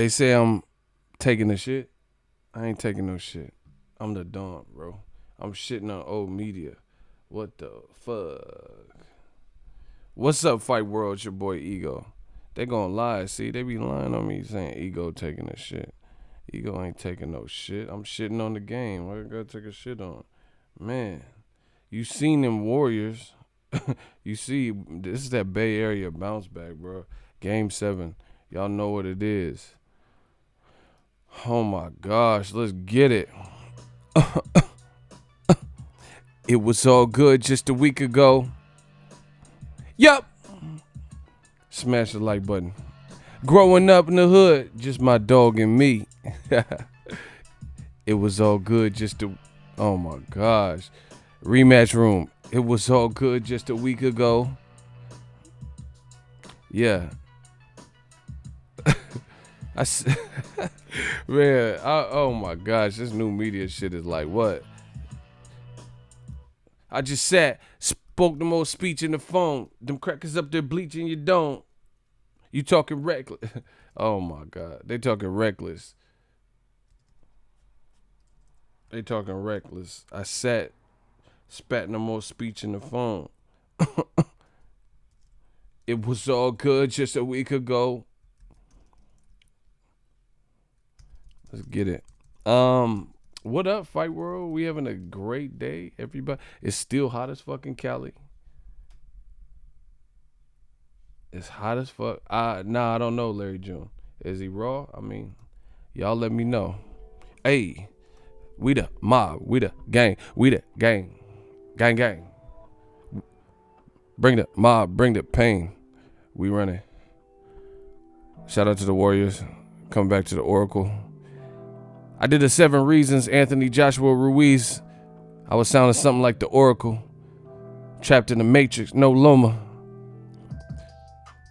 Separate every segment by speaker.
Speaker 1: They say I'm taking the shit. I ain't taking no shit. I'm the Don, bro. I'm shitting on old media. What the fuck? What's up, Fight World? It's your boy Ego. They gonna lie. See, they be lying on me saying Ego taking the shit. Ego ain't taking no shit. I'm shitting on the game. What I gotta take a shit on? Man, you seen them Warriors. You see, this is that Bay Area bounce back, bro. Game 7. Y'all know what it is. Oh my gosh, let's get it. It was all good just a week ago. Yup. Smash the like button. Growing up in the hood, just my dog and me. It was all good just a... Oh my gosh. Rematchroom. It was all good just a week ago. Yeah. Man, oh my gosh, this new media shit is like what? I just spoke the most speech in the phone. Them crackers up there bleaching, you don't. You talking reckless. Oh my God, they talking reckless. They talking reckless. I spat no more speech in the phone. It was all good just a week ago. Let's get it. What up, Fight World? We having a great day, everybody. It's still hot as fucking Cali. It's hot as fuck. Nah, I don't know, Larry June. Is he raw? I mean, y'all let me know. Hey, we the mob, we the gang, we the gang. Gang, gang. Bring the mob, bring the pain. We running. Shout out to the Warriors. Coming back to the Oracle. I did the 7 reasons Anthony Joshua Ruiz. I was sounding something like the Oracle. Trapped in the Matrix, no Luma.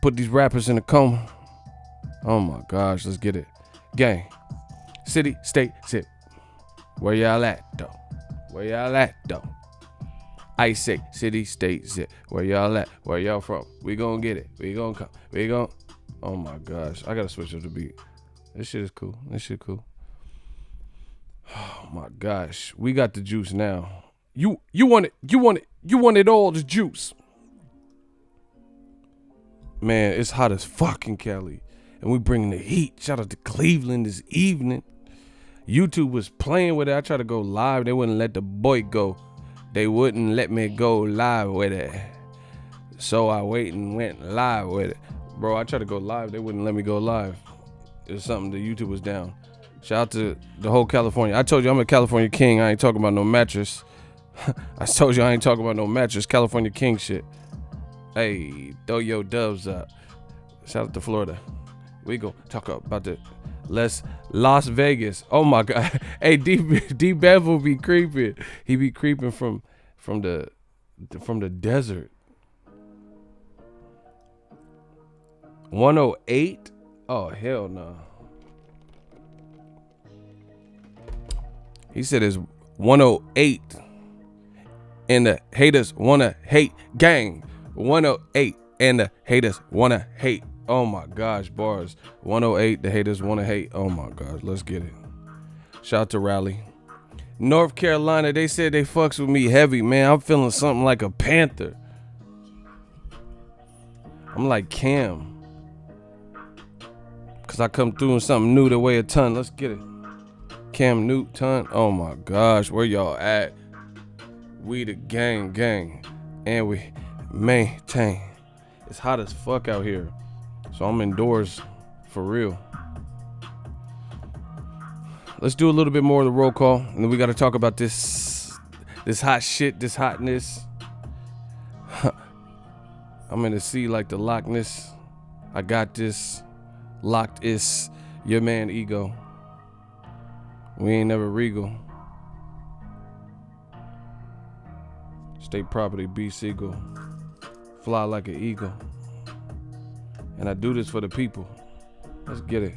Speaker 1: Put these rappers in a coma. Oh my gosh, let's get it. Gang. City, state, zip. Where y'all at, though? Where y'all at, though? I say city, state, zip. Where y'all at? Where y'all from? We gonna get it. We gonna come. We gonna... Oh my gosh, I gotta switch up the beat. This shit is cool. This shit cool. Oh my gosh, we got the juice now. You want it. You want it. You wanted all the juice. Man, it's hot as fucking Cali. And we bringing the heat. Shout out to Cleveland this evening. YouTube was playing with it. I tried to go live. They wouldn't let the boy go. They wouldn't let me go live with it. So I wait and went live with it. Bro, I tried to go live. They wouldn't let me go live. It was something. The YouTube was down. Shout out to the whole California. I told you I'm a California king. I ain't talking about no mattress. I told you I ain't talking about no mattress. California king shit. Hey, throw your doves up. Shout out to Florida. We go talk about the Las Vegas. Oh my God. Hey, D Bevel be creeping. He be creeping from the desert. 108? Oh hell no. He said it's 108. And the haters wanna hate. Gang. 108 and the haters wanna hate. Oh my gosh, bars. 108, the haters wanna hate. Oh my gosh, let's get it. Shout out to Raleigh. North Carolina, they said they fucks with me heavy, man. I'm feeling something like a panther. I'm like Cam. Cause I come through in something new to weigh a ton. Let's get it. Cam Newton. Oh my gosh, where y'all at? We the gang. And we maintain. It's hot as fuck out here. So I'm indoors for real. Let's do a little bit more of the roll call. And then we got to talk about this hot shit, this hotness. I'm in the sea like the Loch Ness. I got this. Locked is your man Ego. We ain't never regal. State property, B. Siegel. Fly like an eagle. And I do this for the people. Let's get it.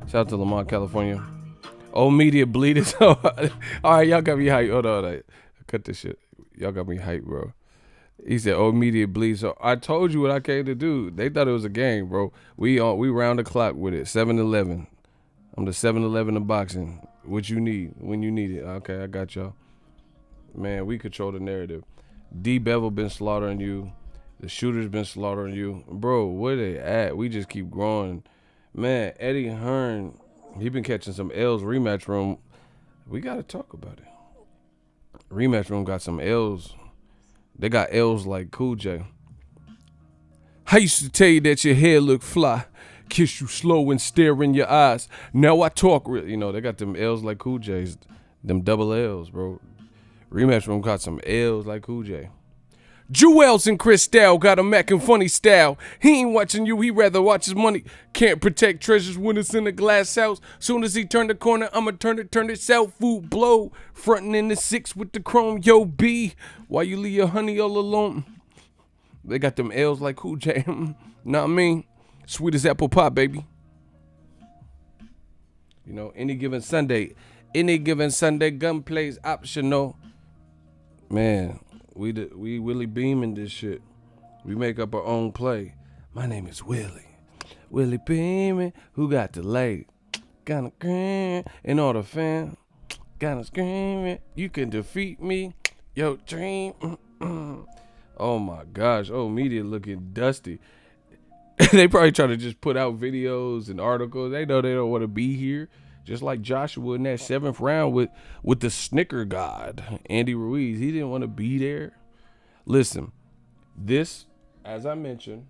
Speaker 1: Shout out to Lamont, California. Old media bleeding. All right, y'all got me hyped. Hold on. Cut this shit. Y'all got me hyped, bro. He said, old media bleeds. So I told you what I came to do. They thought it was a game, bro. We round the clock with it. 7-11. I'm the 7-Eleven of boxing. What you need when you need it. Okay, I got y'all. Man, we control the narrative. D Bevel been slaughtering you. The shooter's been slaughtering you. Bro, where they at? We just keep growing. Man, Eddie Hearn, he been catching some L's. Rematch room. We got to talk about it. Rematch room got some L's. They got L's like Cool J. I used to tell you that your hair look fly. Kiss you slow and stare in your eyes. Now I talk real. You know, they got them L's like Cool J's. Them double L's, bro. Rematch room got some L's like Cool J. Jewels and Cristal got a mackin' funny style. He ain't watching you, he rather watch his money. Can't protect treasures when it's in a glass house. Soon as he turn the corner, I'ma turn it south. Food blow, frontin' in the 6 with the chrome. Yo, B, why you leave your honey all alone? They got them L's like Cool J. Know what I mean? Sweet as apple pie, baby. You know, any given Sunday, gunplay's optional. Man, we Willie beaming this shit. We make up our own play. My name is Willie. Willie beaming. Who got the lady? Gonna scream and all the fam. Gonna scream. You can defeat me. Yo, dream. Oh my gosh. Oh, media looking dusty. They probably try to just put out videos and articles. They know they don't want to be here. Just like Joshua in that 7th round with the Snicker God, Andy Ruiz. He didn't want to be there. Listen, this, as I mentioned,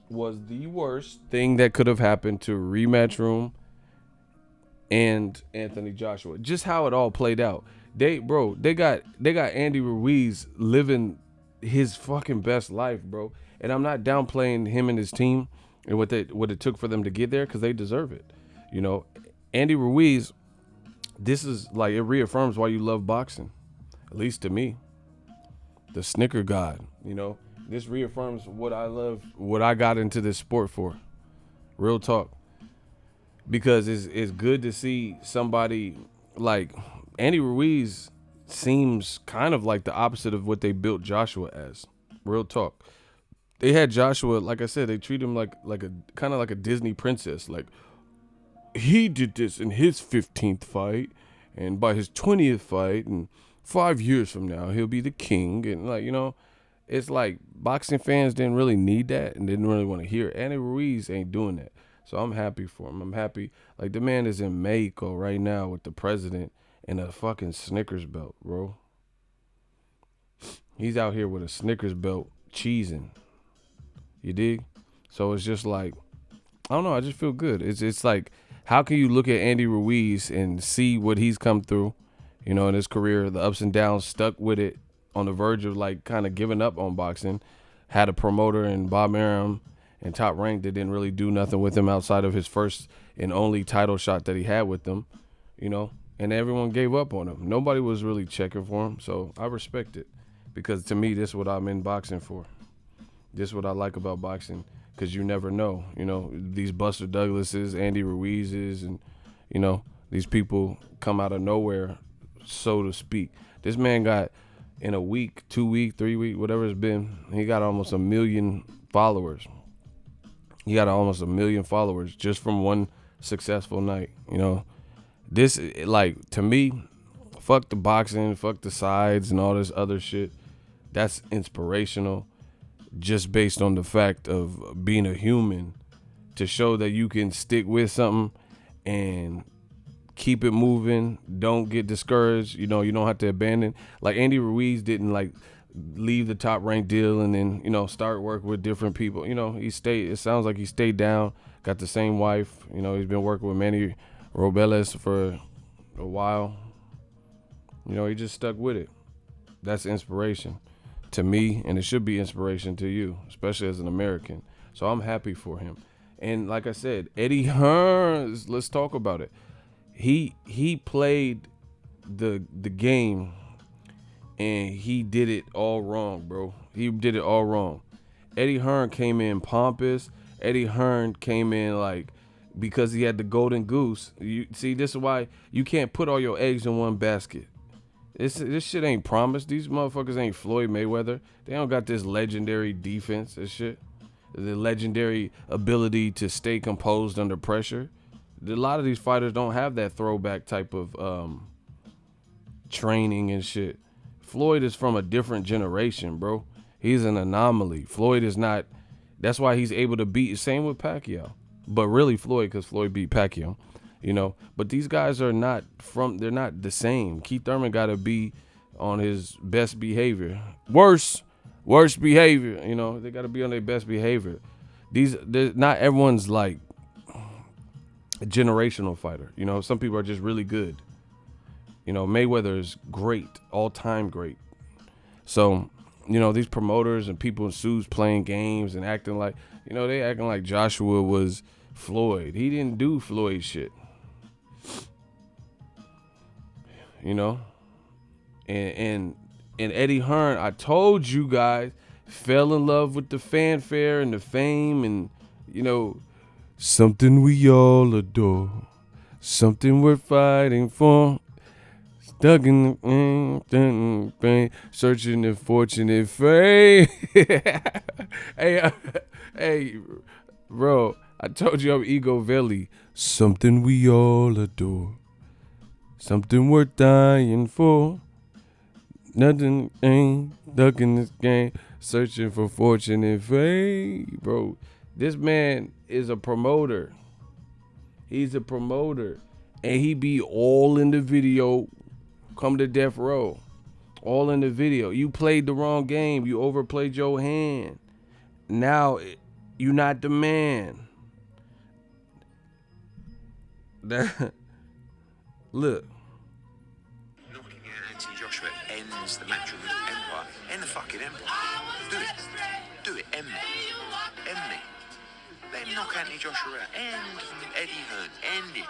Speaker 1: was the worst thing that could have happened to Rematch Room and Anthony Joshua. Just how it all played out. They got Andy Ruiz living his fucking best life, bro. And I'm not downplaying him and his team and what it took for them to get there, because they deserve it. You know, Andy Ruiz, this is like, it reaffirms why you love boxing, at least to me. The Snicker God, you know, this reaffirms what I love, what I got into this sport for. Real talk. Because it's good to see somebody like Andy Ruiz seems kind of like the opposite of what they built Joshua as. Real talk. They had Joshua, like I said, they treat him like a kind of like a Disney princess. Like, he did this in his 15th fight, and by his 20th fight, and 5 years from now, he'll be the king. And like, you know, it's like boxing fans didn't really need that and didn't really want to hear it. Andy Ruiz ain't doing that. So I'm happy for him. I'm happy. Like, the man is in Mexico right now with the president and a fucking Snickers belt, bro. He's out here with a Snickers belt cheesing. You dig? So it's just like, I don't know, I just feel good. It's like, how can you look at Andy Ruiz and see what he's come through, you know, in his career, the ups and downs, stuck with it, on the verge of like kind of giving up on boxing, had a promoter in Bob Arum and Top Rank that didn't really do nothing with him outside of his first and only title shot that he had with them, you know, and everyone gave up on him. Nobody was really checking for him, so I respect it, because to me, this is what I'm in boxing for. This is what I like about boxing, because you never know. You know, these Buster Douglases, Andy Ruizes, and, you know, these people come out of nowhere, so to speak. This man got, in a week, 2 week, 3 week, whatever it's been, he got almost 1 million followers. He got almost 1 million followers just from one successful night. You know, this, like, to me, fuck the boxing, fuck the sides and all this other shit. That's inspirational, just based on the fact of being a human, to show that you can stick with something and keep it moving. Don't get discouraged. You know, you don't have to abandon. Like, Andy Ruiz didn't like leave the Top Rank deal and then, you know, start work with different people. You know, he stayed, it sounds like he stayed down, got the same wife. You know, he's been working with Manny Robeles for a while. You know, he just stuck with it. That's inspiration to me, and it should be inspiration to you, especially as an American. So I'm happy for him. And like I said, Eddie Hearn, let's talk about it. He played the game, and he did it all wrong, bro. He did it all wrong. Eddie Hearn came in pompous. Eddie Hearn came in like, because he had the golden goose. You see, this is why you can't put all your eggs in one basket. This shit ain't promised. These motherfuckers ain't Floyd Mayweather. They don't got this legendary defense and shit. The legendary ability to stay composed under pressure. A lot of these fighters don't have that throwback type of training and shit. Floyd is from a different generation, bro. He's an anomaly. Floyd is not. That's why he's able to beat. Same with Pacquiao, but really Floyd, because Floyd beat Pacquiao, you know. But these guys are not from. They're not the same. Keith Thurman got to be on his best behavior. Worse behavior. You know, they got to be on their best behavior. Not everyone's like a generational fighter. You know, some people are just really good. You know, Mayweather is great, all-time great. So, you know, these promoters and people in suits playing games and acting like, you know, they acting like Joshua was Floyd. He didn't do Floyd shit. You know? And Eddie Hearn, I told you guys, fell in love with the fanfare and the fame and, you know, something we all adore. Something we're fighting for. Stuck in the pain, searching the fortune and fame. Hey, bro, I told you I'm Ego Valley. Something we all adore. Something worth dying for. Nothing ain't stuck in this game, searching for fortune and fame. Bro, this man is a promoter. He's a promoter. And he be all in the video. Come to death row. All in the video. You played the wrong game. You overplayed your hand. Now, you not the man. Look.
Speaker 2: Knocking out Anthony Joshua ends the Matchroom empire. End the fucking empire. Do it. Do it. End me. End me. Let him knock Anthony Joshua out. End Eddie Hearn. End him.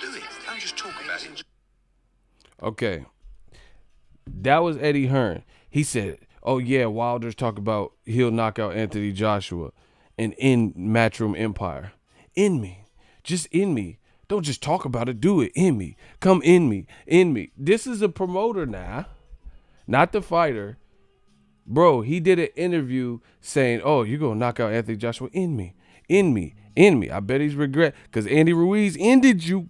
Speaker 2: Do it. Don't just talk about it.
Speaker 1: Okay. That was Eddie Hearn. He said, oh yeah, Wilder's talking about he'll knock out Anthony Joshua and end Matchroom empire. In me. Just in me. Don't just talk about it. Do it. In me. Come in me. In me. This is a promoter now. Not the fighter. Bro, he did an interview saying, oh, you're going to knock out Anthony Joshua in me. In me. In me. I bet he's regret. Because Andy Ruiz ended you.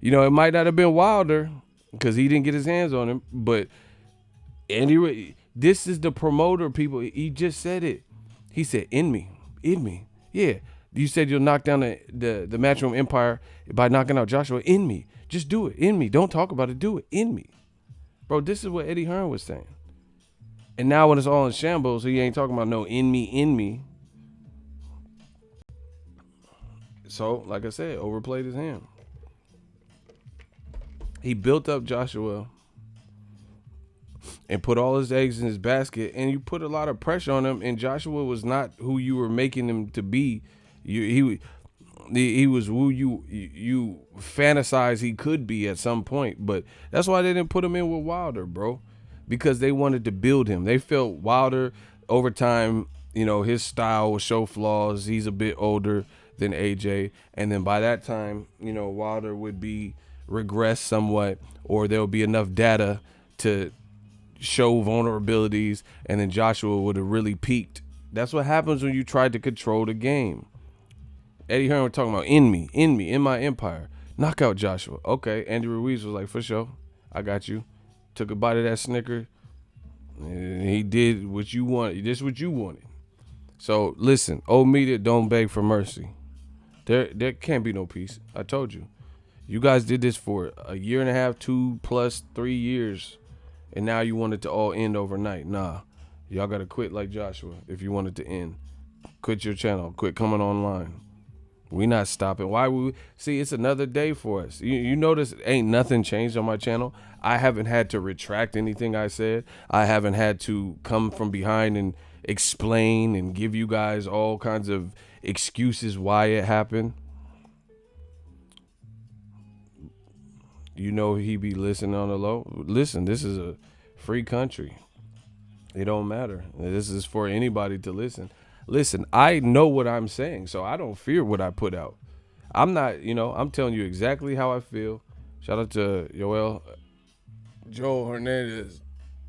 Speaker 1: You know, it might not have been Wilder because he didn't get his hands on him. But this is the promoter, people. He just said it. He said, in me. In me. Yeah. You said you'll knock down the Matchroom empire by knocking out Joshua. In me. Just do it. In me. Don't talk about it. Do it. In me. Bro, this is what Eddie Hearn was saying. And now when it's all in shambles, he ain't talking about no in me, in me. So, like I said, overplayed his hand. He built up Joshua and put all his eggs in his basket, and you put a lot of pressure on him, and Joshua was not who you were making him to be. He was who you fantasize he could be at some point, but that's why they didn't put him in with Wilder, bro, because they wanted to build him. They felt Wilder over time, you know, his style will show flaws. He's a bit older than AJ, and then by that time, you know, Wilder would be regressed somewhat, or there'll be enough data to show vulnerabilities, and then Joshua would have really peaked. That's what happens when you try to control the game. Eddie Hearn was talking about in me, in my empire. Knock out Joshua. Okay, Andy Ruiz was like, for sure, I got you. Took a bite of that Snicker, and he did what you wanted. This is what you wanted. So listen, old media don't beg for mercy. There can't be no peace. I told you. You guys did this for a year and a half, 2 plus 3 years, and now you want it to all end overnight. Nah, y'all got to quit like Joshua if you want it to end. Quit your channel. Quit coming online. We not stopping. Why we see? It's another day for us. You notice ain't nothing changed on my channel. I haven't had to retract anything I said. I haven't had to come from behind and explain and give you guys all kinds of excuses why it happened. You know he be listening on the low. Listen, this is a free country. It don't matter. This is for anybody to listen. Listen, I know what I'm saying, so I don't fear what I put out. I'm not, you know, I'm telling you exactly how I feel. Shout out to Joel Hernandez,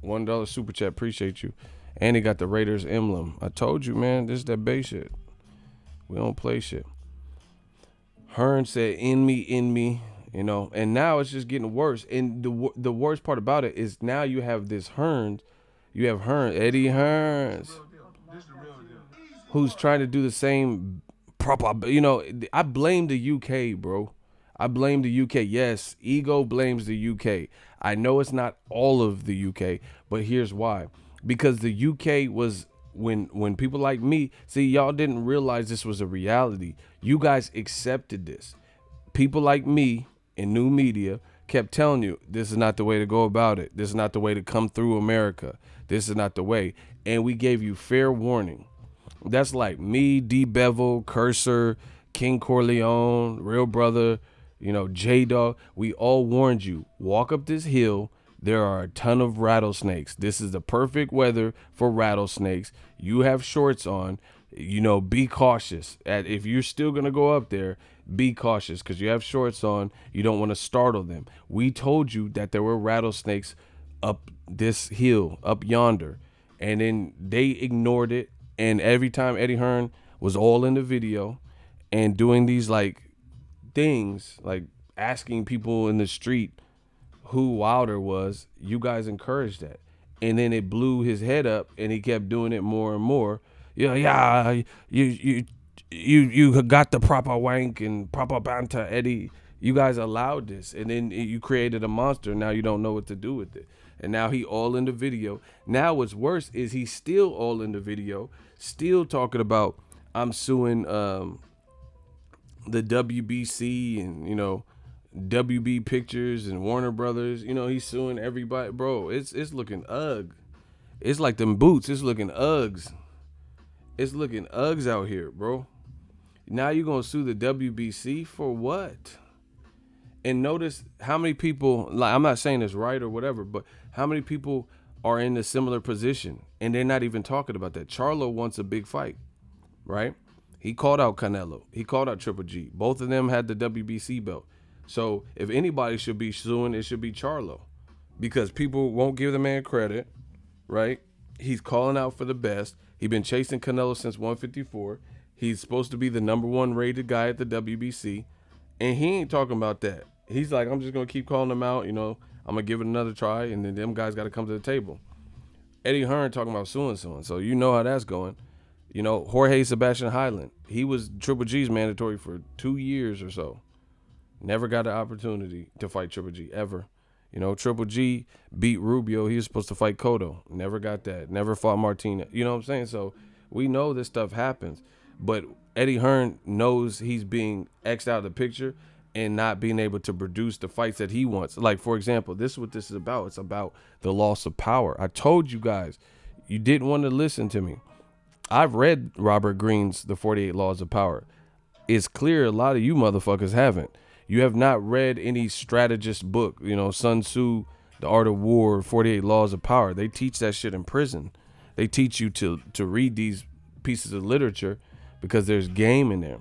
Speaker 1: $1 super chat. Appreciate you. And he got the Raiders emblem. I told you, man, this is that base shit. We don't play shit. Hearn said, in me, you know, and now it's just getting worse. And the worst part about it is now you have this Hearn, Eddie Hearns, who's trying to do the same proper. You know, I blame the UK, bro. I blame the UK. Yes, ego blames the UK. I know it's not all of the UK, but here's why. Because the UK was when people like me, see, y'all didn't realize this was a reality. You guys accepted this. People like me in new media kept telling you this is not the way to go about it. This is not the way to come through America. This is not the way. And we gave you fair warning. That's like me, D Bevel, Cursor, King Corleone, Real Brother, you know, J Dog. We all warned you. Walk up this hill. There are a ton of rattlesnakes. This is the perfect weather for rattlesnakes. You have shorts on. You know, be cautious. If you're still gonna go up there, be cautious because you have shorts on. You don't want to startle them. We told you that there were rattlesnakes up this hill, up yonder, and then they ignored it. And every time Eddie Hearn was all in the video and doing these like things, like asking people in the street who Wilder was, you guys encouraged that. And then it blew his head up and he kept doing it more and more. Yeah, you got the proper wank and proper banter, Eddie. You guys allowed this, and then you created a monster. Now you don't know what to do with it, and now he all in the video. Now what's worse is he's still all in the video, still talking about I'm suing the WBC and WB Pictures and Warner Brothers. He's suing everybody, bro. It's looking ugh. It's like them boots. It's looking Uggs. It's looking Uggs out here, bro. Now you're going to sue the WBC for what? And notice how many people, like, I'm not saying it's right or whatever, but how many people are in a similar position and they're not even talking about that. Charlo wants a big fight, right? He called out Canelo. He called out Triple G. Both of them had the WBC belt. So if anybody should be suing, it should be Charlo, because people won't give the man credit, right? He's calling out for the best. He's been chasing Canelo since 154. He's supposed to be the number one rated guy at the WBC, and he ain't talking about that. He's like, I'm just going to keep calling them out. I'm going to give it another try, and then them guys got to come to the table. Eddie Hearn talking about suing someone, so you know how that's going. Jorge Sebastian Highland, he was Triple G's mandatory for 2 years or so. Never got an opportunity to fight Triple G, ever. Triple G beat Rubio. He was supposed to fight Cotto. Never got that. Never fought Martinez. You know what I'm saying? So we know this stuff happens. But Eddie Hearn knows he's being X'd out of the picture and not being able to produce the fights that he wants. Like, for example, this is what this is about. It's about the loss of power. I told you guys, you didn't want to listen to me. I've read Robert Greene's The 48 Laws of Power. It's clear a lot of you motherfuckers haven't. You have not read any strategist book, Sun Tzu, The Art of War, 48 Laws of Power. They teach that shit in prison. They teach you to read these pieces of literature because there's game in there.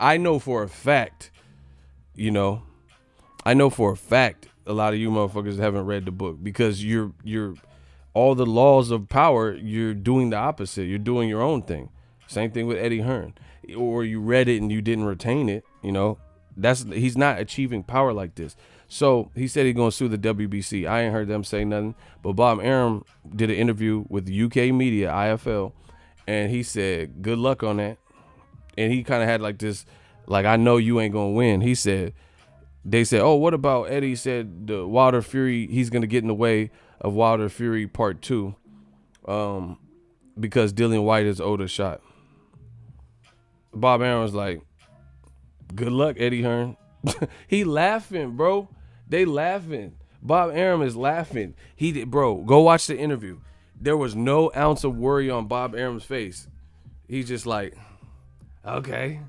Speaker 1: I know for a fact, a lot of you motherfuckers haven't read the book because you're all the laws of power, you're doing the opposite. You're doing your own thing. Same thing with Eddie Hearn. Or you read it and you didn't retain it, he's not achieving power like this. So he said he's going to sue the WBC. I ain't heard them say nothing, but Bob Arum did an interview with the UK media, IFL, and he said, good luck on that. And he kind of had like this, like, I know you ain't going to win. They said, oh, what about Eddie said the Wilder Fury, he's going to get in the way of Wilder Fury Part 2 because Dillian White is owed a shot. Bob Arum was like, good luck, Eddie Hearn. He laughing, bro. They laughing. Bob Arum is laughing. Bro, go watch the interview. There was no ounce of worry on Bob Arum's face. He's just like, okay.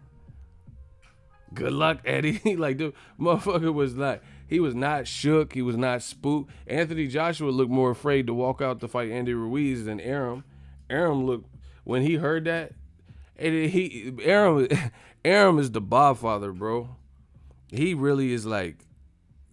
Speaker 1: Good luck, Eddie. Like, dude, motherfucker was like, he was not shook. He was not spooked. Anthony Joshua looked more afraid to walk out to fight Andy Ruiz than Arum. Arum looked, when he heard that, Arum is the Bodfather, bro. He really is like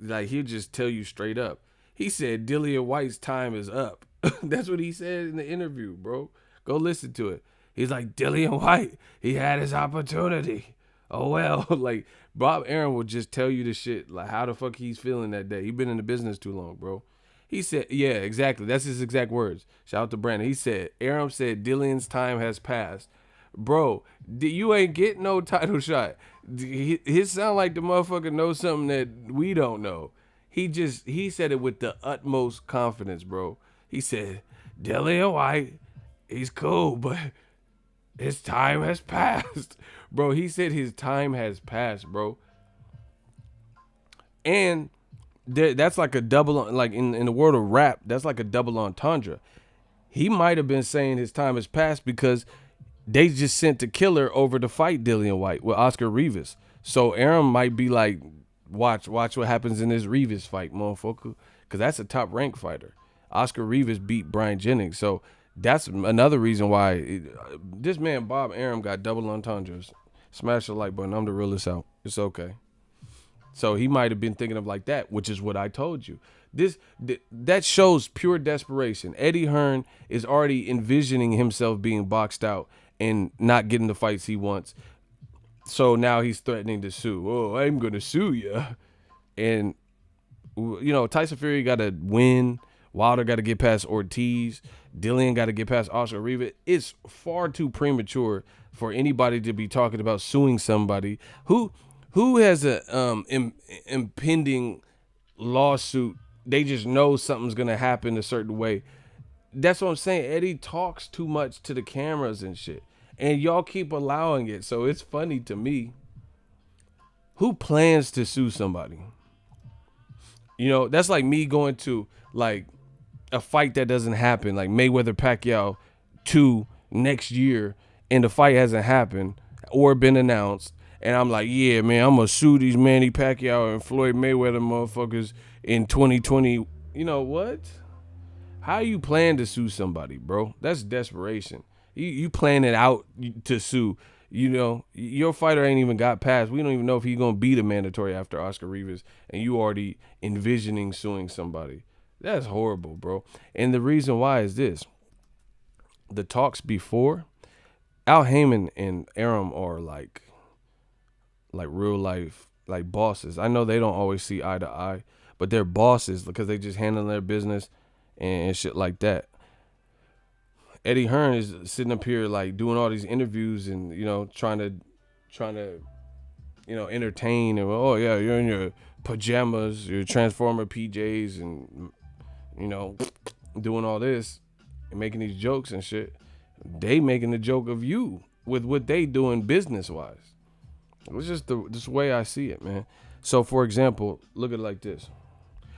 Speaker 1: he'll just tell you straight up. He said Dillian White's time is up. That's what he said in the interview, bro. Go listen to it. He's like, Dillian White, he had his opportunity. Oh well, like Bob Arum will just tell you the shit, like how the fuck he's feeling that day. He been in the business too long, bro. He said, yeah, exactly. That's his exact words. Shout out to Brandon. He said, Arum said, Dillian's time has passed. Bro, you ain't getting no title shot. His sound like the motherfucker knows something that we don't know. He said it with the utmost confidence, bro. He said, Dillian White, he's cool, but his time has passed. Bro, he said his time has passed, bro. And that's like a double, like in the world of rap, that's like a double entendre. He might have been saying his time has passed because they just sent the killer over to fight Dillian White with Oscar Rivas. So Arum might be like, watch what happens in this Rivas fight, motherfucker. Because that's a top rank fighter. Oscar Rivas beat Brian Jennings. So that's another reason why this man, Bob Arum, got double entendres. Smash the like button. I'm the realest out. It's okay. So he might have been thinking of like that, which is what I told you. That shows pure desperation. Eddie Hearn is already envisioning himself being boxed out and not getting the fights he wants. So now he's threatening to sue. Oh, I'm going to sue you. And, you know, Tyson Fury got to win. Wilder got to get past Ortiz. Dillian got to get past Oscar Rivas. It's far too premature for anybody to be talking about suing somebody who has a impending lawsuit. They just know something's going to happen a certain way. That's what I'm saying. Eddie talks too much to the cameras and shit. And y'all keep allowing it. So it's funny to me. Who plans to sue somebody? You know, that's like me going to like a fight that doesn't happen, like Mayweather Pacquiao 2 next year, and the fight hasn't happened or been announced. And I'm like, yeah, man, I'm going to sue these Manny Pacquiao and Floyd Mayweather motherfuckers in 2020. You know what? How you plan to sue somebody, bro? That's desperation. You plan it out to sue. You know, your fighter ain't even got past. We don't even know if he's going to beat a mandatory after Oscar Rivas, and you already envisioning suing somebody. That's horrible, bro. And the reason why is this. The talks before, Al Heyman and Arum are like real life, like bosses. I know they don't always see eye to eye, but they're bosses because they just handle their business and shit like that. Eddie Hearn is sitting up here like doing all these interviews and, you know, trying to, you know, entertain and, oh yeah, you're in your pajamas, your Transformer PJs and, you know, doing all this and making these jokes and shit. They making the joke of you with what they doing business wise. It's just this way I see it, man. So for example, look at it like this.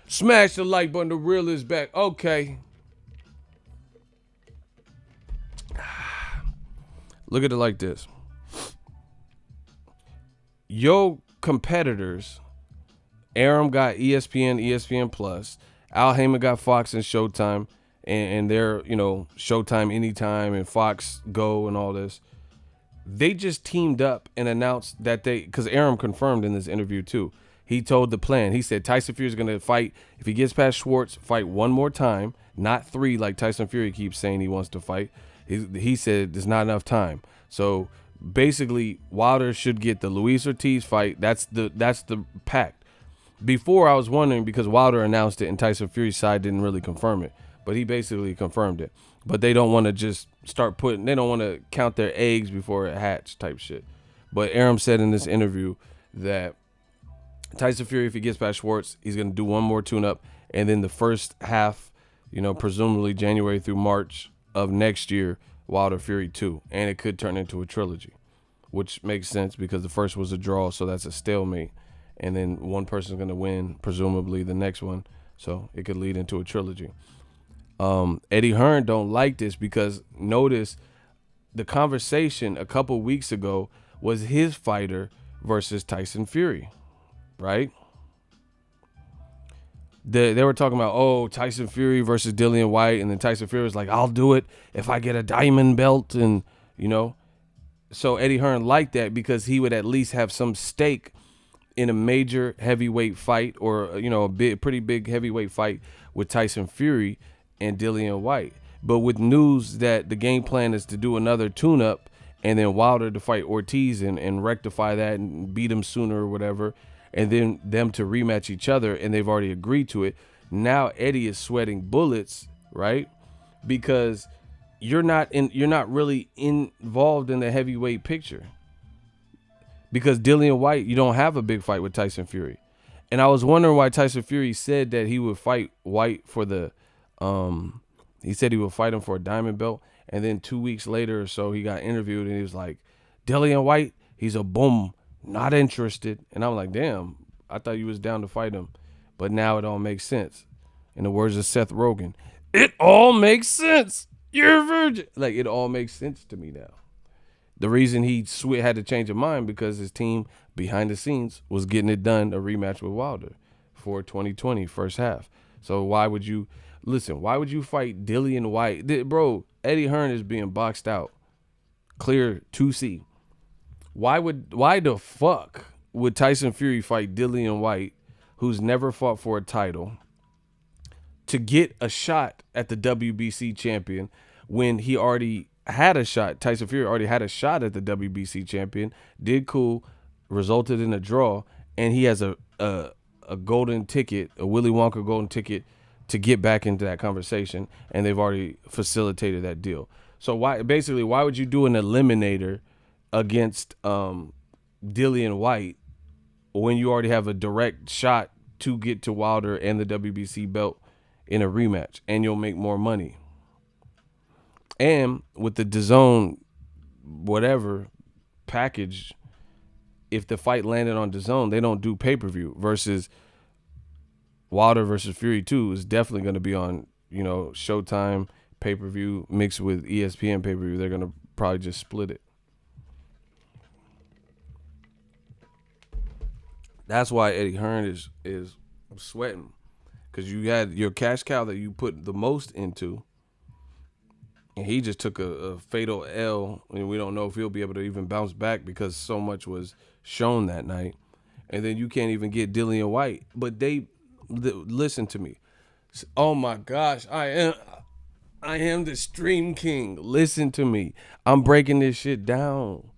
Speaker 1: Smash the like button, the real is back. Okay. Look at it like this. Your competitors, Arum got ESPN, ESPN Plus. Al Heyman got Fox and Showtime, and they're, you know, Showtime Anytime and Fox Go and all this. They just teamed up and announced that because Arum confirmed in this interview too. He told the plan. He said Tyson Fury is going to fight, if he gets past Schwartz, fight one more time, not 3 like Tyson Fury keeps saying he wants to fight. He said there's not enough time. So basically, Wilder should get the Luis Ortiz fight. That's the pact. Before, I was wondering because Wilder announced it and Tyson Fury's side didn't really confirm it, but he basically confirmed it. But they don't want to just they don't want to count their eggs before it hatch type shit. But Arum said in this interview that Tyson Fury, if he gets past Schwartz, he's going to do one more tune-up, and then the first half, you know, presumably January through March of next year, Wilder Fury 2, and it could turn into a trilogy, which makes sense because the first was a draw, so that's a stalemate, and then one person's going to win, presumably the next one, so it could lead into a trilogy. Eddie Hearn don't like this because notice the conversation a couple weeks ago was his fighter versus Tyson Fury, right? They were talking about, oh, Tyson Fury versus Dillian White, and then Tyson Fury was like, I'll do it if I get a diamond belt, and, you know. So Eddie Hearn liked that because he would at least have some stake in a major heavyweight fight or, you know, pretty big heavyweight fight with Tyson Fury and Dillian White. But with news that the game plan is to do another tune-up and then Wilder to fight Ortiz and rectify that and beat him sooner or whatever, and then them to rematch each other, and they've already agreed to it. Now Eddie is sweating bullets, right? Because you're not really involved in the heavyweight picture. Because Dillian White, you don't have a big fight with Tyson Fury. And I was wondering why Tyson Fury said that he would fight White for the he said he would fight him for a diamond belt, and then 2 weeks later or so he got interviewed and he was like, Dillian White, he's a boom, not interested. And I'm like, damn, I thought you was down to fight him. But now it all makes sense. In the words of Seth Rogen, it all makes sense. You're a virgin. Like, it all makes sense to me now. The reason he had to change his mind because his team behind the scenes was getting it done, a rematch with Wilder for 2020 first half. So why would you fight Dillian White? Bro, Eddie Hearn is being boxed out. Clear 2C. Why the fuck would Tyson Fury fight Dillian White, who's never fought for a title, to get a shot at the WBC champion when he already had a shot? Tyson Fury already had a shot at the WBC champion, did cool, resulted in a draw, and he has a golden ticket, a Willy Wonka golden ticket to get back into that conversation, and they've already facilitated that deal. So why would you do an eliminator against Dillian White when you already have a direct shot to get to Wilder and the WBC belt in a rematch, and you'll make more money? And with the DAZN whatever package, if the fight landed on DAZN, they don't do pay-per-view, versus Wilder versus Fury 2 is definitely going to be on, Showtime pay-per-view mixed with ESPN pay-per-view. They're going to probably just split it. That's why Eddie Hearn is sweating, because you had your cash cow that you put the most into, and he just took a fatal L, and we don't know if he'll be able to even bounce back because so much was shown that night. And then you can't even get Dillian White. But listen to me. Oh my gosh, I am the stream king. Listen to me. I'm breaking this shit down.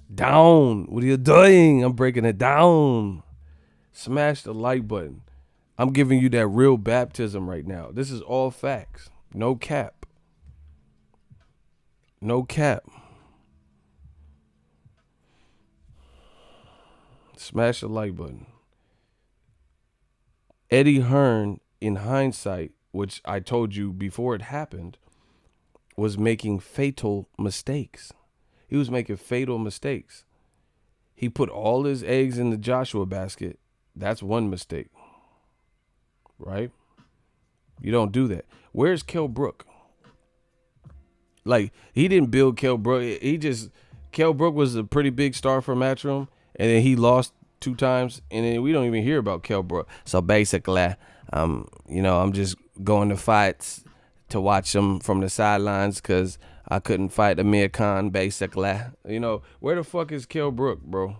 Speaker 1: What are you doing? I'm breaking it down. Smash the like button. I'm giving you that real baptism right now. This is all facts. No cap. No cap. Smash the like button. Eddie Hearn, in hindsight, which I told you before it happened, was making fatal mistakes. He was making fatal mistakes. He put all his eggs in the Joshua basket. That's one mistake. Right? You don't do that. Where's Kell Brook? Like, he didn't build Kell Brook. Kell Brook was a pretty big star for Matchroom, and then he lost 2 times, and then we don't even hear about Kell Brook. So basically, I'm just going to fights to watch them from the sidelines because I couldn't fight Amir Khan, basically. Where the fuck is Kell Brook, bro?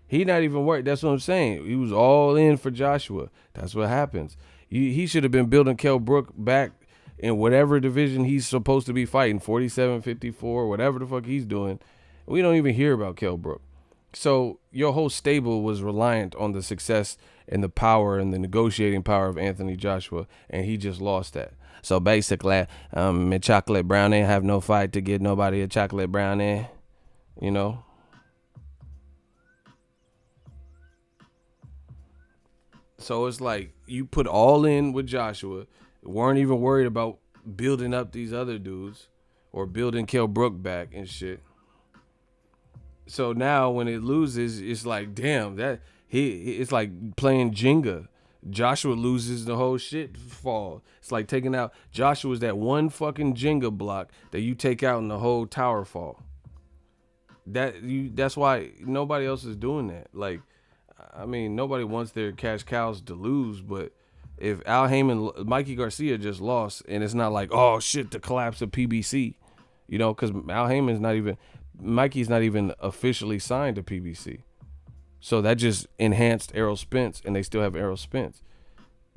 Speaker 1: He not even worried. That's what I'm saying. He was all in for Joshua. That's what happens. He should have been building Kell Brook back in whatever division he's supposed to be fighting, 47, 54, whatever the fuck he's doing. We don't even hear about Kell Brook. So your whole stable was reliant on the success and the power and the negotiating power of Anthony Joshua, and he just lost that. So basically, a chocolate brownie, have no fight to get nobody a chocolate brownie, So it's like you put all in with Joshua, weren't even worried about building up these other dudes or building Kell Brook back and shit. So now when it loses, it's like, damn, it's like playing Jenga. Joshua loses, the whole shit fall. It's like taking out Joshua's that one fucking Jenga block that you take out and the whole tower fall. That's why nobody else is doing that. Like, I mean, nobody wants their cash cows to lose, but if Al Heyman, Mikey Garcia just lost, and it's not like, oh shit, the collapse of PBC, because Mikey's not even officially signed to PBC. So that just enhanced Errol Spence, and they still have Errol Spence.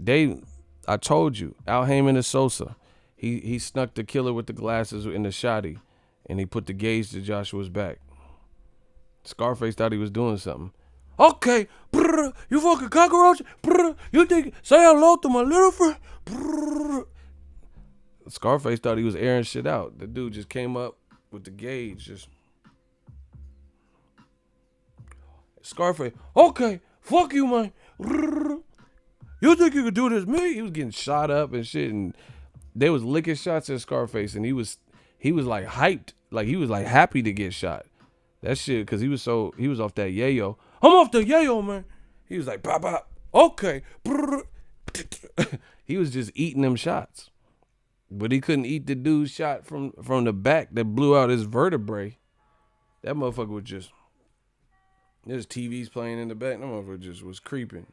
Speaker 1: I told you, Al Heyman is Sosa. He snuck the killer with the glasses in the shotty, and he put the gauge to Joshua's back. Scarface thought he was doing something. Okay, brr, you fucking cockroach. Brr, you think say hello to my little friend. Brr. Scarface thought he was airing shit out. The dude just came up with the gauge. Just Scarface. Okay, fuck you, man. Brr. You think you could do this, me? He was getting shot up and shit, and they was licking shots at Scarface, and he was like hyped, like he was like happy to get shot. That shit, cause he was off that yayo. I'm off the yayo, man. He was like, pop, pop. Okay. He was just eating them shots. But he couldn't eat the dude's shot from the back that blew out his vertebrae. That motherfucker was just, there's TVs playing in the back. That motherfucker just was creeping.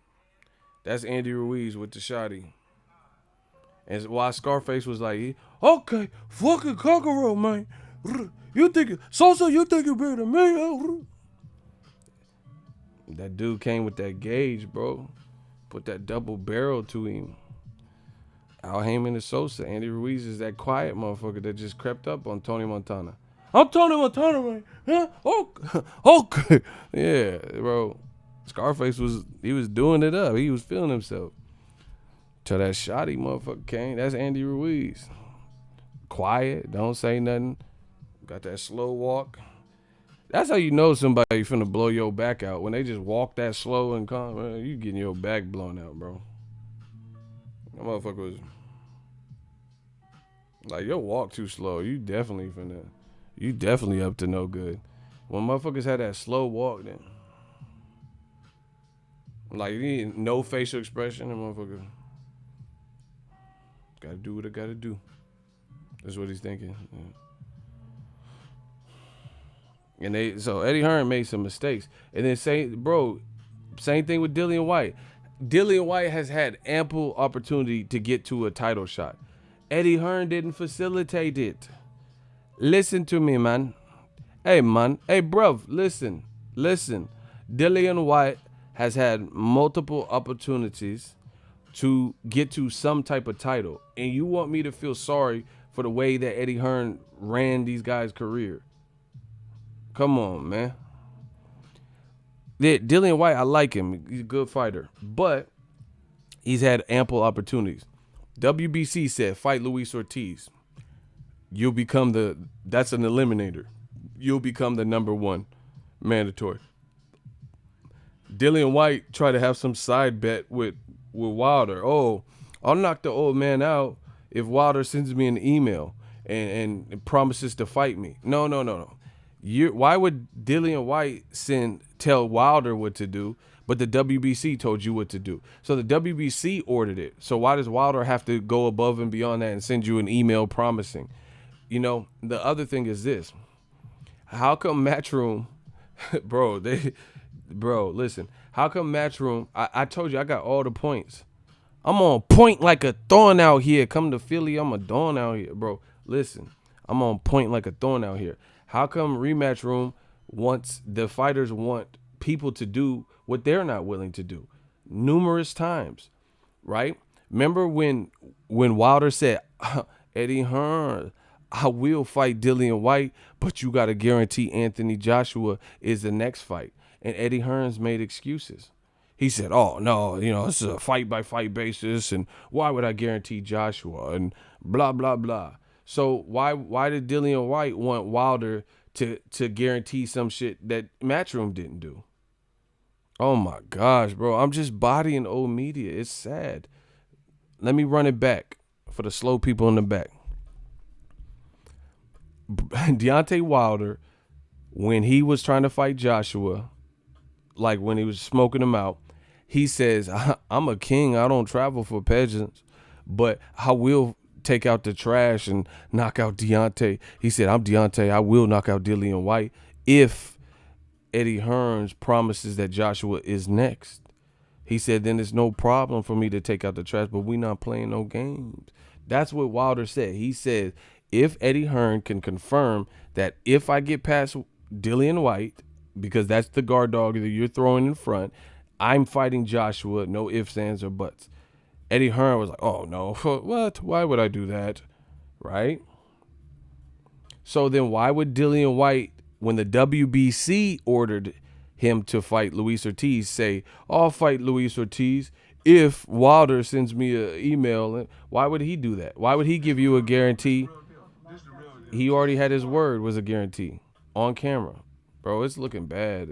Speaker 1: That's Andy Ruiz with the shotty. And while Scarface was like, okay, fucking cockroach, man. You think Sosa, you think you better than me? That dude came with that gauge, bro. Put that double barrel to him. Al Heyman is Sosa. Andy Ruiz is that quiet motherfucker that just crept up on Tony Montana. I'm Tony Montana, man. Yeah, okay. Yeah, bro. Scarface was doing it up. He was feeling himself. Till that shotty motherfucker came. That's Andy Ruiz. Quiet, don't say nothing. Got that slow walk. That's how you know somebody finna blow your back out. When they just walk that slow and calm, man, you getting your back blown out, bro. That motherfucker was like, your walk too slow. You definitely up to no good. When motherfuckers had that slow walk, then like you need no facial expression, and motherfucker gotta do what I gotta do. That's what he's thinking. Yeah. And so Eddie Hearn made some mistakes. And then same thing with Dillian White. Dillian White has had ample opportunity to get to a title shot. Eddie Hearn didn't facilitate it. Listen to me, man. Hey, man. Hey, bruv, listen. Dillian White has had multiple opportunities to get to some type of title. And you want me to feel sorry for the way that Eddie Hearn ran these guys' career? Come on, man. Dillian White, I like him. He's a good fighter. But he's had ample opportunities. WBC said, fight Luis Ortiz. You'll become that's an eliminator. You'll become the number one mandatory. Dillian White tried to have some side bet with Wilder. Oh, I'll knock the old man out if Wilder sends me an email and promises to fight me. No. Why would Dillian White tell Wilder what to do, but the WBC told you what to do? So the WBC ordered it. So why does Wilder have to go above and beyond that and send you an email promising? You know, the other thing is this. How come Matchroom, listen, how come Matchroom, I told you I got all the points. I'm on point like a thorn out here. Come to Philly, I'm a thorn out here. Bro, listen, I'm on point like a thorn out here. How come Rematchroom the fighters want people to do what they're not willing to do? Numerous times, right? Remember when Wilder said, Eddie Hearn, I will fight Dillian White, but you got to guarantee Anthony Joshua is the next fight. And Eddie Hearn's made excuses. He said, oh, no, this is a fight-by-fight basis, and why would I guarantee Joshua, and blah, blah, blah. So why did Dillian White want Wilder to guarantee some shit that Matchroom didn't do? Oh, my gosh, bro. I'm just bodying old media. It's sad. Let me run it back for the slow people in the back. Deontay Wilder, when he was trying to fight Joshua, like when he was smoking him out, he says, I'm a king. I don't travel for peasants, but I will take out the trash and knock out Deontay. He said, I'm Deontay. I will knock out Dillian White if Eddie Hearn promises that Joshua is next. He said, then it's no problem for me to take out the trash, but we not playing no games. That's what Wilder said. He said, if Eddie Hearn can confirm that if I get past Dillian White, because that's the guard dog that you're throwing in front, I'm fighting Joshua, no ifs, ands, or buts. Eddie Hearn was like, oh, no, what? Why would I do that? right? So then why would Dillian White, when the WBC ordered him to fight Luis Ortiz, say, I'll fight Luis Ortiz if Wilder sends me an email? Why would he do that? Why would he give you a guarantee? He already had his word was a guarantee on camera. Bro, it's looking bad.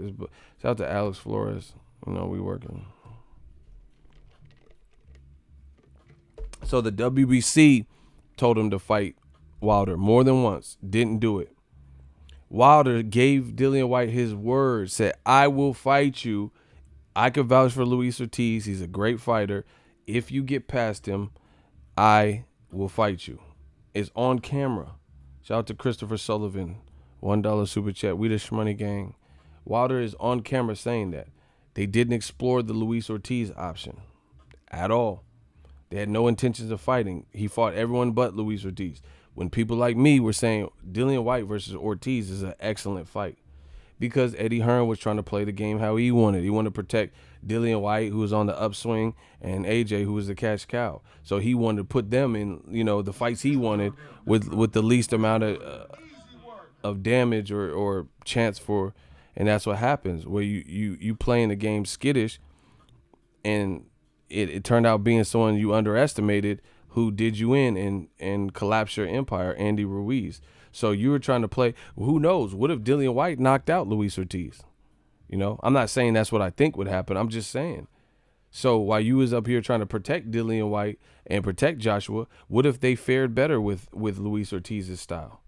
Speaker 1: Shout out to Alex Flores. You know, we working. So the WBC told him to fight Wilder more than once. Didn't do it. Wilder gave Dillian White his word, said, I will fight you. I could vouch for Luis Ortiz. He's a great fighter. If you get past him, I will fight you. It's on camera. Shout out to Christopher Sullivan. $1 super chat. We the Shmoney gang. Wilder is on camera saying that. They didn't explore the Luis Ortiz option at all. They had no intentions of fighting. He fought everyone but Luis Ortiz. When people like me were saying Dillian White versus Ortiz is an excellent fight, because Eddie Hearn was trying to play the game how he wanted. He wanted to protect Dillian White, who was on the upswing, and AJ, who was the cash cow. So he wanted to put them in, the fights he wanted with the least amount of damage or chance for, and that's what happens where you playing the game skittish, and it turned out being someone you underestimated who did you in and collapse your empire, Andy Ruiz. So you were trying to play, who knows, what if Dillian White knocked out Luis Ortiz? I'm not saying that's what I think would happen. I'm just saying. So while you was up here trying to protect Dillian White and protect Joshua, what if they fared better with Luis Ortiz's style?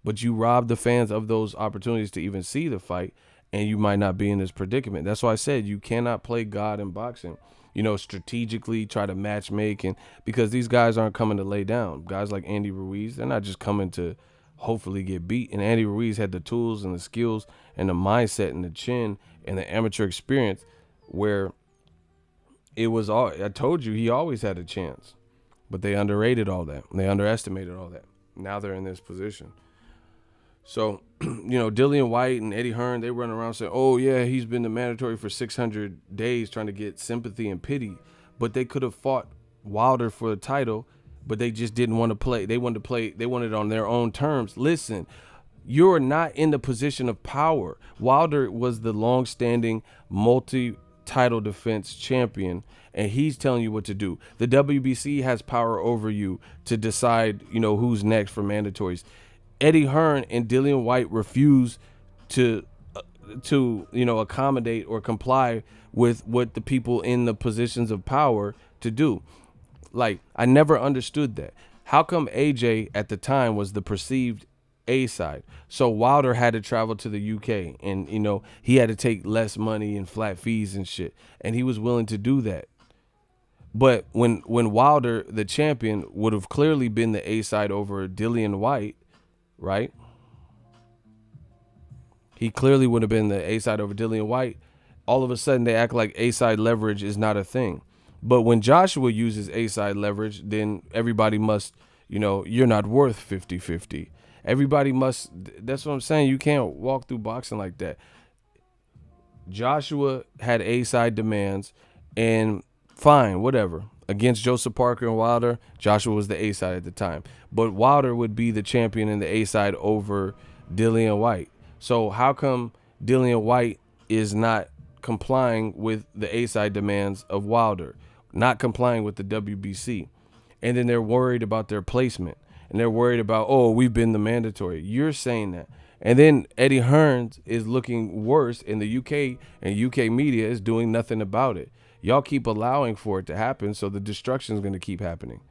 Speaker 1: But you robbed the fans of those opportunities to even see the fight, and you might not be in this predicament. That's why I said you cannot play God in boxing. Strategically try to match make, and because these guys aren't coming to lay down. Guys like Andy Ruiz, they're not just coming to hopefully get beat. And Andy Ruiz had the tools and the skills and the mindset and the chin and the amateur experience where it was all, I told you, he always had a chance. But they underrated all that. They underestimated all that. Now they're in this position. So, Dillian White and Eddie Hearn, they run around saying, oh, yeah, he's been the mandatory for 600 days trying to get sympathy and pity. But they could have fought Wilder for the title, but they just didn't want to play. They wanted it on their own terms. Listen, you're not in the position of power. Wilder was the long-standing multi-title defense champion, and he's telling you what to do. The WBC has power over you to decide, who's next for mandatories. Eddie Hearn and Dillian White refuse to accommodate or comply with what the people in the positions of power to do. Like, I never understood that. How come AJ at the time was the perceived A side? So Wilder had to travel to the UK, and he had to take less money and flat fees and shit, and he was willing to do that. But when Wilder, the champion, would have clearly been the A side over Dillian White, right? He clearly would have been the A-side over Dillian White. All of a sudden, they act like A-side leverage is not a thing. But when Joshua uses A-side leverage, then everybody must, you're not worth 50-50. Everybody must, that's what I'm saying. You can't walk through boxing like that. Joshua had A-side demands, and fine, whatever. Against Joseph Parker and Wilder, Joshua was the A-side at the time. But Wilder would be the champion in the A-side over Dillian White. So how come Dillian White is not complying with the A-side demands of Wilder, not complying with the WBC? And then they're worried about their placement. And they're worried about, oh, we've been the mandatory. You're saying that. And then Eddie Hearn is looking worse in the UK, and UK media is doing nothing about it. Y'all keep allowing for it to happen, so the destruction is going to keep happening.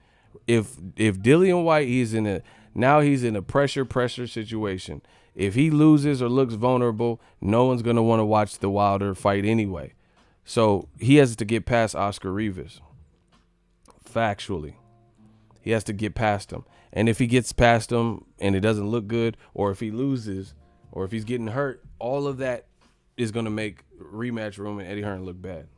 Speaker 1: If Dillian White, he's in a pressure situation. If he loses or looks vulnerable, no one's going to want to watch the Wilder fight anyway. So he has to get past Oscar Rivas. Factually. He has to get past him. And if he gets past him and it doesn't look good, or if he loses, or if he's getting hurt, all of that is going to make Rematchroom and Eddie Hearn look bad.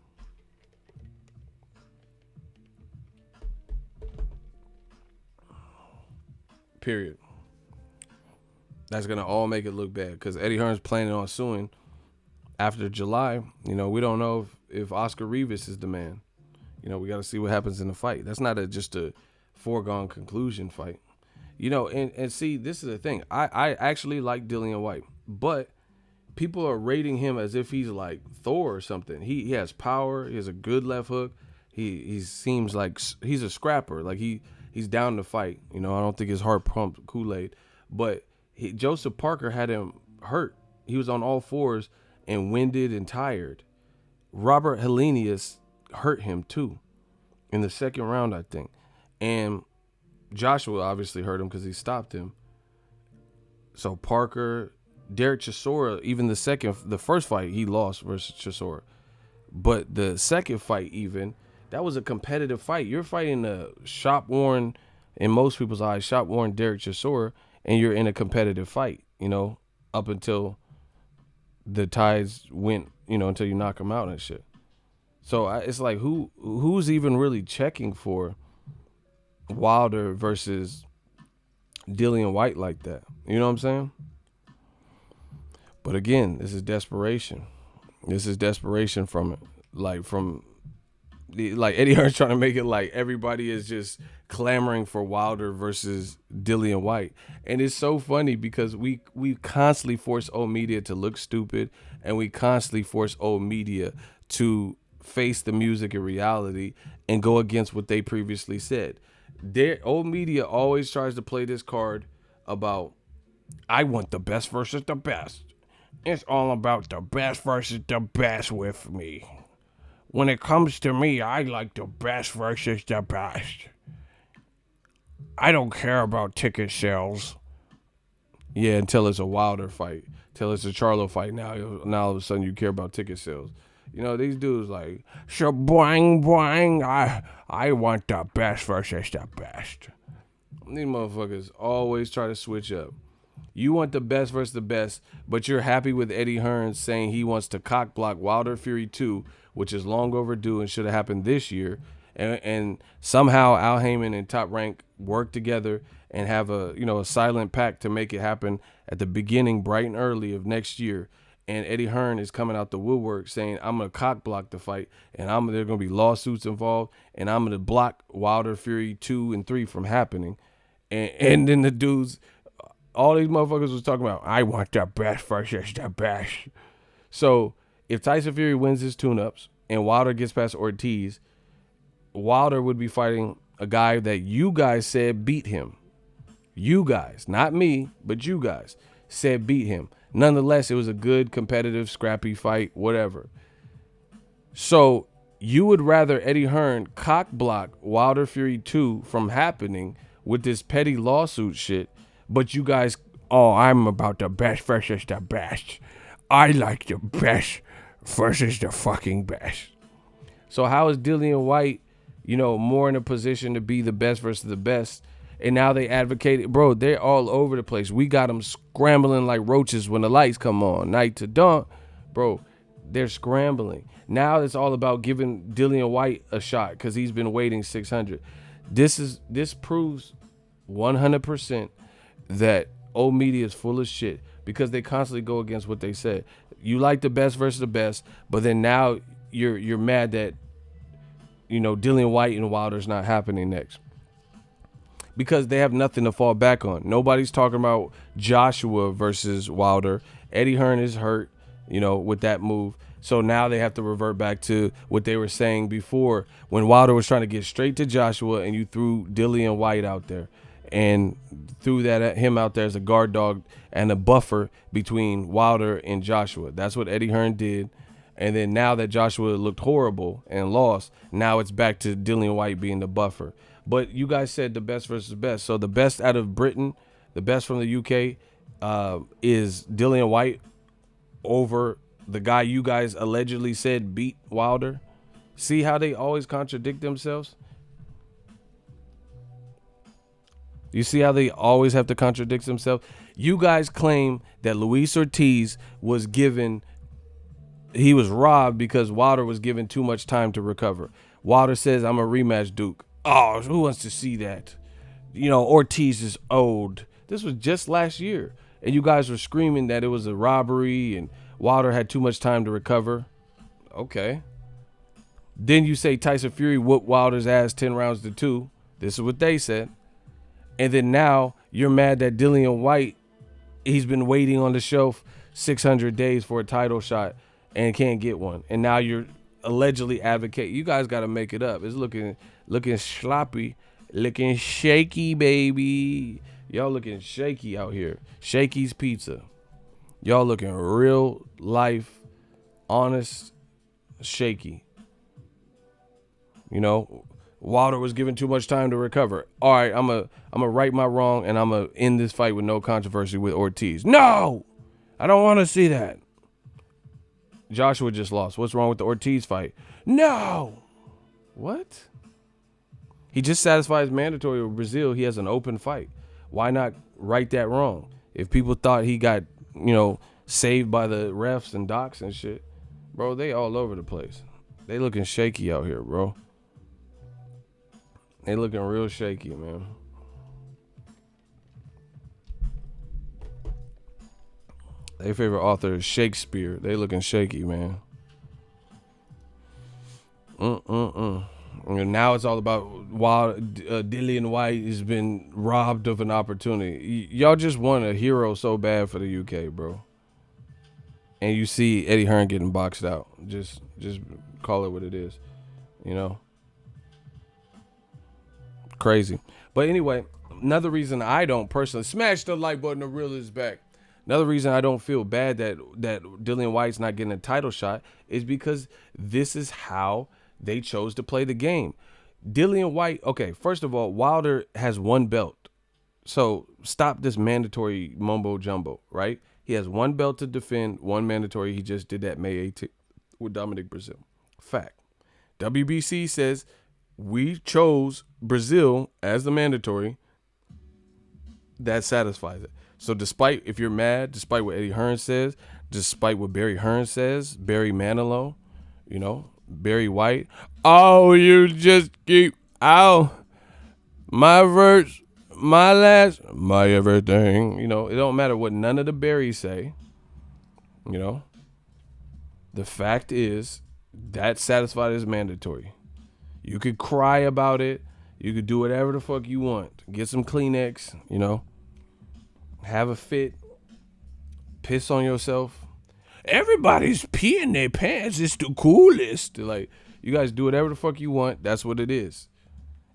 Speaker 1: Period. That's going to all make it look bad because Eddie Hearn's planning on suing after July. We don't know if Oscar Rivas is the man. We got to see what happens in the fight. That's not just a foregone conclusion fight. And see, this is the thing. I actually like Dillian White, but people are rating him as if he's like Thor or something. He has power. He has a good left hook. He seems like he's a scrapper. Like he's down to fight. I don't think his heart pumped Kool-Aid, but Joseph Parker had him hurt. He was on all fours and winded and tired. Robert Helenius hurt him too in the second round, I think, and Joshua obviously hurt him because he stopped him. So Parker, Derek Chisora, even the first fight he lost versus Chisora, but the second fight that was a competitive fight. You're fighting a shop-worn, in most people's eyes, shop-worn Derek Chisora, and you're in a competitive fight, up until the tides went, until you knock him out and shit. So it's like, who's even really checking for Wilder versus Dillian White like that? You know what I'm saying? But again, this is desperation. This is desperation from it. Like Eddie Hearn's trying to make it like everybody is just clamoring for Wilder versus Dillian White. And it's so funny because we constantly force old media to look stupid, and we constantly force old media to face the music and reality and go against what they previously said. Their old media always tries to play this card about, I want the best versus the best. It's all about the best versus the best with me. When it comes to me, I like the best versus the best. I don't care about ticket sales. Yeah, until it's a Wilder fight. Until it's a Charlo fight. Now all of a sudden you care about ticket sales. These dudes like, boing, boing, I want the best versus the best. These motherfuckers always try to switch up. You want the best versus the best, but you're happy with Eddie Hearn saying he wants to cock block Wilder Fury 2, which is long overdue and should have happened this year. And somehow Al Heyman and Top Rank work together and have a silent pact to make it happen at the beginning, bright and early of next year. And Eddie Hearn is coming out the woodwork saying, I'm going to cock block the fight, and there going to be lawsuits involved, and I'm going to block Wilder Fury 2 and 3 from happening. And then the dudes, all these motherfuckers was talking about, I want the best versus the best. So if Tyson Fury wins his tune-ups and Wilder gets past Ortiz, Wilder would be fighting a guy that you guys said beat him. You guys, not me, but you guys said beat him. Nonetheless, it was a good, competitive, scrappy fight, whatever. So you would rather Eddie Hearn cock block Wilder Fury 2 from happening with this petty lawsuit shit, but you guys, I'm about the best versus the best. I like the best versus the fucking best. So how is Dillian White, more in a position to be the best versus the best? And now they advocate it. Bro, they're all over the place. We got them scrambling like roaches when the lights come on. Night to dawn. Bro, they're scrambling. Now it's all about giving Dillian White a shot because he's been waiting 600. This proves 100% that old media is full of shit because they constantly go against what they said. You like the best versus the best, but then now you're mad that Dillian White and Wilder's not happening next. Because they have nothing to fall back on. Nobody's talking about Joshua versus Wilder. Eddie Hearn is hurt, with that move. So now they have to revert back to what they were saying before when Wilder was trying to get straight to Joshua and you threw Dillian White out there and threw him out there as a guard dog and a buffer between Wilder and Joshua. That's what Eddie Hearn did. And then now that Joshua looked horrible and lost, now it's back to Dillian White being the buffer. But you guys said the best versus the best. So the best out of Britain, the best from the UK, is Dillian White over the guy you guys allegedly said beat Wilder. See how they always contradict themselves? You see how they always have to contradict themselves? You guys claim that Luis Ortiz was robbed because Wilder was given too much time to recover. Wilder says, I'm a rematch Duke. Oh, who wants to see that? Ortiz is old. This was just last year. And you guys were screaming that it was a robbery and Wilder had too much time to recover. Okay. Then you say Tyson Fury whooped Wilder's ass 10 rounds to 2. This is what they said. And then now You're mad that Dillian White, he's been waiting on the shelf 600 days for a title shot and can't get one. And now you're allegedly advocate. You guys got to make it up. It's looking sloppy, looking shaky, baby. Y'all looking shaky out here. Shaky's Pizza. Y'all looking real life, honest, shaky. You know, Wilder was given too much time to recover. All right, I'm a right my wrong, and I'm going to end this fight with no controversy with Ortiz. No! I don't want to see that. Joshua just lost. What's wrong with the Ortiz fight? No! What? He just satisfied his mandatory with Brazil. He has an open fight. Why not right that wrong? If people thought he got, saved by the refs and docs and shit, bro, they all over the place. They looking shaky out here, bro. They looking real shaky, man. Their favorite author is Shakespeare. They looking shaky, man. And now it's all about Dillian White has been robbed of an opportunity. Y'all just want a hero so bad for the UK, bro. And you see Eddie Hearn getting boxed out. Just call it what it is, Crazy. But anyway, another reason I don't personally smash the like button. The real is back. Another reason I don't feel bad that Dillian White's not getting a title shot is because this is how they chose to play the game. Dillian White, okay, first of all, Wilder has one belt. So stop this mandatory mumbo jumbo, right? He has one belt to defend, one mandatory. He just did that May 18th with Dominic Brazil. Fact. WBC says we chose Brazil as the mandatory. That satisfies it. So despite, if you're mad, despite what Eddie Hearn says, despite what Barry Hearn says, Barry Manilow, Barry White, oh, you just keep out my verse, my last, my everything. It don't matter what none of the Barrys say. The fact is that satisfied is mandatory. You could cry about it. You could do whatever the fuck you want. Get some Kleenex, have a fit, piss on yourself. Everybody's peeing their pants. It's the coolest. Like, you guys do whatever the fuck you want. That's what it is.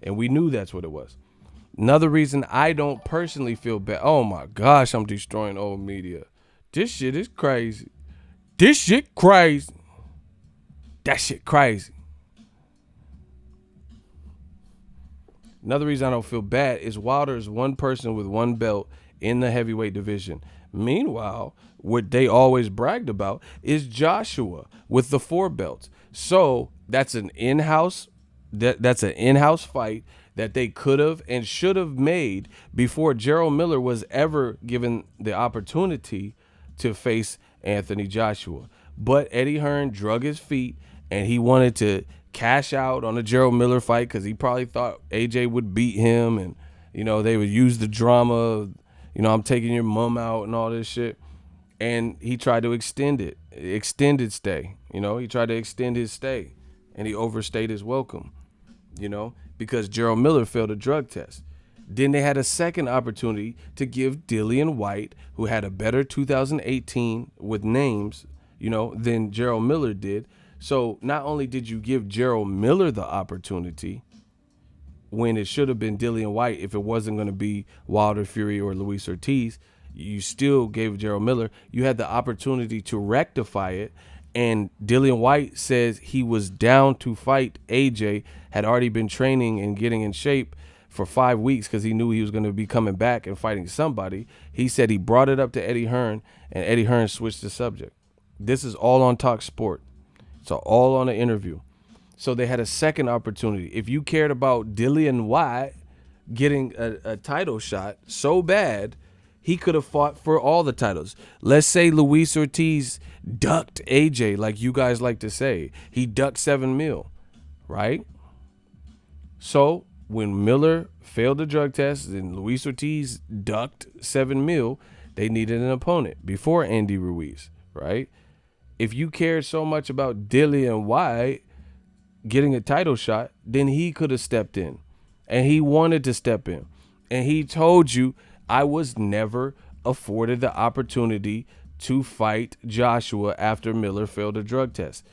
Speaker 1: And we knew that's what it was. Another reason I don't personally feel bad. Oh my gosh, I'm destroying old media. This shit is crazy. This shit crazy. That shit crazy. Another reason I don't feel bad is Wilder is one person with one belt in the heavyweight division. Meanwhile, what they always bragged about is Joshua with the 4 belts. So that's an in-house fight that they could have and should have made before Gerald Miller was ever given the opportunity to face Anthony Joshua. But Eddie Hearn drug his feet and he wanted to cash out on the Gerald Miller fight because he probably thought AJ would beat him and, they would use the drama, I'm taking your mom out and all this shit. And he tried to extended stay. He tried to extend his stay and he overstayed his welcome, because Gerald Miller failed a drug test. Then they had a second opportunity to give Dillian White, who had a better 2018 with names, than Gerald Miller did. So not only did you give Gerald Miller the opportunity when it should have been Dillian White, if it wasn't going to be Wilder Fury or Luis Ortiz, you still gave Gerald Miller. You had the opportunity to rectify it. And Dillian White says he was down to fight AJ, had already been training and getting in shape for 5 weeks because he knew he was going to be coming back and fighting somebody. He said he brought it up to Eddie Hearn, and Eddie Hearn switched the subject. This is all on Talk Sport. So all on an interview. So they had a second opportunity. If you cared about Dillian White getting a title shot so bad, he could have fought for all the titles. Let's say Luis Ortiz ducked AJ, like you guys like to say. He ducked $7 million, right? So when Miller failed the drug test and Luis Ortiz ducked $7 million, they needed an opponent before Andy Ruiz, right? If you cared so much about Dillian White getting a title shot, then he could have stepped in. And he wanted to step in. And he told you, I was never afforded the opportunity to fight Joshua after Miller failed a drug test.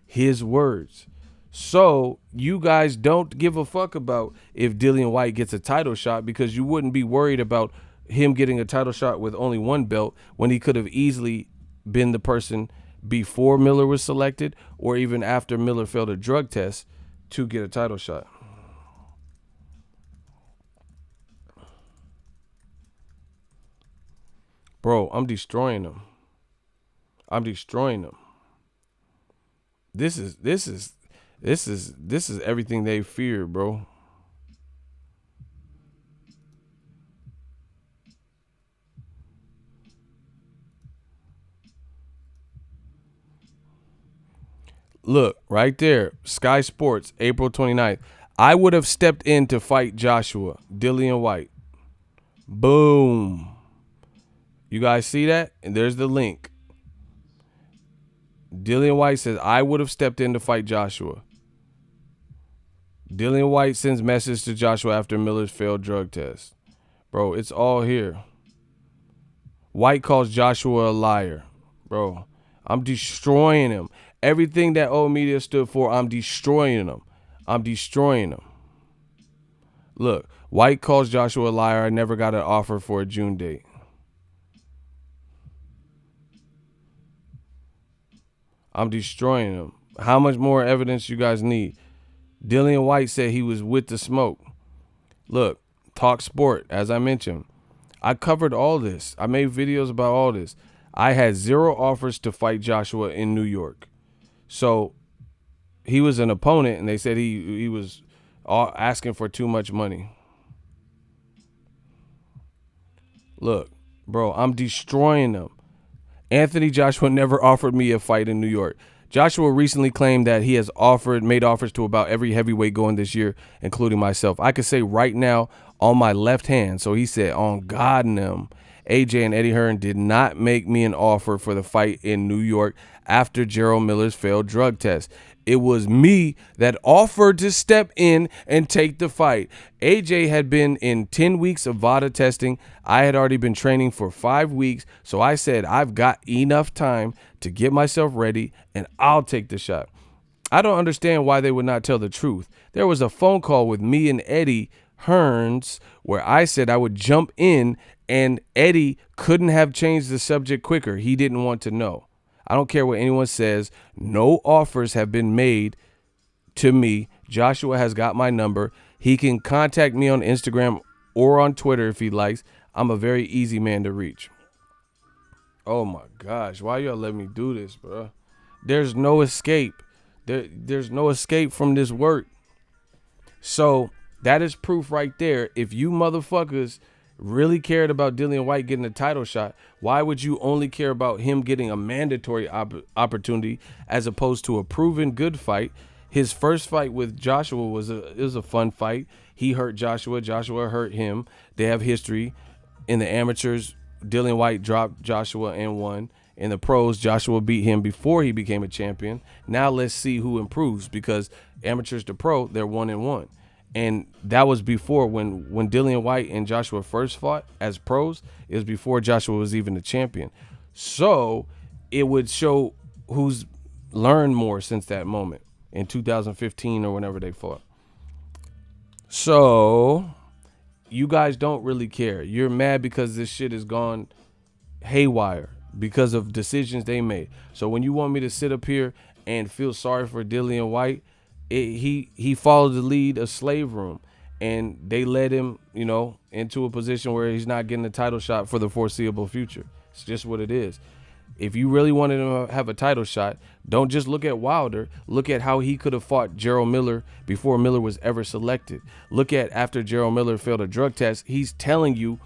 Speaker 1: His words. So you guys don't give a fuck about if Dillian White gets a title shot, because you wouldn't be worried about him getting a title shot with only one belt when he could have easily been the person before Miller was selected or even after Miller failed a drug test to get a title shot. Bro, I'm destroying them. I'm destroying them. This is everything they fear, bro. Look, right there. Sky Sports, April 29th. I would have stepped in to fight Joshua, Dillian White. Boom. You guys see that? And there's the link. Dillian White says, I would have stepped in to fight Joshua. Dillian White sends message to Joshua after Miller's failed drug test. Bro, it's all here. White calls Joshua a liar. Bro, I'm destroying him. Everything that old media stood for, I'm destroying them. I'm destroying them. Look, White calls Joshua a liar. I never got an offer for a June date. I'm destroying him. How much more evidence you guys need? Dillian White said he was with the smoke. Look, Talk Sport, as I mentioned. I covered all this. I made videos about all this. I had 0 offers to fight Joshua in New York. So he was an opponent, and they said he was asking for too much money. Look, bro, I'm destroying them. Anthony Joshua never offered me a fight in New York. Joshua recently claimed that he has made offers to about every heavyweight going this year, including myself. I could say right now on my left hand. So he said, on God and them, AJ and Eddie Hearn did not make me an offer for the fight in New York after Gerald Miller's failed drug test. It was me that offered to step in and take the fight. AJ had been in 10 weeks of VADA testing. I had already been training for 5 weeks. So I said, I've got enough time to get myself ready and I'll take the shot. I don't understand why they would not tell the truth. There was a phone call with me and Eddie Hearns where I said I would jump in, and Eddie couldn't have changed the subject quicker. He didn't want to know. I don't care what anyone says. No offers have been made to me. Joshua has got my number. He can contact me on Instagram or on Twitter if he likes. I'm a very easy man to reach. Oh my gosh, why y'all let me do this, bro? There's no escape. There's no escape from this work. So that is proof right there. If you motherfuckers really cared about Dillian White getting a title shot, why would you only care about him getting a mandatory opportunity as opposed to a proven good fight? His first fight with Joshua was a fun fight. He hurt Joshua. Joshua hurt him. They have history. In the amateurs, Dillian White dropped Joshua and won. In the pros, Joshua beat him before he became a champion. Now let's see who improves, because amateurs to pro, they're 1-1. And that was before, when Dillian White and Joshua first fought as pros, it was before Joshua was even a champion. So it would show who's learned more since that moment in 2015 or whenever they fought. So you guys don't really care. You're mad because this shit has gone haywire because of decisions they made. So when you want me to sit up here and feel sorry for Dillian White, he followed the lead of Slave Room, and they led him, into a position where he's not getting a title shot for the foreseeable future. It's just what it is. If you really wanted him to have a title shot, don't just look at Wilder. Look at how he could have fought Gerald Miller before Miller was ever selected. Look at after Gerald Miller failed a drug test. He's telling you,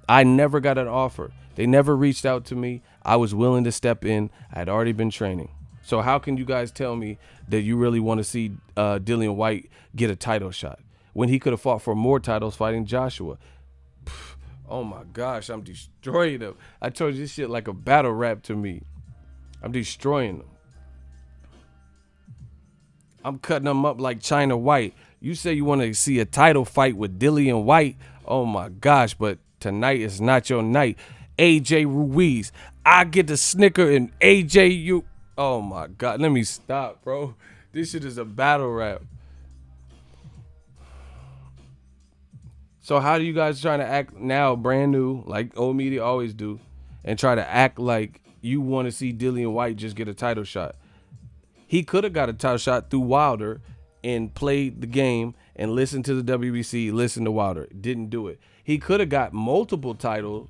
Speaker 1: I never got an offer. They never reached out to me. I was willing to step in. I had already been training. So how can you guys tell me that you really want to see Dillian White get a title shot when he could have fought for more titles fighting Joshua? Oh my gosh, I'm destroying them. I told you this shit like a battle rap to me. I'm destroying them. I'm cutting them up like China White. You say you want to see a title fight with Dillian White. Oh my gosh, but Tonight is not your night. AJ Ruiz. I get the snicker and AJ you. Oh my God. Let me stop, bro. This shit is a battle rap. So how do you guys trying to act now, brand new, like old media always do, and try to act like you want to see Dillian White just get a title shot? He could have got a title shot through Wilder and played the game and listened to the WBC, listened to Wilder. Didn't do it. He could have got multiple titles,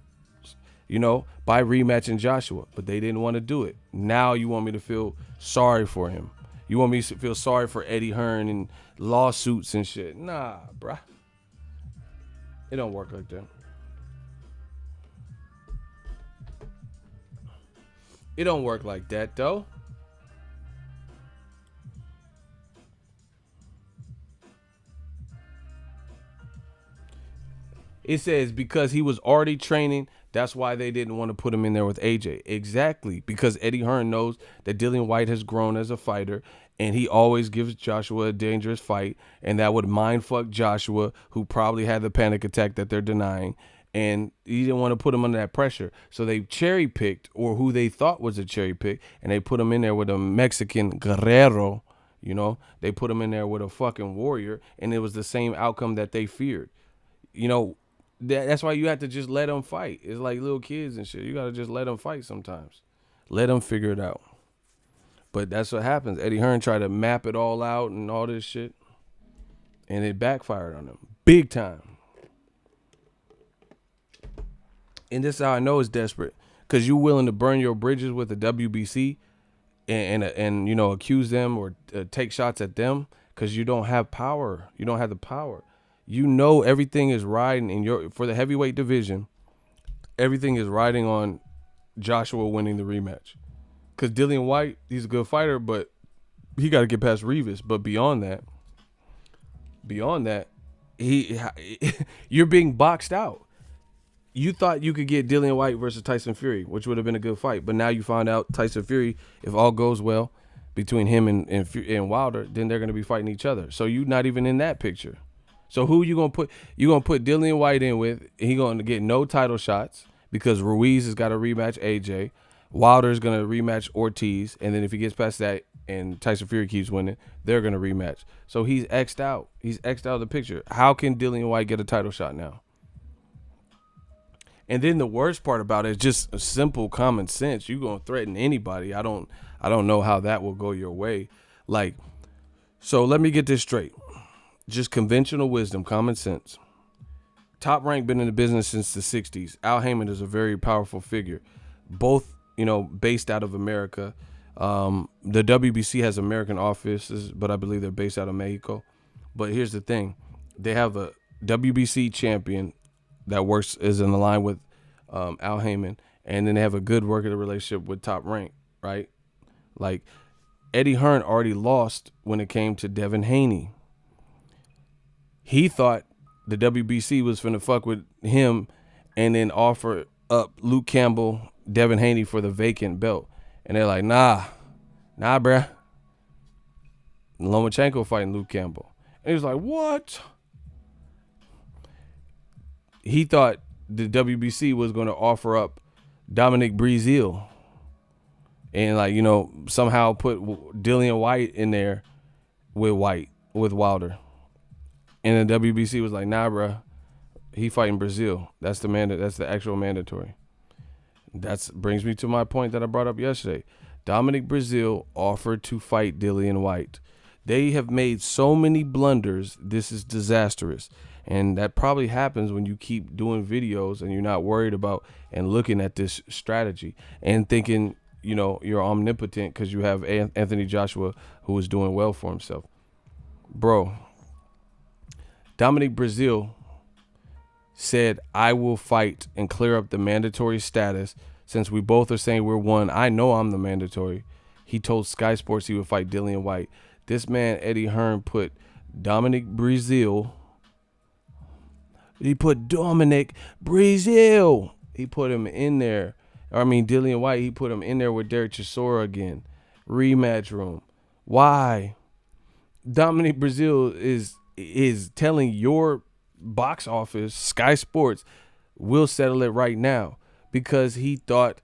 Speaker 1: by rematching Joshua, but they didn't want to do it. Now you want me to feel sorry for him. You want me to feel sorry for Eddie Hearn and lawsuits and shit. Nah, bruh. It don't work like that. It don't work like that, though. It says because he was already training, that's why they didn't want to put him in there with AJ. Exactly. Because Eddie Hearn knows that Dillian White has grown as a fighter, and he always gives Joshua a dangerous fight, and that would mindfuck Joshua, who probably had the panic attack that they're denying, and he didn't want to put him under that pressure. So they cherry picked, or who they thought was a cherry pick, and they put him in there with a Mexican Guerrero. They put him in there with a fucking warrior, and it was the same outcome that they feared. That's why you have to just let them fight. It's like little kids and shit. You got to just let them fight sometimes. Let them figure it out. But that's what happens. Eddie Hearn tried to map it all out and all this shit, and it backfired on him big time. And this is how I know it's desperate, because you willing to burn your bridges with the WBC and accuse them or take shots at them because you don't have power. You don't have the power. Everything is riding for the heavyweight division. Everything is riding on Joshua winning the rematch. Because Dillian White, he's a good fighter, but he got to get past Rivas. But beyond that, you're being boxed out. You thought you could get Dillian White versus Tyson Fury, which would have been a good fight. But now you find out Tyson Fury, if all goes well between him and Wilder, then they're going to be fighting each other. So you're not even in that picture. So who you gonna put? You gonna put Dillian White in with? He gonna get no title shots because Ruiz has got to rematch AJ. Wilder's gonna rematch Ortiz, and then if he gets past that and Tyson Fury keeps winning, they're gonna rematch. So he's X'd out. He's X'd out of the picture. How can Dillian White get a title shot now? And then the worst part about it is just a simple common sense. You gonna threaten anybody? I don't know how that will go your way. So let me get this straight. Just conventional wisdom, common sense. Top Rank been in the business since the 60s. Al Heyman is a very powerful figure. Both, based out of America. The WBC has American offices, but I believe they're based out of Mexico. But here's the thing. They have a WBC champion that is in line with Al Heyman. And then they have a good working relationship with Top Rank, right? Like, Eddie Hearn already lost when it came to Devin Haney. He thought the WBC was finna fuck with him and then offer up Luke Campbell, Devin Haney for the vacant belt. And they're like, nah, bruh. Lomachenko fighting Luke Campbell. And he was like, what? He thought the WBC was going to offer up Dominic Breazeale and somehow put Dillian White in there with Wilder. And the WBC was like, nah, bruh, he fighting Brazil. That's the actual mandatory. That brings me to my point that I brought up yesterday. Dominic Breazeale offered to fight Dillian White. They have made so many blunders. This is disastrous. And that probably happens when you keep doing videos and you're not worried about and looking at this strategy and thinking, you're omnipotent because you have Anthony Joshua who is doing well for himself. Bro, Dominic Breazeale said, I will fight and clear up the mandatory status since we both are saying we're one. I know I'm the mandatory. He told Sky Sports he would fight Dillian White. This man, Eddie Hearn, put Dominic Breazeale. He put Dominic Breazeale. He put him in there. Dillian White, he put him in there with Derek Chisora again. Rematchroom. Why? Dominic Breazeale is telling your box office, Sky Sports, we'll settle it right now because he thought,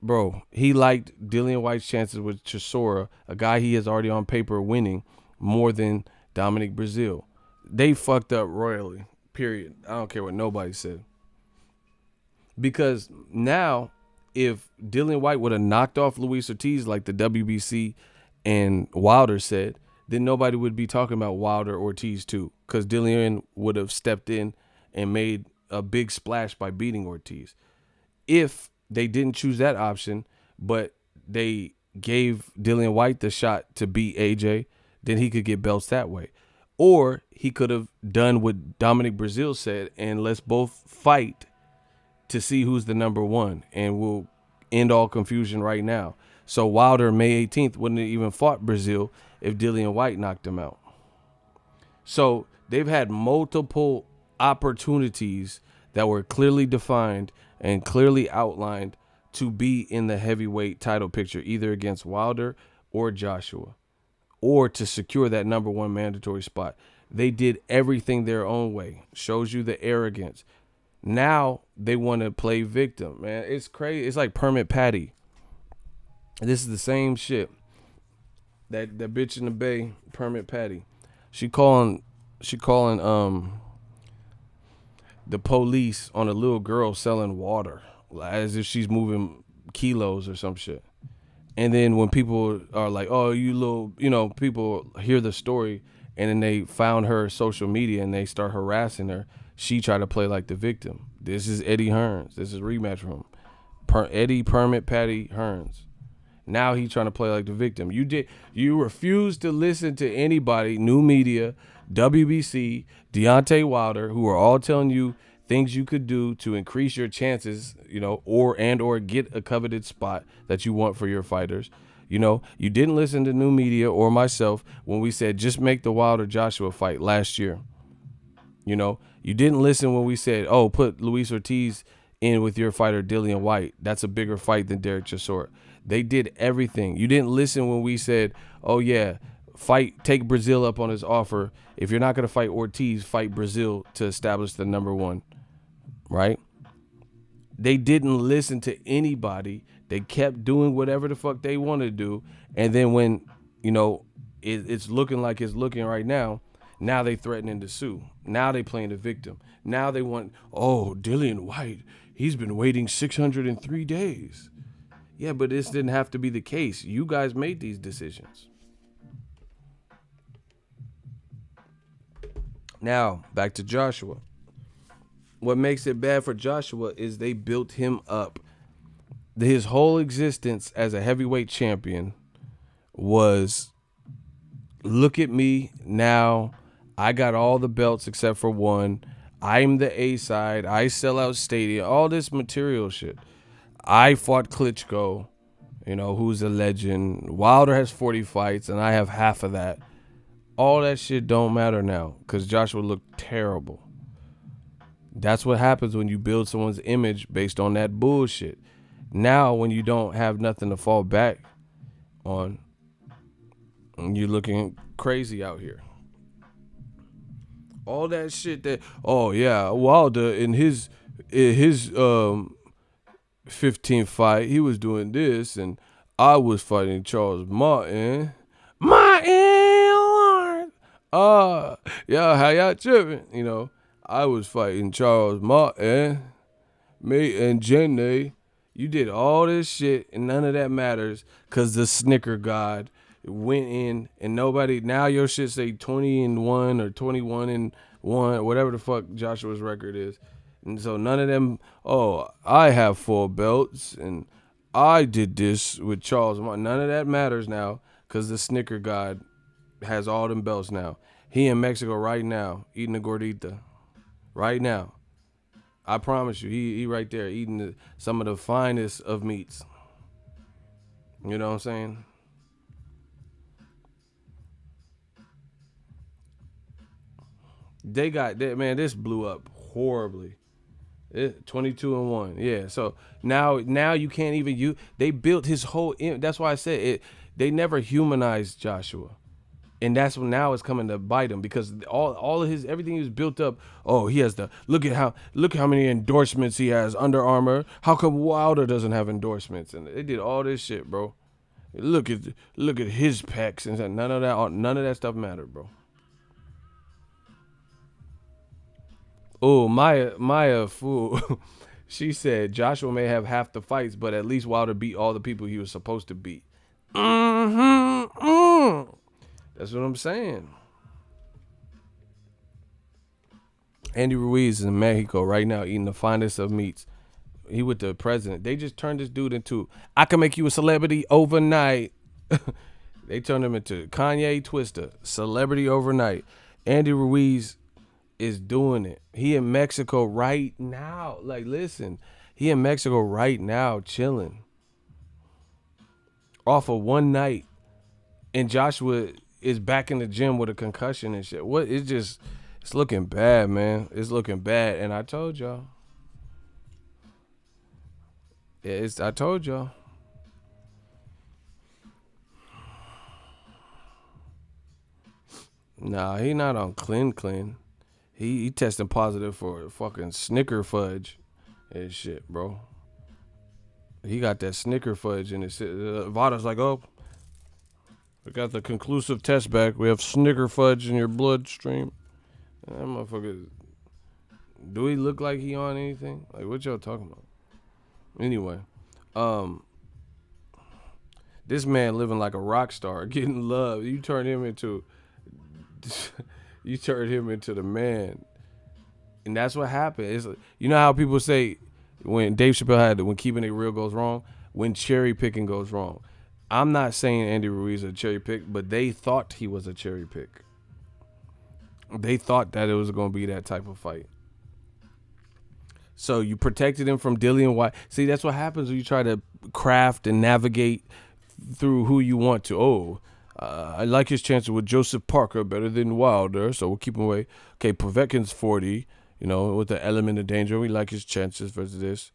Speaker 1: bro, he liked Dillian White's chances with Chisora, a guy he is already on paper winning, more than Dominic Breazeale. They fucked up royally. Period. I don't care what nobody said. Because now, if Dillian White would have knocked off Luis Ortiz like the WBC and Wilder said, then nobody would be talking about Wilder Ortiz too. Because Dillian would have stepped in and made a big splash by beating Ortiz. If they didn't choose that option, but they gave Dillian White the shot to beat AJ, then he could get belts that way. Or he could have done what Dominic Breazeale said, and let's both fight to see who's the number one, and we'll end all confusion right now. So Wilder, May 18th, wouldn't have even fought Breazeale if Dillian White knocked him out. So they've had multiple opportunities that were clearly defined and clearly outlined to be in the heavyweight title picture, either against Wilder or Joshua, or to secure that number one mandatory spot. They did everything their own way. Shows you the arrogance. Now they want to play victim, man. It's crazy. It's like Permit Patty. This is the same shit. That bitch in the Bay, Permit Patty. She calling the police on a little girl selling water as if she's moving kilos or some shit. And then when people are like, oh, you little, people hear the story and then they found her social media and they start harassing her. She tried to play like the victim. This is Eddie Hearns. This is Rematchroom. Eddie Permit Patty Hearns. Now he's trying to play like the victim. You refused to listen to anybody, new media, WBC, Deontay Wilder, who are all telling you things you could do to increase your chances, or get a coveted spot that you want for your fighters. You didn't listen to new media or myself when we said just make the Wilder Joshua fight last year. You didn't listen when we said, oh, put Luis Ortiz in with your fighter Dillian White. That's a bigger fight than Derek Chisora. They did everything. You didn't listen when we said, oh yeah, take Breazeale up on his offer. If you're not going to fight Ortiz, fight Breazeale to establish the number one, right? They didn't listen to anybody. They kept doing whatever the fuck they want to do. And then when, it's looking like it's looking right now, now they threatening to sue. Now they playing the victim. Now they want, oh, Dillian White, he's been waiting 603 days. Yeah, but this didn't have to be the case. You guys made these decisions. Now, back to Joshua. What makes it bad for Joshua is they built him up. His whole existence as a heavyweight champion was, look at me now. I got all the belts except for one. I'm the A side. I sell out stadium. All this material shit. I fought Klitschko, who's a legend. Wilder has 40 fights, and I have half of that. All that shit don't matter now because Joshua looked terrible. That's what happens when you build someone's image based on that bullshit. Now, when you don't have nothing to fall back on, you're looking crazy out here. All that shit that, oh yeah, Wilder in his 15th fight, he was doing this, and I was fighting Charles Martin. Yeah, how y'all tripping? I was fighting Charles Martin, me and Jenny. You did all this shit, and none of that matters, because the Snicker God went in, and nobody, now your shit say 20-1 or 21-1, whatever the fuck Joshua's record is. And so none of them, oh, I have 4 belts, and I did this with Charles Martin. None of that matters now, because the Snicker God has all them belts now. He in Mexico right now, eating a gordita. Right now. I promise you, he right there eating some of the finest of meats. You know what I'm saying? This blew up horribly. 22-1. Yeah. So now you can't even they built his whole, that's why I said it. They never humanized Joshua. And that's when now it's coming to bite him because all of his everything he was built up. Oh, he has the look how many endorsements he has. Under Armour. How come Wilder doesn't have endorsements? And they did all this shit, bro. Look at his pecs and none of that stuff mattered, bro. Oh, Maya fool. She said Joshua may have half the fights, but at least Wilder beat all the people he was supposed to beat. That's what I'm saying. Andy Ruiz is in Mexico right now eating the finest of meats. He with the president. They just turned this dude into, I can make you a celebrity overnight. They turned him into Kanye Twister, celebrity overnight. Andy Ruiz is doing it. He in Mexico right now. Like, listen, he in Mexico right now chilling off of one night. And Joshua is back in the gym with a concussion and shit. What? It's looking bad, man. It's looking bad. And I told y'all. Yeah, I told y'all. Nah, he not on clean. He testing positive for fucking Snicker fudge and shit, bro. He got that Snicker fudge in his shit. Vada's like, oh, we got the conclusive test back. We have Snicker fudge in your bloodstream. That motherfucker, do he look like he on anything? Like, what y'all talking about? Anyway, this man living like a rock star, getting love. You turn him into the man. And that's what happened. It's, you know how people say when Dave Chappelle had when keeping it real goes wrong, when cherry picking goes wrong. I'm not saying Andy Ruiz is a cherry pick, but they thought he was a cherry pick. They thought that it was going to be that type of fight. So you protected him from Dillian White. See, that's what happens when you try to craft and navigate through who you want to. Oh, I like his chances with Joseph Parker better than Wilder, so we'll keep him away. Okay, Povetkin's 40, with the element of danger. We like his chances versus this,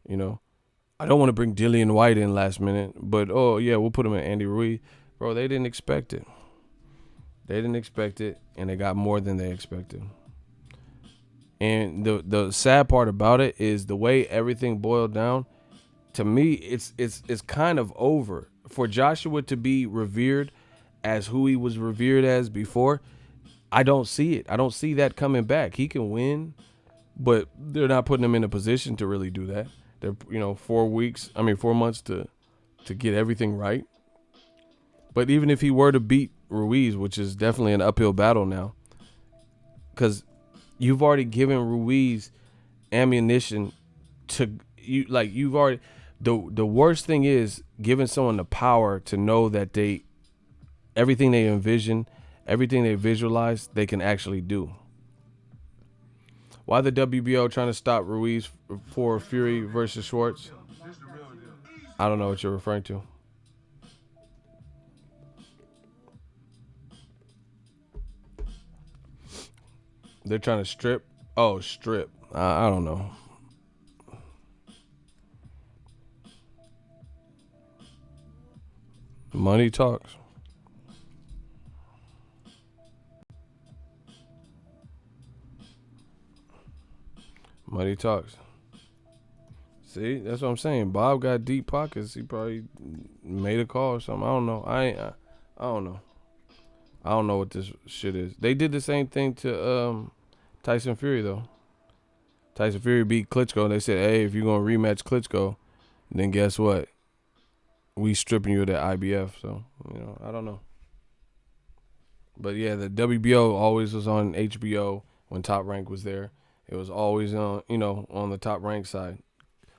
Speaker 1: I don't want to bring Dillian White in last minute, but, oh, yeah, we'll put him in Andy Ruiz. Bro, they didn't expect it. And they got more than they expected. And the sad part about it is the way everything boiled down. To me, it's kind of over. For Joshua to be revered as who he was revered as before, I don't see it. I don't see that coming back. He can win, but they're not putting him in a position to really do that. They're 4 months to get everything right. But even if he were to beat Ruiz, which is definitely an uphill battle now, because you've already given Ruiz ammunition to you. Like, you've already. The worst thing is giving someone the power to know that everything they envision, everything they visualize, they can actually do. Why the WBO trying to stop Ruiz for Fury versus Schwartz? I don't know what you're referring to. They're trying to strip. Oh, strip. I don't know. Money talks. Money talks. See, that's what I'm saying. Bob got deep pockets. He probably made a call or something. I don't know. I don't know. I don't know what this shit is. They did the same thing to Tyson Fury though. Tyson Fury beat Klitschko, and they said, "Hey, if you're gonna rematch Klitschko, then guess what? We stripping you of that IBF." So I don't know. But yeah, the WBO always was on HBO when Top Rank was there. It was always on on the Top Rank side.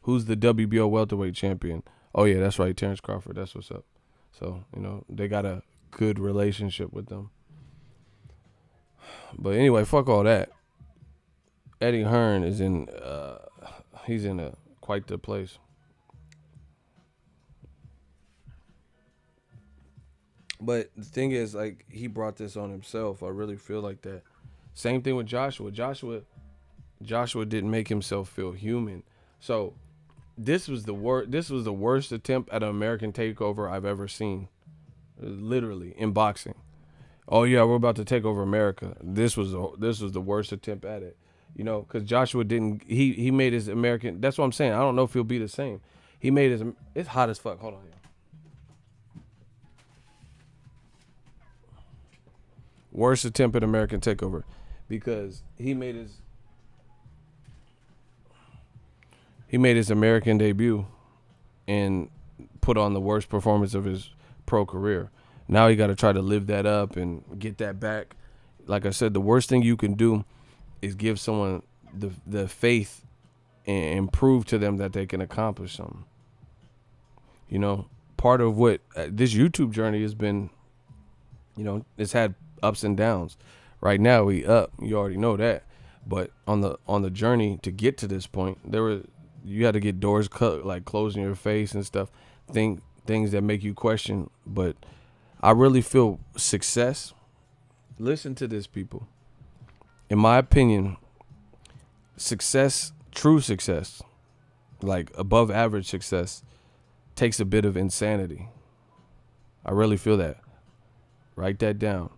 Speaker 1: Who's the WBO welterweight champion? Oh yeah, that's right, Terrence Crawford. That's what's up. So they got a good relationship with them. But anyway, fuck all that. Eddie Hearn is he's in quite the place. But the thing is, like, he brought this on himself. I really feel like that. Same thing with Joshua. Joshua didn't make himself feel human. So this was the worst attempt at an American takeover I've ever seen. Literally, in boxing. Oh yeah, we're about to take over America. This was the worst attempt at it, because Joshua didn't. He made his American. That's what I'm saying. I don't know if he'll be the same. He made his. It's hot as fuck. Hold on. Worst attempt at American takeover, because he made his American debut and put on the worst performance of his pro career. Now he got to try to live that up and get that back. Like I said, the worst thing you can do is give someone the faith and prove to them that they can accomplish something. Part of what this YouTube journey has been, it's had ups and downs. Right now we up. You already know that. But on the journey to get to this point, you had to get doors cut, like closing your face and stuff. Things that make you question. But I really feel success. Listen to this, people. In my opinion, success, true success, like above average success, takes a bit of insanity. I really feel that. Write that down.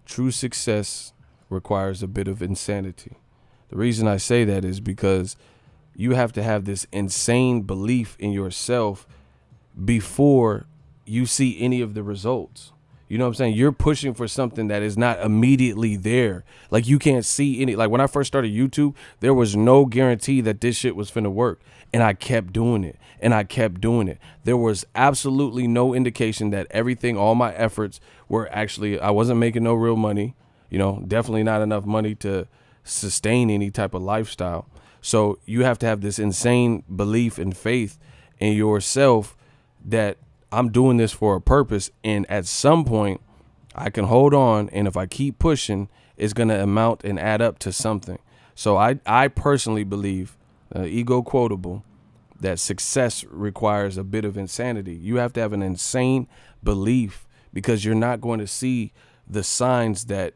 Speaker 1: True success requires a bit of insanity. The reason I say that is because you have to have this insane belief in yourself before you see any of the results. You know what I'm saying? You're pushing for something that is not immediately there. Like you can't see any. Like when I first started YouTube, there was no guarantee that this shit was finna work. And I kept doing it. And I kept doing it. There was absolutely no indication that all my efforts were actually, I wasn't making no real money. Definitely not enough money to sustain any type of lifestyle. So you have to have this insane belief and faith in yourself that I'm doing this for a purpose, and at some point I can hold on, and if I keep pushing, it's going to amount and add up to something. So I personally believe, ego quotable, that success requires a bit of insanity. You have to have an insane belief, because you're not going to see the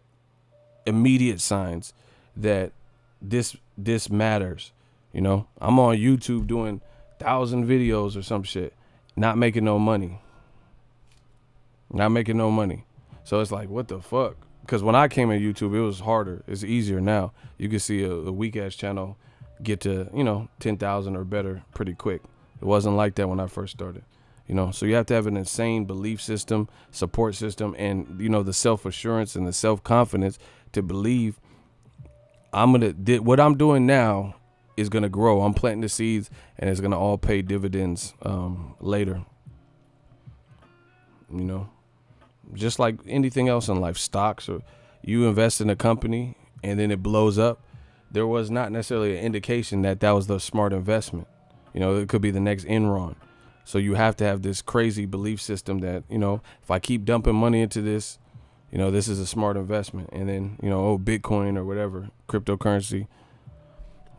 Speaker 1: immediate signs that this matters. I'm on YouTube doing 1,000 videos or some shit, not making no money. So it's like, what the fuck? Because when I came in YouTube, it was harder. It's easier now. You can see a weak ass channel get to 10,000 or better pretty quick. It wasn't like that when I first started. So you have to have an insane belief system, support system, and the self-assurance and the self-confidence to believe what I'm doing now is gonna grow. I'm planting the seeds, and it's gonna all pay dividends later. Just like anything else in life, stocks, or you invest in a company and then it blows up. There was not necessarily an indication that was the smart investment. It could be the next Enron. So you have to have this crazy belief system that if I keep dumping money into this, this is a smart investment. And then Bitcoin or whatever, cryptocurrency.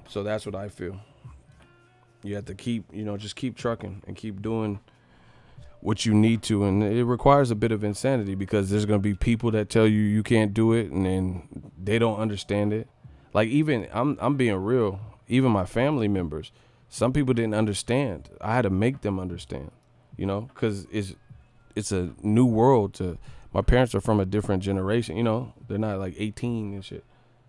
Speaker 1: So that's what I feel. You have to keep, just keep trucking and keep doing what you need to. And it requires a bit of insanity, because there's going to be people that tell you you can't do it, and then they don't understand it. Like, even I'm being real, even my family members, some people didn't understand. I had to make them understand, because it's a new world my parents are from a different generation, they're not like 18 and shit.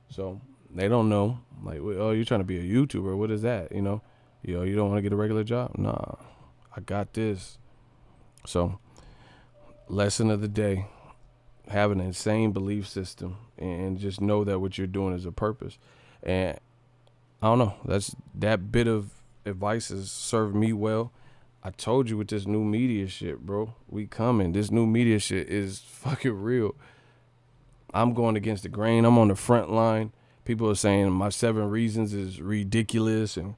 Speaker 1: So they don't know, like, oh, you're trying to be a YouTuber. What is that? You don't want to get a regular job? Nah, I got this. So lesson of the day, have an insane belief system and just know that what you're doing is a purpose. And I don't know, that bit of advice has served me well. I told you with this new media shit, bro, we coming. This new media shit is fucking real. I'm going against the grain. I'm on the front line. People are saying my 7 reasons is ridiculous, and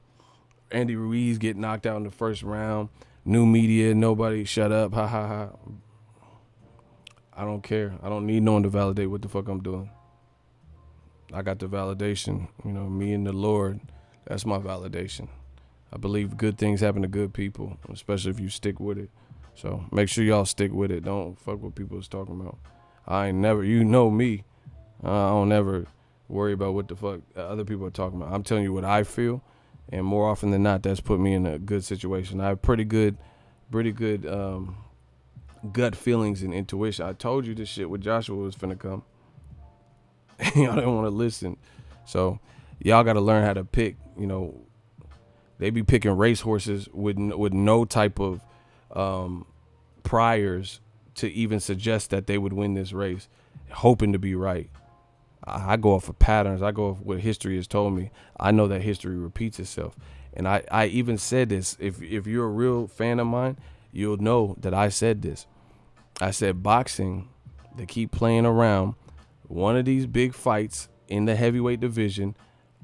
Speaker 1: Andy Ruiz get knocked out in the first round. New media, nobody, shut up, ha ha ha. I don't care. I don't need no one to validate what the fuck I'm doing. I got the validation, me and the Lord. That's my validation. I believe good things happen to good people, especially if you stick with it. So make sure y'all stick with it. Don't fuck what people is talking about. I ain't never, me, I don't ever worry about what the fuck other people are talking about. I'm telling you what I feel, and more often than not, that's put me in a good situation. I have pretty good gut feelings and intuition. I told you this shit with Joshua was finna come. Y'all didn't want to listen. So y'all got to learn how to pick. They be picking racehorses with no type of priors to even suggest that they would win this race, hoping to be right. I go off of patterns. I go off what history has told me. I know that history repeats itself. And I even said this. If you're a real fan of mine, you'll know that I said this. I said boxing, they keep playing around. One of these big fights in the heavyweight division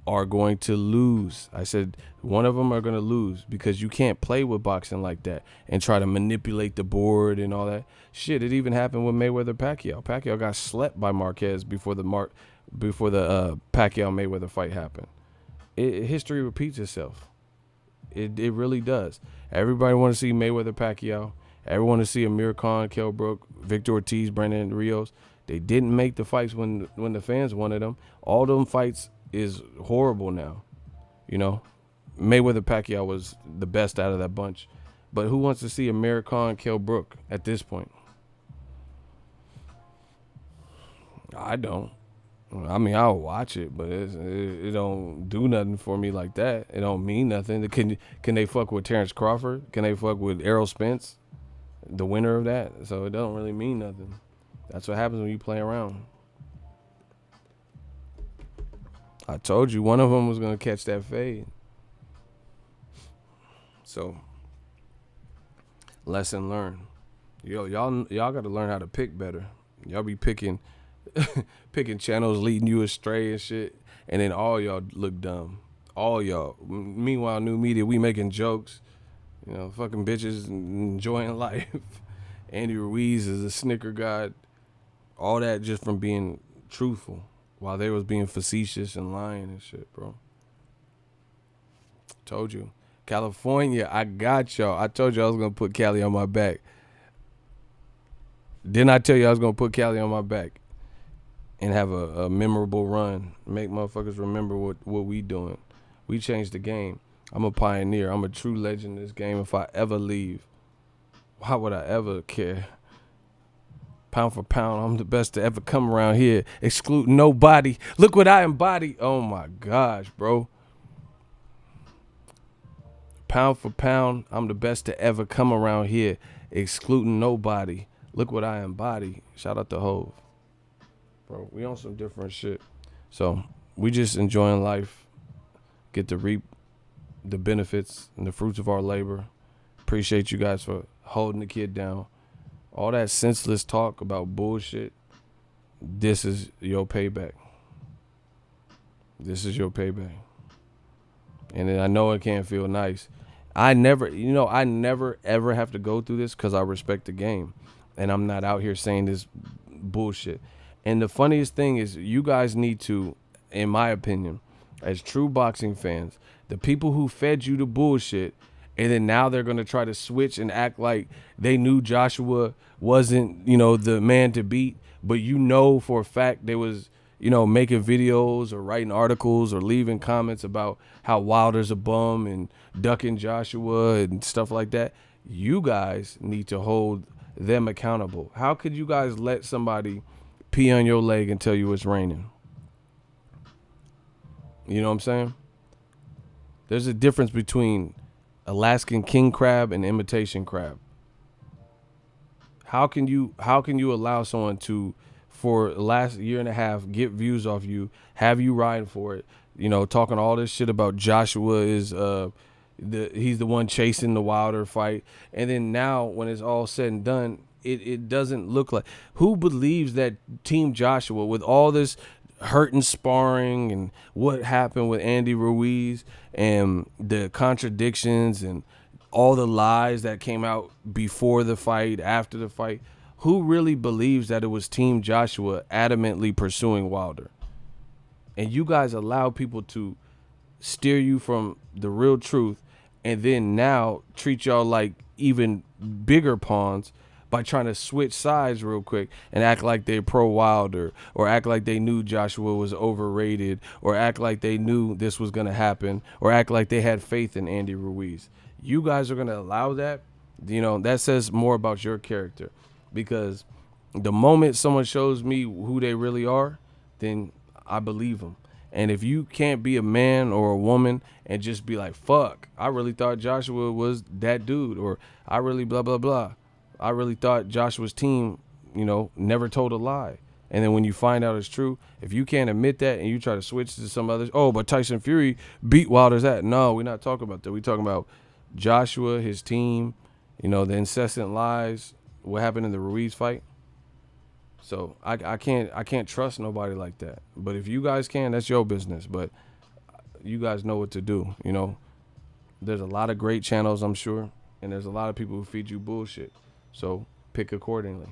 Speaker 1: are going to lose. I said one of them are going to lose because you can't play with boxing like that and try to manipulate the board and all that. Shit, it even happened with Mayweather-Pacquiao. Pacquiao got slept by Marquez before the Pacquiao-Mayweather fight happened. History repeats itself. It really does. Everybody want to see Mayweather-Pacquiao. Everyone want to see Amir Khan, Kell Brook, Victor Ortiz, Brandon Rios. They didn't make the fights when the fans wanted them. All them fights is horrible now. Mayweather-Pacquiao was the best out of that bunch. But who wants to see Amir Khan, Kell Brook at this point? I don't. I mean, I'll watch it, but it don't do nothing for me like that. It don't mean nothing. Can they fuck with Terrence Crawford? Can they fuck with Errol Spence, the winner of that? So it don't really mean nothing. That's what happens when you play around. I told you one of them was gonna catch that fade. So, lesson learned. Y'all got to learn how to pick better. Y'all be picking channels leading you astray and shit, and then all y'all look dumb. All y'all. Meanwhile, new media, we making jokes. Fucking bitches enjoying life. Andy Ruiz is a snicker god. All that just from being truthful while they was being facetious and lying and shit, bro. Told you. California, I got y'all. I told you I was going to put Cali on my back. Didn't I tell you I was going to put Cali on my back and have a memorable run, make motherfuckers remember what we doing. We changed the game. I'm a pioneer. I'm a true legend in this game. If I ever leave, why would I ever care? Pound for pound, I'm the best to ever come around here, excluding nobody. Look what I embody. Oh my gosh, bro. Pound for pound, I'm the best to ever come around here, excluding nobody. Look what I embody. Shout out to Hove. Bro, we on some different shit. So we just enjoying life. Get to reap the benefits and the fruits of our labor. Appreciate you guys for holding the kid down. All that senseless talk about bullshit, this is your payback. This is your payback. And I know it can't feel nice. I never ever have to go through this because I respect the game. And I'm not out here saying this bullshit. And the funniest thing is you guys need to, in my opinion, as true boxing fans, the people who fed you the bullshit, and then now they're going to try to switch and act like they knew Joshua wasn't, the man to beat. But for a fact they was, making videos or writing articles or leaving comments about how Wilder's a bum and ducking Joshua and stuff like that. You guys need to hold them accountable. How could you guys let somebody pee on your leg and tell you it's raining? You know what I'm saying? There's a difference between Alaskan king crab and imitation crab. How can you allow someone to, for the last year and a half, get views off you, have you riding for it, talking all this shit about Joshua is he's the one chasing the Wilder fight, and then now when it's all said and done, it doesn't look like, who believes that Team Joshua, with all this hurt and sparring and what happened with Andy Ruiz and the contradictions and all the lies that came out before the fight, after the fight, who really believes that it was Team Joshua adamantly pursuing Wilder? And you guys allow people to steer you from the real truth and then now treat y'all like even bigger pawns by trying to switch sides real quick and act like they're pro Wilder, or act like they knew Joshua was overrated, or act like they knew this was going to happen, or act like they had faith in Andy Ruiz. You guys are going to allow that? That says more about your character, because the moment someone shows me who they really are, then I believe them. And if you can't be a man or a woman and just be like, fuck, I really thought Joshua was that dude, or I really blah, blah, blah. I really thought Joshua's team, never told a lie. And then when you find out it's true, if you can't admit that and you try to switch to some others, oh, but Tyson Fury beat Wilder's that. No, we're not talking about that. We're talking about Joshua, his team, the incessant lies, what happened in the Ruiz fight. So I can't trust nobody like that. But if you guys can, that's your business. But you guys know what to do. There's a lot of great channels, I'm sure, and there's a lot of people who feed you bullshit. So pick accordingly.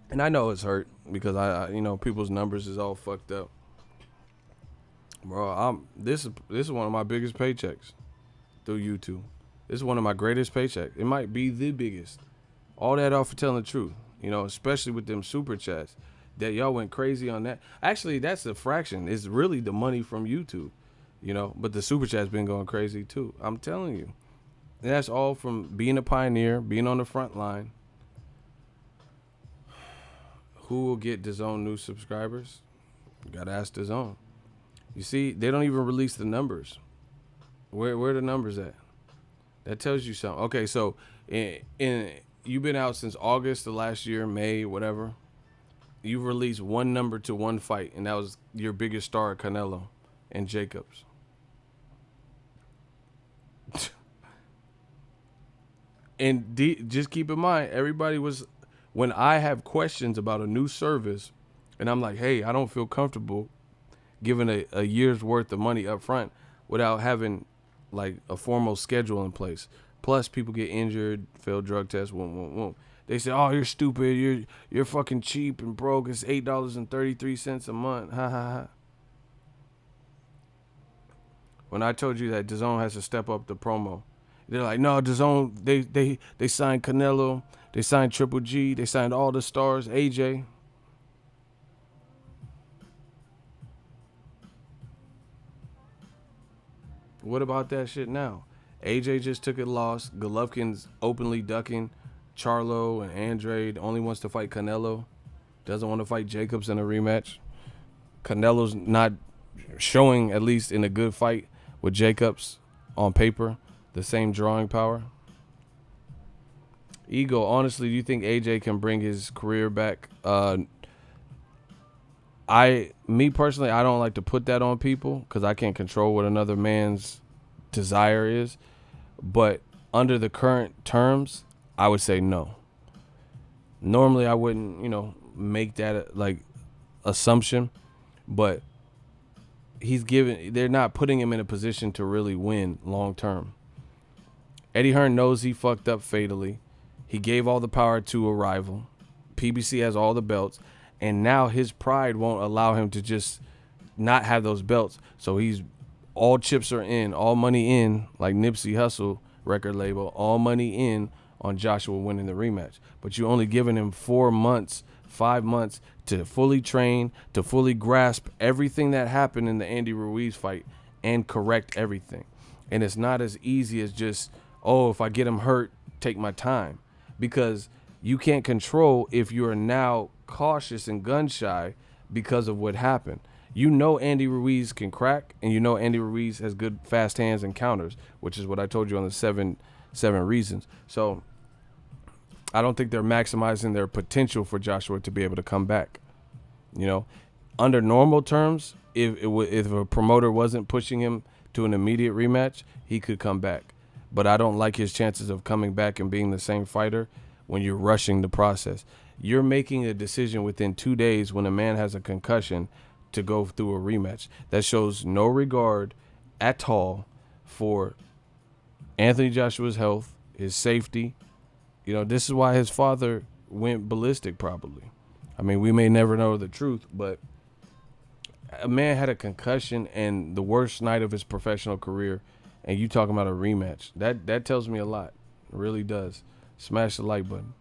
Speaker 1: And I know it's hurt because I people's numbers is all fucked up. Bro, this is one of my biggest paychecks through YouTube. This is one of my greatest paychecks. It might be the biggest. All that off for telling the truth, especially with them super chats. That y'all went crazy on that. Actually, that's a fraction. It's really the money from YouTube, but the super chat's been going crazy too. I'm telling you. And that's all from being a pioneer, being on the front line. Who will get DAZN new subscribers? You gotta ask DAZN. You see, they don't even release the numbers. Where are the numbers at? That tells you something. Okay, so in you've been out since August of last year, May, whatever. You've released one number to one fight, and that was your biggest star, Canelo and Jacobs. And just keep in mind, everybody was, when I have questions about a new service, and I'm like, hey, I don't feel comfortable giving a year's worth of money up front without having like a formal schedule in place. Plus, people get injured, fail drug tests, They say, oh, you're stupid, you're fucking cheap and broke. It's $8.33 a month. Ha ha ha. When I told you that DAZN has to step up the promo, they're like, no, DAZN, they signed Canelo, they signed Triple G, they signed all the stars, AJ. What about that shit now? AJ just took a loss. Golovkin's openly ducking. Charlo and Andrade only wants to fight Canelo. Doesn't want to fight Jacobs in a rematch. Canelo's not showing, at least in a good fight with Jacobs on paper, the same drawing power. Ego, honestly, do you think AJ can bring his career back? Me personally, I don't like to put that on people because I can't control what another man's desire is. But under the current terms, I would say no. Normally, I wouldn't, make that like assumption, but they're not putting him in a position to really win long term. Eddie Hearn knows he fucked up fatally. He gave all the power to a rival. PBC has all the belts, and now his pride won't allow him to just not have those belts. So he's all chips are in, all money in, like Nipsey Hussle record label, all money in on Joshua winning the rematch. But you only giving him 4 months, 5 months to fully train, to fully grasp everything that happened in the Andy Ruiz fight and correct everything. And it's not as easy as just, oh, if I get him hurt, take my time. Because you can't control if you are now cautious and gun shy because of what happened. Andy Ruiz can crack, and Andy Ruiz has good fast hands and counters, which is what I told you on the seven reasons. So I don't think they're maximizing their potential for Joshua to be able to come back. Under normal terms, if a promoter wasn't pushing him to an immediate rematch, he could come back. But I don't like his chances of coming back and being the same fighter when you're rushing the process. You're making a decision within 2 days when a man has a concussion to go through a rematch. That shows no regard at all for Anthony Joshua's health, his safety. This is why his father went ballistic probably. I mean, we may never know the truth, but a man had a concussion and the worst night of his professional career, and you talking about a rematch. That tells me a lot. It really does. Smash the like button.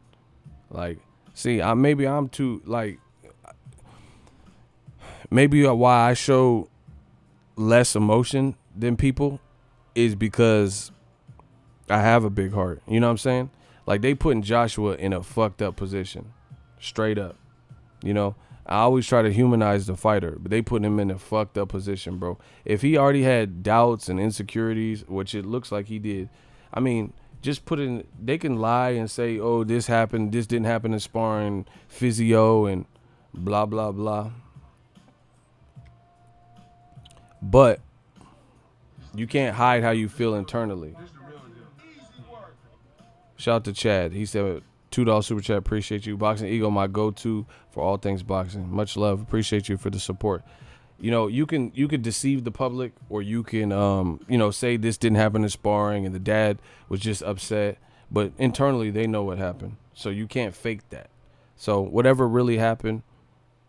Speaker 1: Like, see, maybe I'm too, like, maybe why I show less emotion than people is because I have a big heart. You know what I'm saying? Like they putting Joshua in a fucked up position, straight up. You know, I always try to humanize the fighter, but they put him in a fucked up position, bro. If he already had doubts and insecurities, which it looks like he did, I mean, just put in. They can lie and say, "Oh, this happened. This didn't happen in sparring, physio, and blah blah blah." But you can't hide how you feel internally. Shout out to Chad. He said $2 super chat. Appreciate you. Boxingego, my go-to for all things boxing. Much love. Appreciate you for the support. You know, you can deceive the public, or you can say this didn't happen in sparring and the dad was just upset, but internally they know what happened. So you can't fake that. So whatever really happened,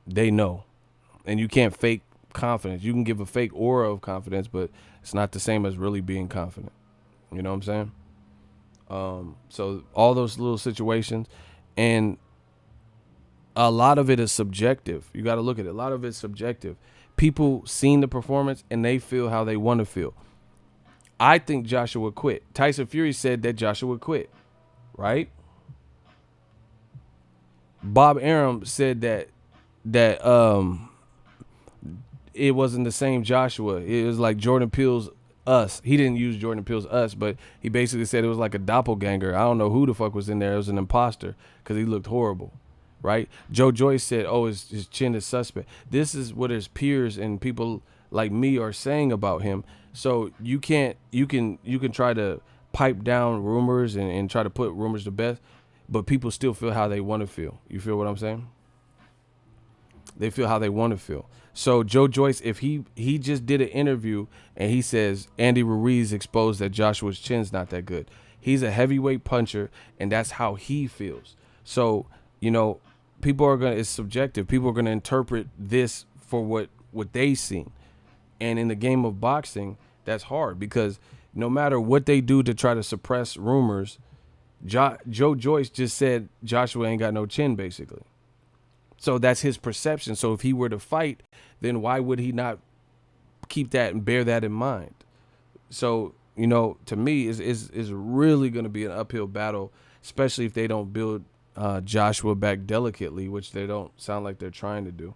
Speaker 1: they know. And you can't fake confidence. You can give a fake aura of confidence, but it's not the same as really being confident. You know what I'm saying? So all those little situations, and a lot of it is subjective. You got to look at it. A lot of it's subjective. People seen the performance and they feel how they want to feel. I think Joshua would quit. Tyson Fury said that Joshua would quit, right? Bob Arum said that it wasn't the same Joshua. It was like Jordan Peele's Us. He didn't use Jordan Peele's Us, but he basically said it was like a doppelganger. I don't know who the fuck was in there. It was an imposter because he looked horrible, right? Joe Joyce said, oh, his chin is suspect. This is what his peers and people like me are saying about him. So you can try to pipe down rumors and try to put rumors to bed, but people still feel how they want to feel. You feel what I'm saying? They feel how they want to feel. So Joe Joyce, if he just did an interview and he says Andy Ruiz exposed that Joshua's chin's not that good. He's a heavyweight puncher, and that's how he feels. So, people are it's subjective. People are gonna interpret this for what they seen. And in the game of boxing, that's hard because no matter what they do to try to suppress rumors, Joe Joyce just said Joshua ain't got no chin, basically. So that's his perception. So if he were to fight, then why would he not keep that and bear that in mind? So, to me, is really going to be an uphill battle, especially if they don't build Joshua back delicately, which they don't sound like they're trying to do.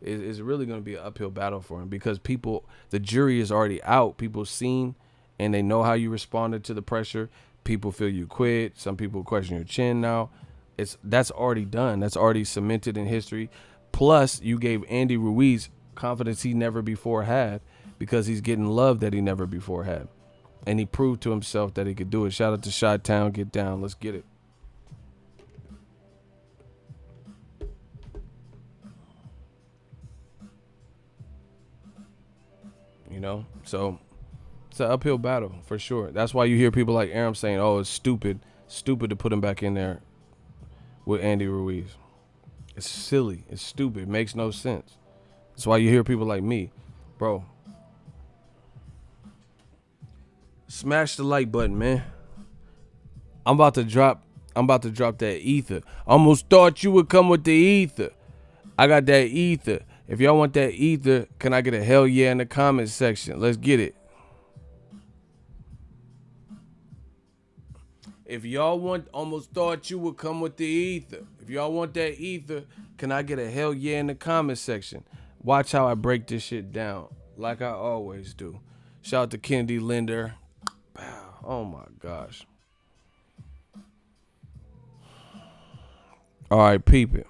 Speaker 1: It's really going to be an uphill battle for him because the jury is already out. People seen and they know how you responded to the pressure. People feel you quit. Some people question your chin now. That's already done. That's already cemented in history. Plus, you gave Andy Ruiz confidence he never before had because he's getting love that he never before had. And he proved to himself that he could do it. Shout out to Chi-Town. Get down. Let's get it. So it's an uphill battle for sure. That's why you hear people like Aram saying, oh, it's stupid to put him back in there with Andy Ruiz. It's silly. It's stupid. It makes no sense. That's why you hear people like me. Bro, smash the like button, man. I'm about to drop that ether. Almost thought you would come with the ether. I got that ether. If y'all want that ether, can I get a hell yeah in the comments section? Let's get it. If y'all want, almost thought you would come with the ether. If y'all want that ether, can I get a hell yeah in the comment section? Watch how I break this shit down, like I always do. Shout out to Kennedy Linder. Oh my gosh. All right, peep it.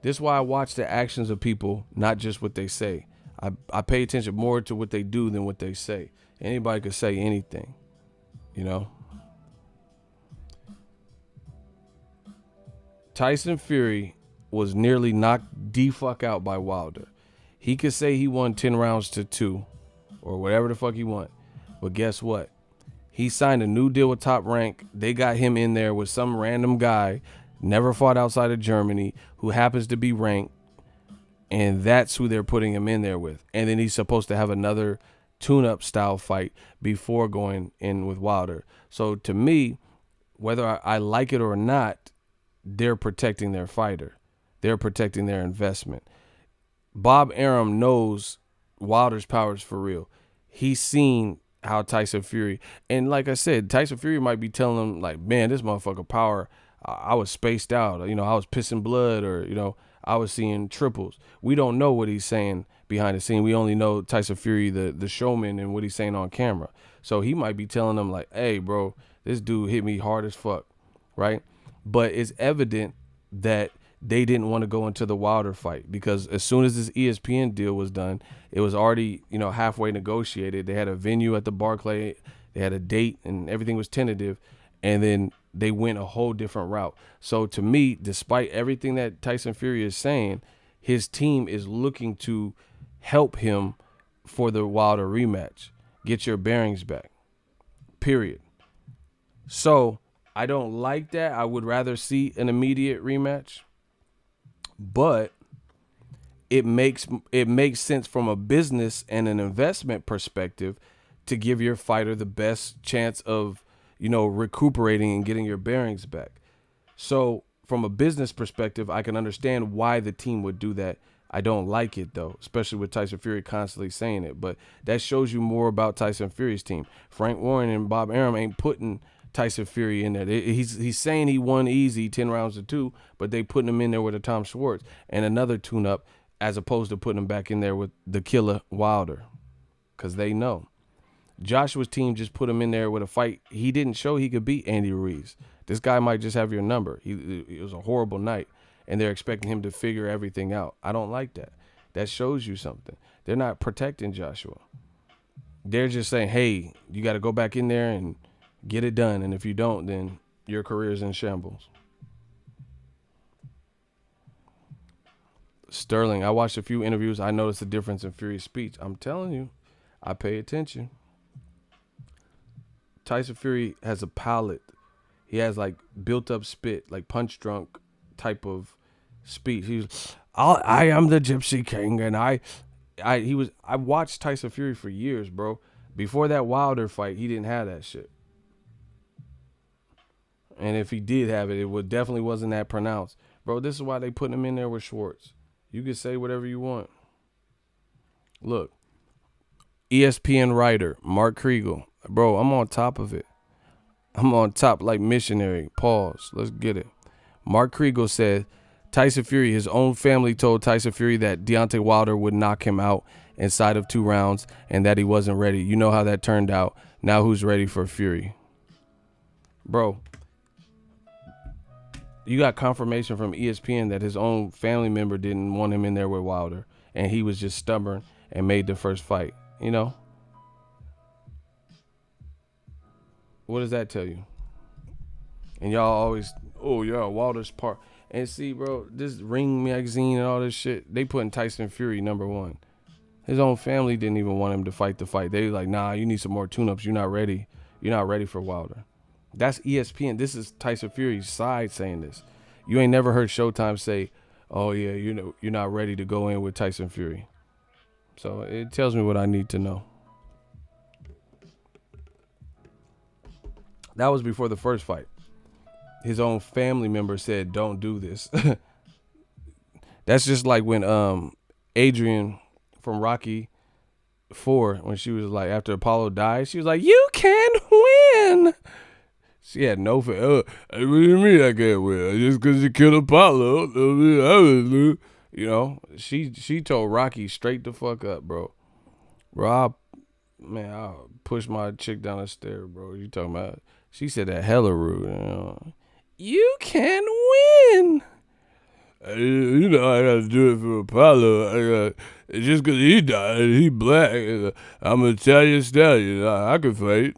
Speaker 1: This is why I watch the actions of people, not just what they say. I pay attention more to what they do than what they say. Anybody could say anything, Tyson Fury was nearly knocked the fuck out by Wilder. He could say he won 10 rounds to 2 or whatever the fuck he want. But guess what? He signed a new deal with Top Rank. They got him in there with some random guy, never fought outside of Germany, who happens to be ranked. And that's who they're putting him in there with. And then he's supposed to have another tune-up style fight before going in with Wilder. So to me, whether I like it or not, they're protecting their fighter. They're protecting their investment. Bob Arum knows Wilder's power is for real. He's seen how Tyson Fury, and like I said, Tyson Fury might be telling him like, man, this motherfucker power, I was spaced out, I was pissing blood, or I was seeing triples. We don't know what he's saying behind the scene. We only know Tyson Fury, the showman, and what he's saying on camera. So he might be telling them like, hey, bro, this dude hit me hard as fuck, right? But it's evident that they didn't want to go into the Wilder fight, because as soon as this ESPN deal was done, it was already, halfway negotiated. They had a venue at the Barclay, they had a date, and everything was tentative, and then they went a whole different route. So to me, despite everything that Tyson Fury is saying, his team is looking to help him for the Wilder rematch. Get your bearings back. Period. So I don't like that. I would rather see an immediate rematch. But it makes sense from a business and an investment perspective to give your fighter the best chance of, recuperating and getting your bearings back. So from a business perspective, I can understand why the team would do that. I don't like it though, especially with Tyson Fury constantly saying it. But that shows you more about Tyson Fury's team. Frank Warren and Bob Arum ain't putting Tyson Fury in there. He's saying he won easy 10 rounds to 2, but they putting him in there with a Tom Schwartz and another tune-up, as opposed to putting him back in there with the killer Wilder, because they know. Joshua's team just put him in there with a fight. He didn't show he could beat Andy Ruiz. This guy might just have your number. It was a horrible night, and they're expecting him to figure everything out. I don't like that. That shows you something. They're not protecting Joshua. They're just saying, hey, you got to go back in there and get it done, and if you don't, then your career is in shambles. Sterling, I watched a few interviews. I noticed the difference in Fury's speech. I'm telling you, I pay attention. Tyson Fury has a palate. He has like built up spit, like punch drunk type of speech. I am the Gypsy King, and I watched Tyson Fury for years, bro. Before that Wilder fight, he didn't have that shit. And if he did have it, definitely wasn't that pronounced. Bro, this is why they put him in there with Schwartz. You can say whatever you want. Look, ESPN writer Mark Kriegel. Bro, I'm on top of it. I'm on top like missionary. Pause. Let's get it. Mark Kriegel said Tyson Fury, his own family told Tyson Fury that Deontay Wilder would knock him out inside of 2 rounds and that he wasn't ready. You know how that turned out. Now who's ready for Fury? Bro, you got confirmation from ESPN that his own family member didn't want him in there with Wilder, and he was just stubborn and made the first fight. What does that tell you? And y'all always, oh yeah, Wilder's part. And see, bro, this Ring magazine and all this shit, they putting Tyson Fury number 1. His own family didn't even want him to fight the fight. They was like, nah, you need some more tune-ups. You're not ready. You're not ready for Wilder. That's ESPN. This is Tyson Fury's side saying this. You ain't never heard Showtime say, oh yeah, you're not ready to go in with Tyson Fury. So it tells me what I need to know. That was before the first fight. His own family member said, don't do this. That's just like when Adrian from Rocky 4, when she was like, after Apollo died, she was like, you can win. She had no fear. What do you mean I can't win? Just because you killed Apollo. She told Rocky straight the fuck up, bro. I'll push my chick down the stairs, bro. You talking about? She said that hella rude. You can win. I gotta do it for Apollo. Just because he died, he black. I'm an Italian stallion. I can fight.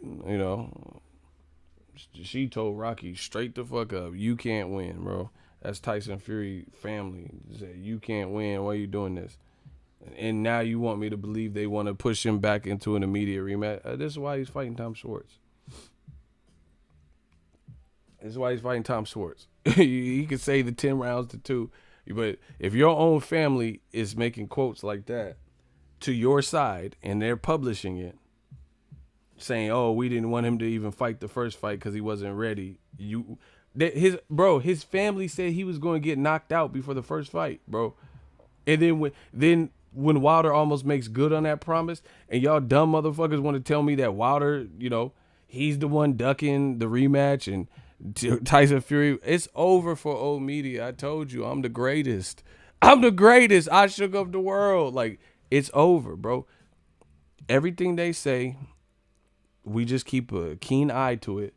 Speaker 1: She told Rocky straight the fuck up. You can't win, bro. That's Tyson Fury family. Said, you can't win. Why are you doing this? And now you want me to believe they want to push him back into an immediate rematch. This is why he's fighting Tom Schwartz. This is why he's fighting Tom Schwartz. He could say the 10 rounds to 2. But if your own family is making quotes like that to your side and they're publishing it, saying, oh, we didn't want him to even fight the first fight because he wasn't ready. His family said he was going to get knocked out before the first fight, bro. And then when Wilder almost makes good on that promise, and y'all dumb motherfuckers want to tell me that Wilder, he's the one ducking the rematch and Tyson Fury, it's over for old media. I told you, I'm the greatest. I'm the greatest. I shook up the world. Like, it's over, bro. Everything they say, we just keep a keen eye to it.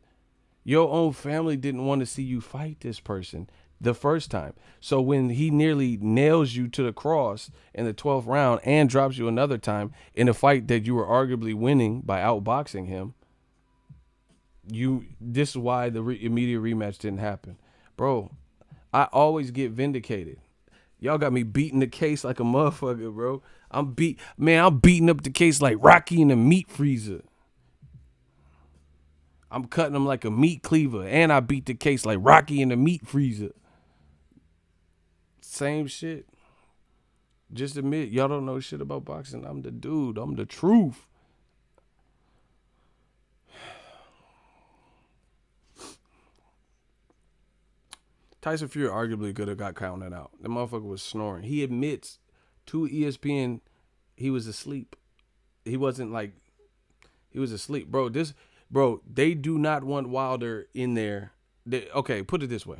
Speaker 1: Your own family didn't want to see you fight this person the first time. So when he nearly nails you to the cross in the 12th round and drops you another time in a fight that you were arguably winning by outboxing him, this is why the immediate rematch didn't happen. Bro, I always get vindicated. Y'all got me beating the case like a motherfucker, bro. I'm beating up the case like Rocky in the meat freezer. I'm cutting them like a meat cleaver, and I beat the case like Rocky in the meat freezer. Same shit. Just admit, y'all don't know shit about boxing. I'm the dude. I'm the truth. Tyson Fury arguably could have got counted out. The motherfucker was snoring. He admits to ESPN he was asleep. He wasn't like, he was asleep. Bro, they do not want Wilder in there. Okay, put it this way.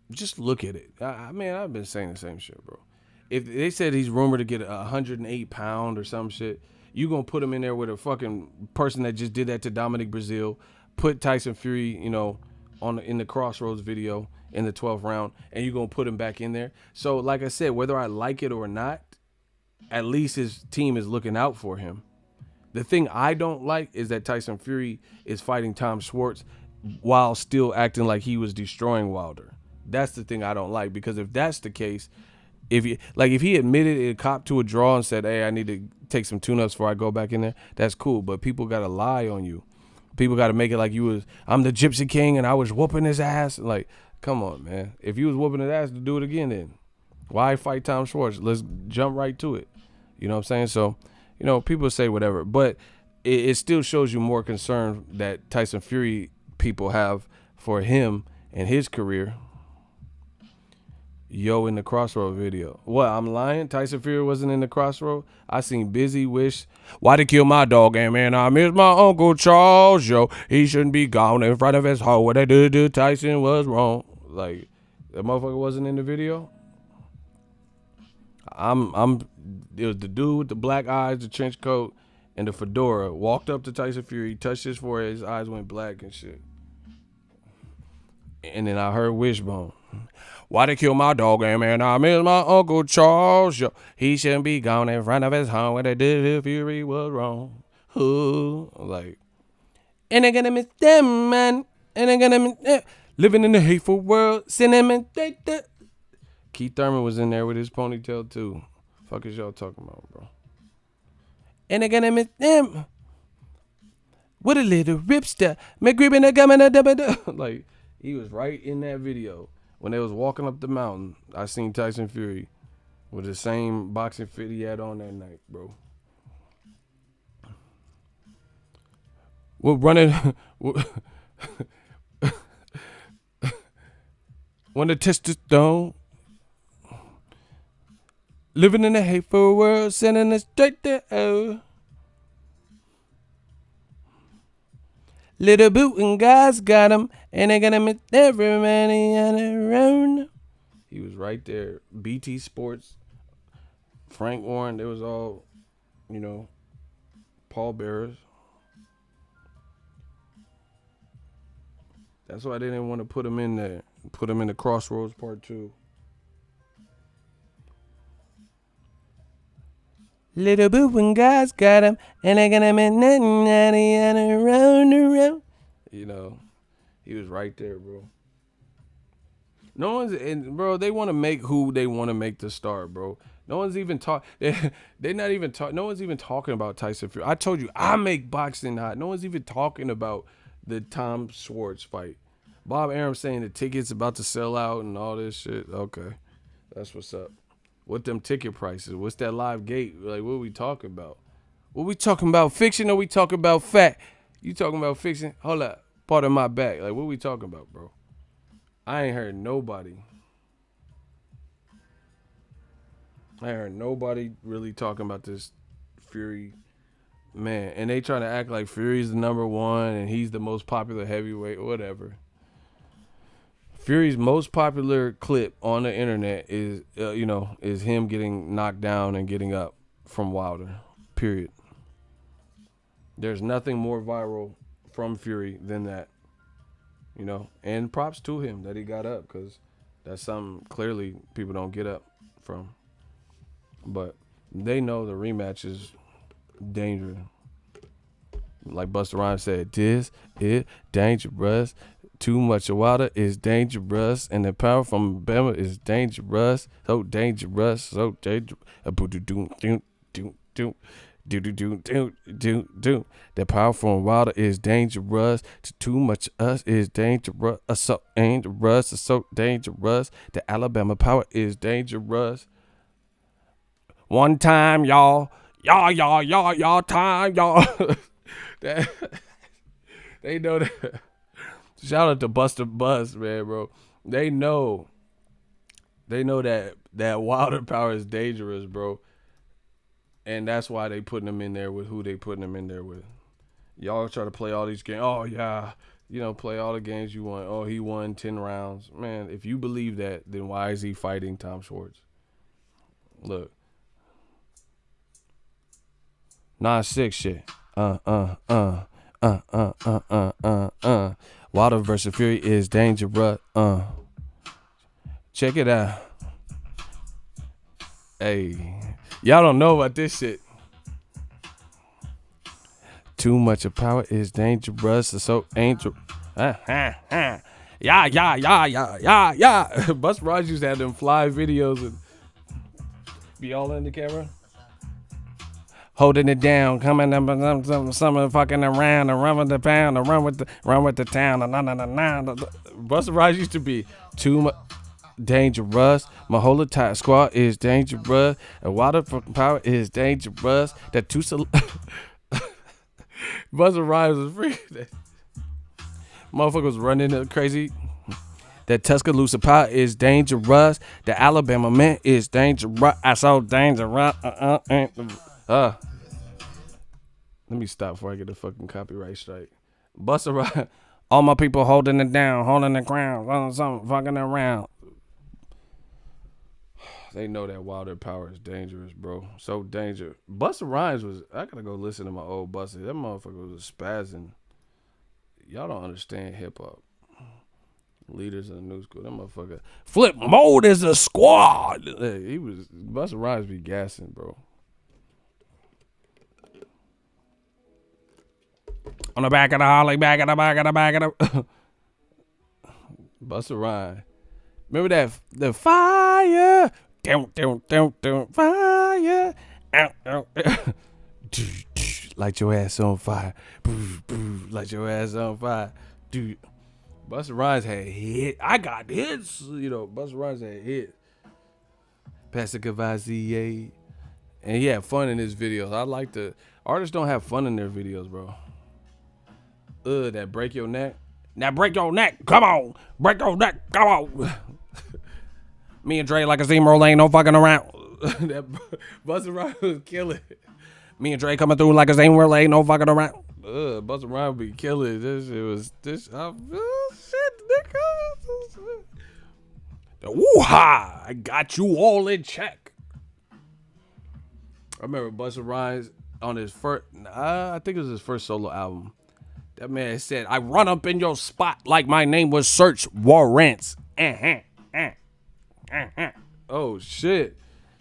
Speaker 1: Just look at it. I've been saying the same shit, bro. If they said he's rumored to get 108 pound or some shit, you gonna put him in there with a fucking person that just did that to Dominic Brazil, put Tyson Fury, in the Crossroads video in the 12th round, and you gonna put him back in there. So, like I said, whether I like it or not, at least his team is looking out for him. The thing I don't like is that Tyson Fury is fighting Tom Schwartz while still acting like he was destroying Wilder. That's the thing I don't like, because if that's the case, if he admitted it, copped to a draw and said, "Hey, I need to take some tune-ups before I go back in there," that's cool. But people gotta lie on you. People gotta make it like I'm the Gypsy King and I was whooping his ass. Like, come on, man. If you was whooping his ass, to do it again then. Why fight Tom Schwartz? Let's jump right to it. You know what I'm saying? So, people say whatever, but it still shows you more concern that Tyson Fury people have for him and his career. In the Crossroad video. What, I'm lying? Tyson Fury wasn't in the Crossroad? I seen Busy Wish. Why they kill my dog? And man, I miss my Uncle Charles, yo. He shouldn't be gone in front of his home. What they did to Tyson was wrong. Like, that motherfucker wasn't in the video? It was the dude with the black eyes, the trench coat, and the fedora. Walked up to Tyson Fury, touched his forehead, his eyes went black and shit. And then I heard Wishbone. Why they kill my dog, man? I miss my Uncle Charles. Yo. He shouldn't be gone in front of his home. What they did to Fury was wrong. Ooh. Like, and they're gonna miss them, man. And they're gonna miss them. Living in the hateful world. Cinnamon. Keith Thurman was in there with his ponytail, too. Fuck is y'all talking about, bro? And they're gonna miss them. What a little ripster. McGribbin a gum and a dubba. Like, he was right in that video. When they was walking up the mountain, I seen Tyson Fury with the same boxing fit he had on that night, bro. We're running. When the testosterone. Living in a hateful world, sending us straight to hell. Little boot and guys got him, and they're gonna miss everybody on their own. He was right there. BT Sports, Frank Warren, they was all, pallbearers. That's why they didn't want to put him in there. Put him in the Crossroads Part 2. Little boo and guys got him, and they're gonna miss nothing around. He was right there, bro. No one's, and bro, they want to make who they want to make the star, bro. No one's even they're not even talk. No one's even talking about Tyson Fury. I told you, I make boxing hot. No one's even talking about the Tom Schwartz fight. Bob Arum saying the tickets about to sell out and all this shit. Okay, that's what's up. What them ticket prices? What's that live gate? Like, what are we talking about? What we talking about? Fiction or we talking about fact? You talking about fiction? Hold up. Part of my back. Like, what we talking about, bro? I ain't heard nobody. I heard nobody really talking about this Fury man, and they trying to act like Fury's the number one and he's the most popular heavyweight or whatever. Fury's most popular clip on the internet is, is him getting knocked down and getting up from Wilder. Period. There's nothing more viral from Fury than that. And props to him that he got up because that's something clearly people don't get up from. But they know the rematch is dangerous. Like Busta Rhymes said, this is dangerous. Too much of water is dangerous, and the power from Bama is dangerous. So dangerous, so dangerous. The power from water is dangerous. Too much of us is dangerous. So dangerous, so dangerous. The Alabama power is dangerous. One time, y'all time, y'all. That, they know that. Shout out to Buster Buzz, man, bro. They know that Wilder power is dangerous, bro. And that's why they putting him in there with who they putting him in there with. Y'all try to play all these games. Oh, yeah. Play all the games you want. Oh, he won 10 rounds. Man, if you believe that, then why is he fighting Tom Schwartz? Look. 9-6 shit. Wilder versus Fury is dangerous. Check it out. Hey, y'all don't know about this shit. Too much of power is dangerous. So angel. Yeah. Busta Rhymes used to have them fly videos and be all in the camera. Holding it down, coming up, some fucking around, and run with the pound, and run with the town, Busta Rhymes used to be too much dangerous. My whole entire squad is dangerous. And water power is dangerous. That two Busta Rhymes was free. Motherfuckers running crazy. That Tuscaloosa power is dangerous. The Alabama man is dangerous. I saw dangerous. Let me stop before I get a fucking copyright strike. Busta Rhymes. All my people holding it down, holding the crown, something fucking around. They know that Wilder power is dangerous, bro. So dangerous. Busta Rhymes was. I gotta go listen to my old Busta. That motherfucker was spazzing. Y'all don't understand hip hop. Leaders of the new school. That motherfucker. Flip mode is a squad. He was. Busta Rhymes be gassing, bro. On the back of the Harley, back of the. Busta Rhymes. Remember that? The fire. Fire. Light your ass on fire. Light your ass on fire. Dude. Busta Rhymes had hit. I got hits. Busta Rhymes had hit. Pastor Cavazier. And he had fun in his videos. I like the artists don't have fun in their videos, bro. That break your neck. Now break your neck. Come on. Break your neck. Come on. Me and Dre like a steamroller, ain't no fucking around. That Busta Rhymes was killing. Me and Dre coming through like a steamroller, ain't no fucking around. Busta Rhymes be killing. This shit was this. Shit, nigga. Woo-ha! I got you all in check. I remember Busta Rhymes on his first. I think it was his first solo album. That man said, I run up in your spot like my name was Search Warrants. Oh, shit.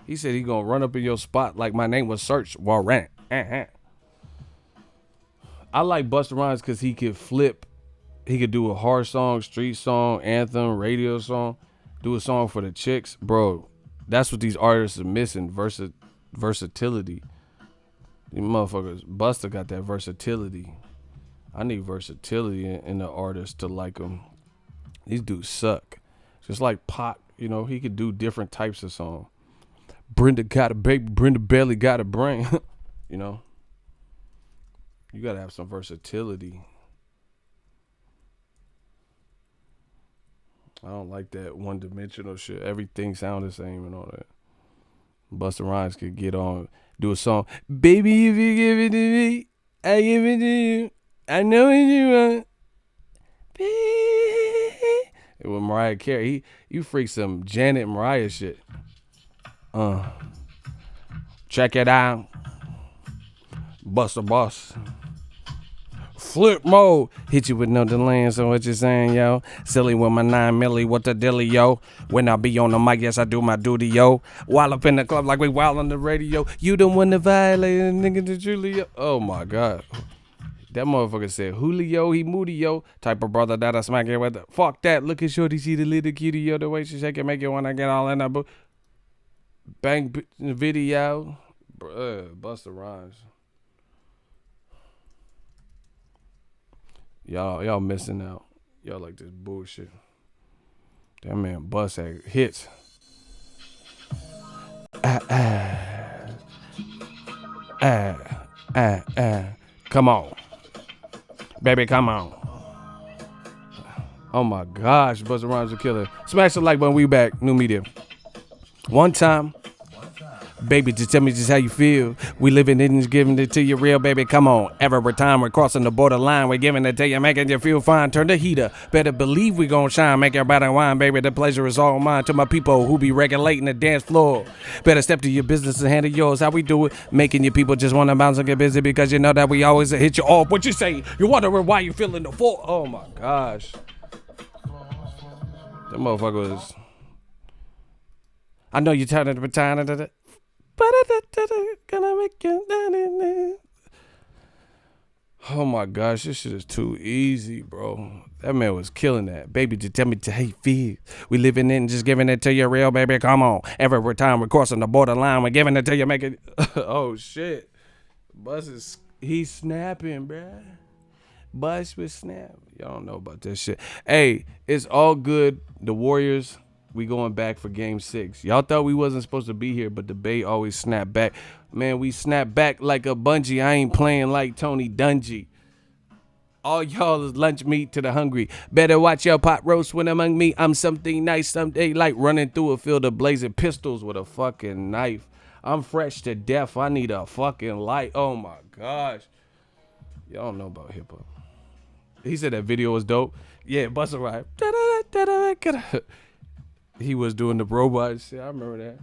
Speaker 1: He said he gonna run up in your spot like my name was Search Warrant. I like Busta Rhymes because he could flip. He could do a hard song, street song, anthem, radio song, do a song for the chicks. Bro, that's what these artists are missing, versatility. These motherfuckers, Busta got that versatility. I need versatility in the artist to like them. These dudes suck. Just like Pac, he could do different types of songs. Brenda got a baby, Brenda barely got a brain. You gotta have some versatility. I don't like that one-dimensional shit. Everything sound the same and all that. Busta Rhymes could get on, do a song. Baby, if you give it to me, I give it to you. I know what you want. With Mariah Carey, you freak some Janet Mariah shit. Check it out. Busta Boss. Flip mode. Hit you with no delay, so what you saying, yo? Silly with my 9 milli, what the dilly, yo? When I be on the mic, yes, I do my duty, yo. While up in the club like we wild on the radio. You the one that violated, nigga, the Julio. Oh my God. That motherfucker said, Julio, he moody, yo. Type of brother that I smack it with. Fuck that. Look at shorty, see the little cutie, yo. The way she shake it, make it when I get all in that book. Bang video. Busta Rhymes. Y'all missing out. Y'all like this bullshit. That man Bust had hits. Come on. Baby, come on. Oh my gosh, Busta Rhymes a killer. Smash the like button, we back. New media. One time. Baby, just tell me just how you feel. We living in and giving it to you real, baby. Come on. Every time we're crossing the borderline, we're giving it to you, making you feel fine. Turn the heater. Better believe we gon' shine. Make everybody wine, baby. The pleasure is all mine. To my people who be regulating the dance floor. Better step to your business and handle yours. How we do it? Making your people just want to bounce and get busy because you know that we always hit you off. What you say? You're wondering why you feeling the fall. Oh my gosh. That motherfucker was. I know you're tired of the time. Gonna make you. Oh my gosh, this shit is too easy, bro. That man was killing that. Baby, just tell me how you feel. We living in, just giving it to you real, baby. Come on. Every time we're crossing the borderline, we're giving it to you, make it. Oh shit. Bus is, he's snapping, bruh. Bus was snap. Y'all don't know about this shit. Hey, it's all good. The Warriors. We going back for game 6. Y'all thought we wasn't supposed to be here, but the Bay always snap back. Man, we snap back like a bungee. I ain't playing like Tony Dungy. All y'all is lunch meat to the hungry. Better watch your pot roast when among me. I'm something nice someday, like running through a field of blazing pistols with a fucking knife. I'm fresh to death. I need a fucking light. Oh my gosh. Y'all don't know about hip hop. He said that video was dope. Yeah, Busta Rhymes. He was doing the robot shit. I remember that.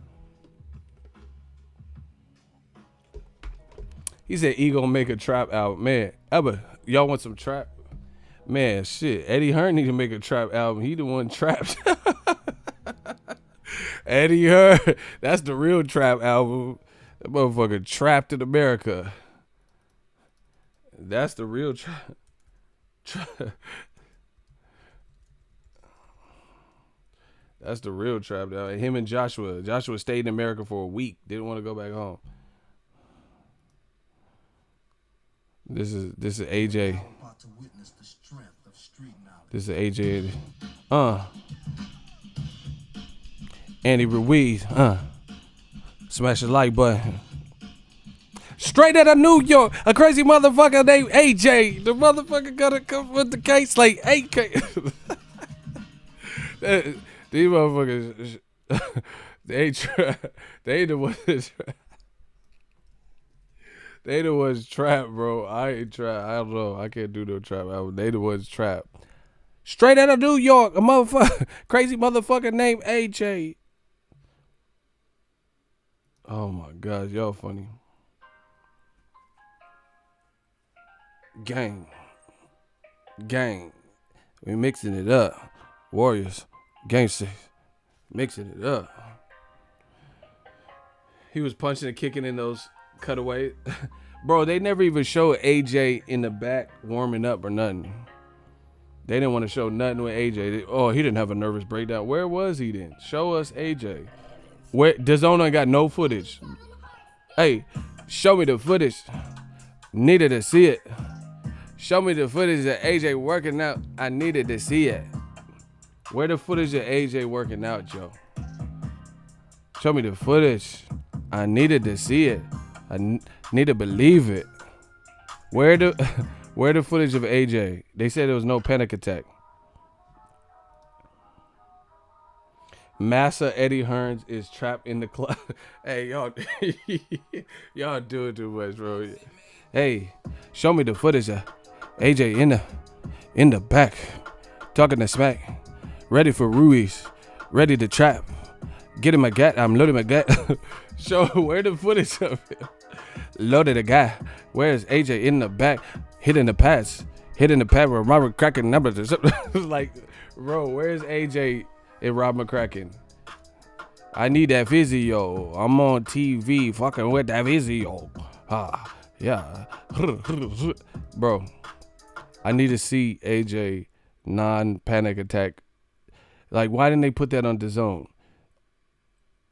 Speaker 1: He said he gonna make a trap album. Man, y'all want some trap? Man, shit. Eddie Hearn need to make a trap album. He the one trapped. Eddie Hearn. That's the real trap album. That motherfucker trapped in America. That's the real trap. That's the real trap. Him and Joshua. Joshua stayed in America for a week. Didn't want to go back home. This is AJ. This is AJ. Andy Ruiz. Smash the like button. Straight out of New York, a crazy motherfucker named AJ. The motherfucker gotta come with the case like AK. These motherfuckers, they the ones. They the ones trapped, bro. I ain't trapped. I don't know. I can't do no trap album. They the ones trapped. Straight out of New York, a motherfucker, crazy motherfucker named AJ. Oh my gosh, y'all funny. Gang. We mixing it up. Warriors. Gangsters. Mixing it up. He was punching and kicking in those cutaways. Bro, they never even showed AJ in the back warming up or nothing. They didn't want to show nothing with AJ. He didn't have a nervous breakdown. Where was he then? Show us AJ. Where DAZN got no footage. Hey, show me the footage. Needed to see it. Show me the footage of AJ working out. I needed to see it. Where the footage of AJ working out, Joe? Show me the footage. I needed to see it. I need to believe it. Where the footage of AJ? They said there was no panic attack. Massa Eddie Hearns is trapped in the club. Hey, y'all, y'all doing too much, bro. Hey, show me the footage of AJ in the back, talking the smack, ready for Ruiz, ready to trap. Getting my gat, I'm loading my gat. Show where the footage of it. Loaded a guy. Where's AJ in the back, hitting the pads, hitting the pad with Robert cracking numbers. Like, bro, where's AJ and Rob McCracken? I need that physio. I'm on TV fucking with that physio. Yeah. Bro, I need to see AJ non-panic attack. Like, why didn't they put that on the zone?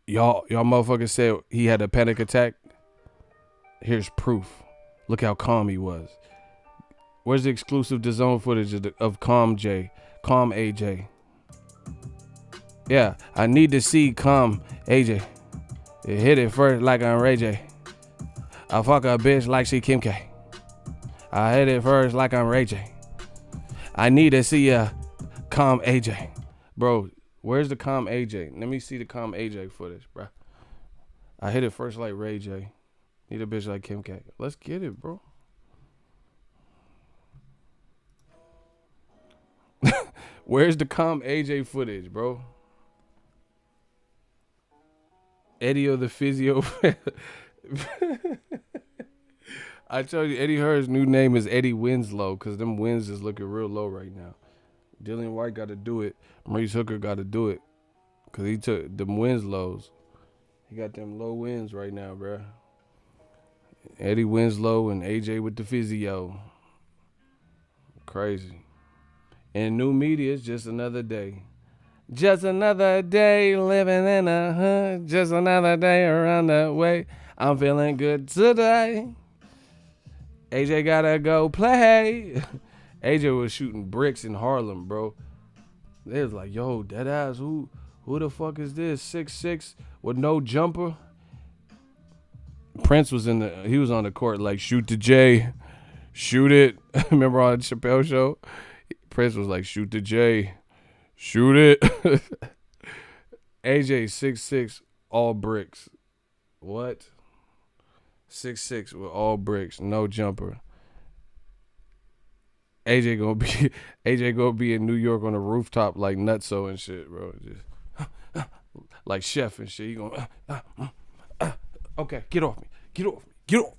Speaker 1: Y'all motherfuckers said he had a panic attack. Here's proof. Look how calm he was. Where's the exclusive DAZN footage of Calm AJ? Yeah, I need to see Calm AJ. It hit it first like I'm Ray J. I fuck a bitch like she Kim K. I hit it first like I'm Ray J. I need to see Calm AJ. Bro, where's the Calm AJ? Let me see the Calm AJ footage, bro. I hit it first like Ray J. Need a bitch like Kim K. Let's get it, bro. Where's the Calm AJ footage, bro? Eddie or the physio. I told you, Eddie Hearn's new name is Eddie Winslow because them wins is looking real low right now. Dillian White got to do it. Maurice Hooker got to do it because he took them Winslows. He got them low wins right now, bro. Eddie Winslow and AJ with the physio. Crazy. And new media is just another day. Just another day living in a hood. Just another day around the way. I'm feeling good today. AJ gotta go play. AJ was shooting bricks in Harlem, bro. They was like, yo, dead ass, who the fuck is this? 6'6" with no jumper. Prince was he was on the court like, shoot the J. Shoot it. Remember on Chappelle Show? Prince was like, shoot the J. Shoot it. AJ 6'6", all bricks. What? 6'6" with all bricks, no jumper. AJ gonna be in New York on a rooftop like Nutso and shit, bro. Just like Chef and shit. He gonna okay, get off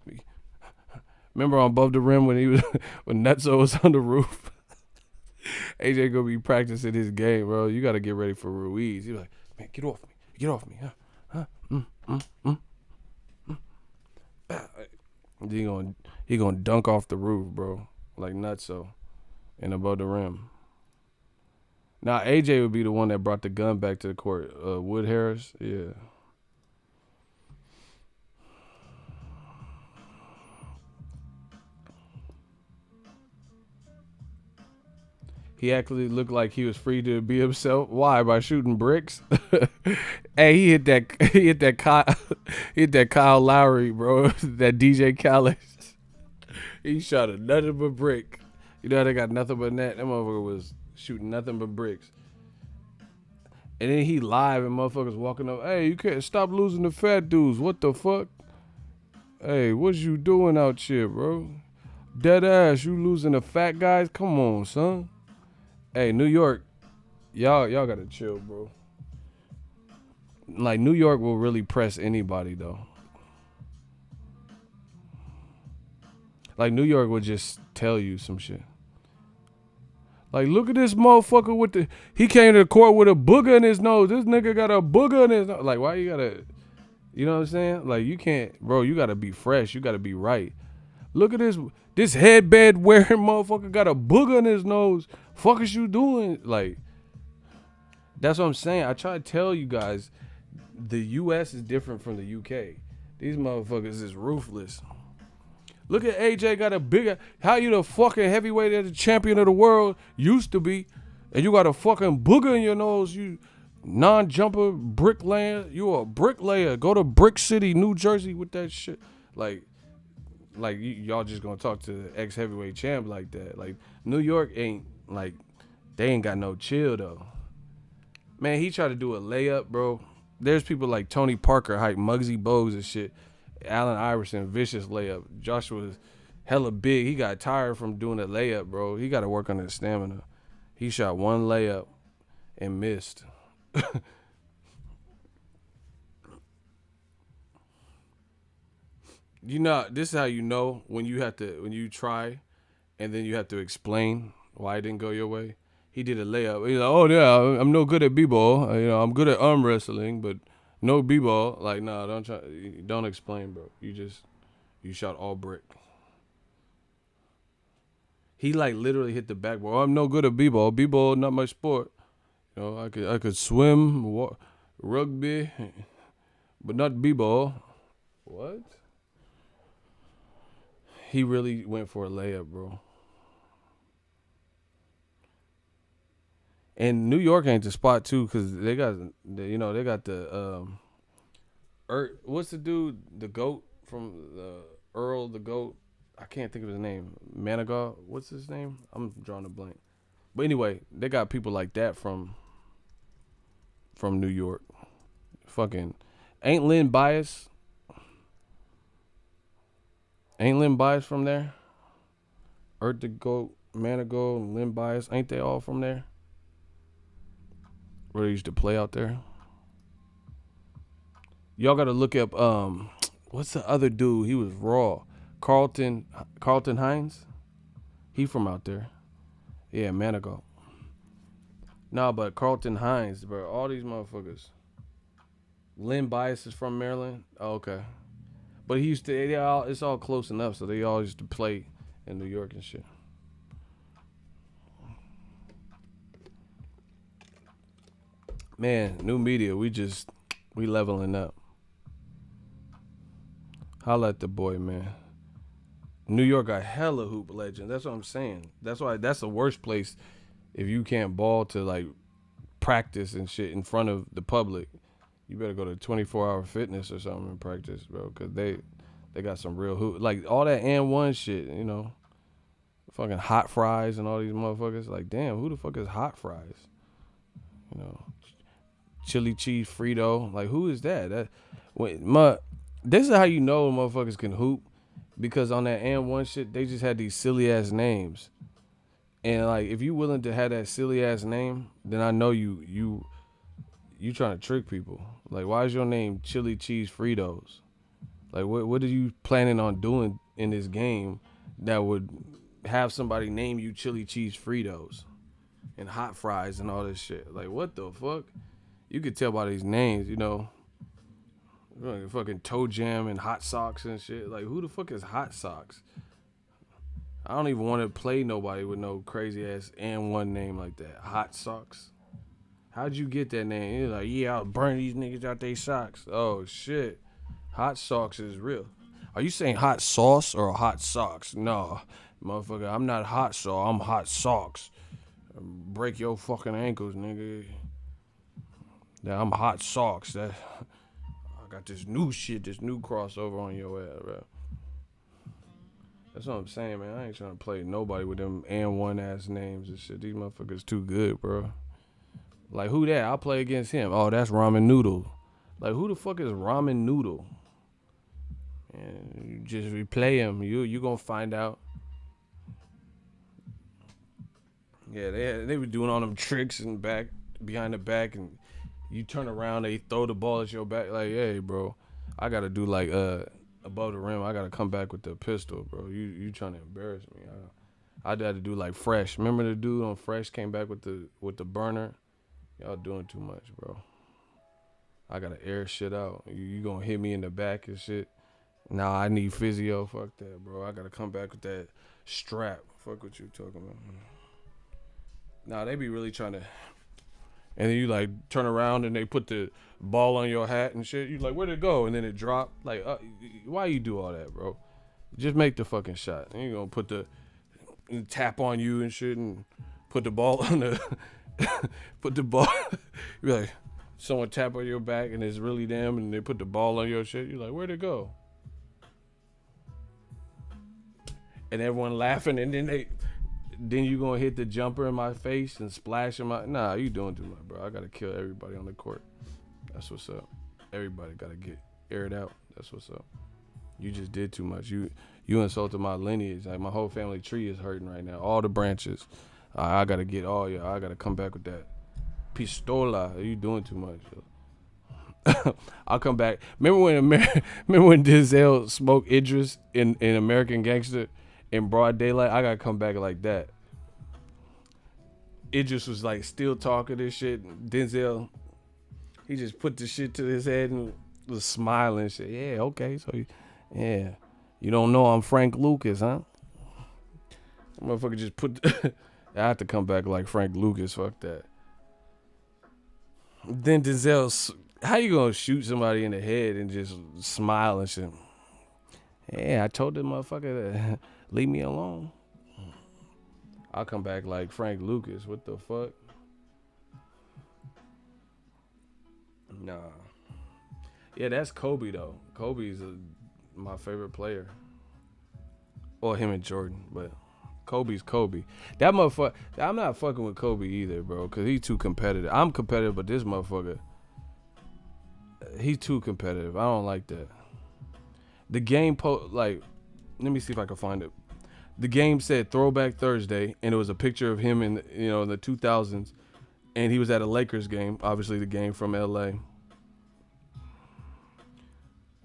Speaker 1: me. Remember on Above the Rim when when Nutso was on the roof? AJ gonna be practicing his game, bro. You gotta get ready for Ruiz. He's like, man, get off me, He gonna dunk off the roof, bro, like Nutso, and Above the Rim. Now AJ would be the one that brought the gun back to the court. Wood Harris, yeah. He actually looked like he was free to be himself. Why? By shooting bricks? Hey, he hit that Kyle Lowry, bro. That DJ Khaled. He shot a nothing but brick. You know how they got nothing but net? That motherfucker was shooting nothing but bricks. And then he live and motherfuckers walking up. Hey, you can't stop losing the fat dudes. What the fuck? Hey, what you doing out here, bro? Dead ass, you losing the fat guys? Come on, son. Hey, New York, y'all gotta chill, bro. Like, New York will really press anybody, though. Like, New York will just tell you some shit. Like, look at this motherfucker he came to the court with a booger in his nose. This nigga got a booger in his nose. Like, why you gotta, you know what I'm saying? Like, you can't, bro, you gotta be fresh. You gotta be right. Look at this headband wearing motherfucker got a booger in his nose. Fuck is you doing? Like, that's what I'm saying. I try to tell you guys, the U.S. is different from the U.K. These motherfuckers is ruthless. Look at AJ got a bigger. How you the fucking heavyweight as the champion of the world used to be, and you got a fucking booger in your nose. You non-jumper bricklayer. You a bricklayer. Go to Brick City, New Jersey with that shit. Like y'all just gonna talk to the ex-heavyweight champ like that. Like, New York ain't, like, they ain't got no chill though. Man, he tried to do a layup, bro. There's people like Tony Parker, hype Muggsy Bogues and shit. Allen Iverson, vicious layup. Joshua's hella big. He got tired from doing a layup, bro. He got to work on his stamina. He shot one layup and missed. You know, this is how you know when you try and then you have to explain why it didn't go your way. He did a layup. He's like, oh yeah, I'm no good at b-ball. I'm good at arm wrestling, but no b-ball. Like, nah, don't explain, bro. You shot all brick. He like literally hit the backboard. Oh, I'm no good at b-ball. B-ball not my sport. I could swim, rugby, but not b-ball. What? He really went for a layup, bro. And New York ain't the spot too, cause they got the what's the dude, the goat from the Earl, the goat. I can't think of his name. Manigault. What's his name? I'm drawing a blank. But anyway, they got people like that from New York. Fucking ain't Lynn Bias? Ain't Lynn Bias from there? Earth the goat, Manigault, and Lynn Bias. Ain't they all from there? Where they used to play out there. Y'all gotta look up what's the other dude? He was raw. Carlton Hines? He from out there. Yeah, Manigault. Nah, but Carlton Hines, bro. All these motherfuckers. Lynn Bias is from Maryland. Oh, okay. But he used to it's all close enough, so they all used to play in New York and shit. Man, new media, we leveling up. Holla at the boy, man. New York got hella hoop legends. That's what I'm saying. That's why that's the worst place if you can't ball to like practice and shit in front of the public. You better go to 24-hour fitness or something and practice, bro, because they got some real hoop. Like all that and one shit, fucking hot fries and all these motherfuckers. Like, damn, who the fuck is hot fries? Chili cheese Frito. Like, who is that? This is how you know motherfuckers can hoop, because on that and one shit, they just had these silly ass names. And like, if you willing to have that silly ass name, then I know you trying to trick people. Like, why is your name Chili Cheese Fritos? Like, what are you planning on doing in this game that would have somebody name you Chili Cheese Fritos and hot fries and all this shit? Like, what the fuck? You could tell by these names, fucking toe jam and hot socks and shit. Like, who the fuck is hot socks? I don't even want to play nobody with no crazy ass and one name like that. Hot socks. How'd you get that name? You're like, yeah, I'll burn these niggas out their socks. Oh shit. Hot socks is real. Are you saying hot sauce or hot socks? No, motherfucker, I'm not hot sauce. I'm hot socks. Break your fucking ankles, nigga. Yeah, I'm hot socks. I got this new shit, this new crossover on your ass, bro. That's what I'm saying, man. I ain't trying to play nobody with them and one ass names and shit. These motherfuckers too good, bro. Like, who that? I'll play against him. Oh, that's Ramen Noodle. Like, who the fuck is Ramen Noodle? And you just replay him. You gonna find out. Yeah, they were doing all them tricks and behind the back, and you turn around, they throw the ball at your back. Like, hey, bro, I gotta do like above the rim. I gotta come back with the pistol, bro. You trying to embarrass me? I had to do like Fresh. Remember the dude on Fresh came back with the burner? Y'all doing too much, bro. I gotta air shit out. You gonna hit me in the back and shit? Nah, I need physio. Fuck that, bro. I gotta come back with that strap. Fuck what you talking about. Nah, they be really trying to. And then you like turn around and they put the ball on your hat and shit. You like, where'd it go? And then it drop. Like, why you do all that, bro? Just make the fucking shot. And you gonna put the tap on you and shit and put the ball on the put the ball. You like, someone tap on your back and it's really them, and they put the ball on your shit. You like, where'd it go? And everyone laughing, and then then you gonna hit the jumper in my face and splash in my. Nah, you doing too much, bro. I gotta kill everybody on the court. That's what's up. Everybody gotta get aired out. That's what's up. You just did too much. You insulted my lineage. Like my whole family tree is hurting right now. All the branches. I gotta get all y'all. I gotta come back with that pistola. You doing too much. I'll come back. Remember when Denzel smoked Idris in American Gangster in broad daylight? I gotta come back like that. Idris was like still talking this shit. Denzel, he just put the shit to his head and was smiling and shit. Yeah, okay. So, yeah. You don't know I'm Frank Lucas, huh? Motherfucker just put... I have to come back like Frank Lucas. Fuck that. Then Denzel... How you gonna shoot somebody in the head and just smile and shit? Yeah, I told the motherfucker to leave me alone. I'll come back like Frank Lucas. What the fuck? Nah. Yeah, that's Kobe though. Kobe's my favorite player. Or him and Jordan, but Kobe's Kobe. That motherfucker. I'm not fucking with Kobe either, bro, because he's too competitive. I'm competitive, but this motherfucker, he's too competitive. I don't like that. The game let me see if I can find it. The game said Throwback Thursday, and it was a picture of him in the 2000s, and he was at a Lakers game, obviously the game from LA.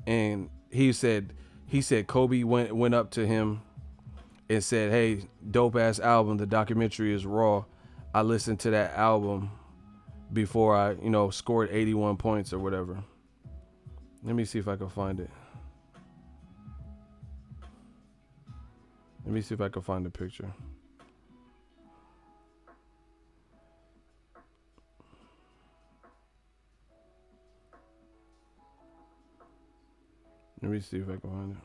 Speaker 1: And he said Kobe went up to him and said, "Hey, dope ass album. The documentary is raw. I listened to that album before I, scored 81 points or whatever." Let me see if I can find it. Let me see if I can find the picture. Let me see if I can find it.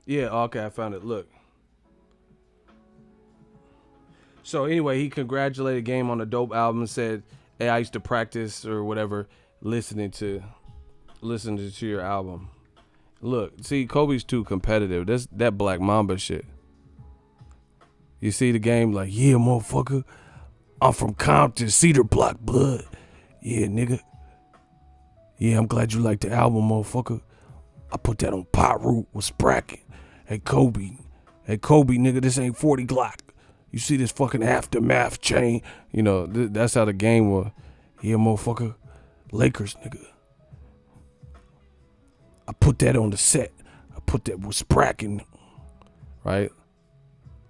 Speaker 1: Yeah, okay, I found it. Look. So anyway, he congratulated Game on the dope album and said, "Hey, I used to practice or whatever listening to your album." Look, see, Kobe's too competitive. That's that Black Mamba shit. You see the Game like, "Yeah, motherfucker, I'm from Compton, Cedar Block blood. Yeah, nigga. Yeah, I'm glad you like the album, motherfucker. I put that on Pot Root with Spracket. Hey, Kobe, nigga, this ain't 40 Glock. You see this fucking Aftermath chain? That's how the Game was. Yeah, motherfucker, Lakers, nigga. I put that on the set. I put that with Spracket, right?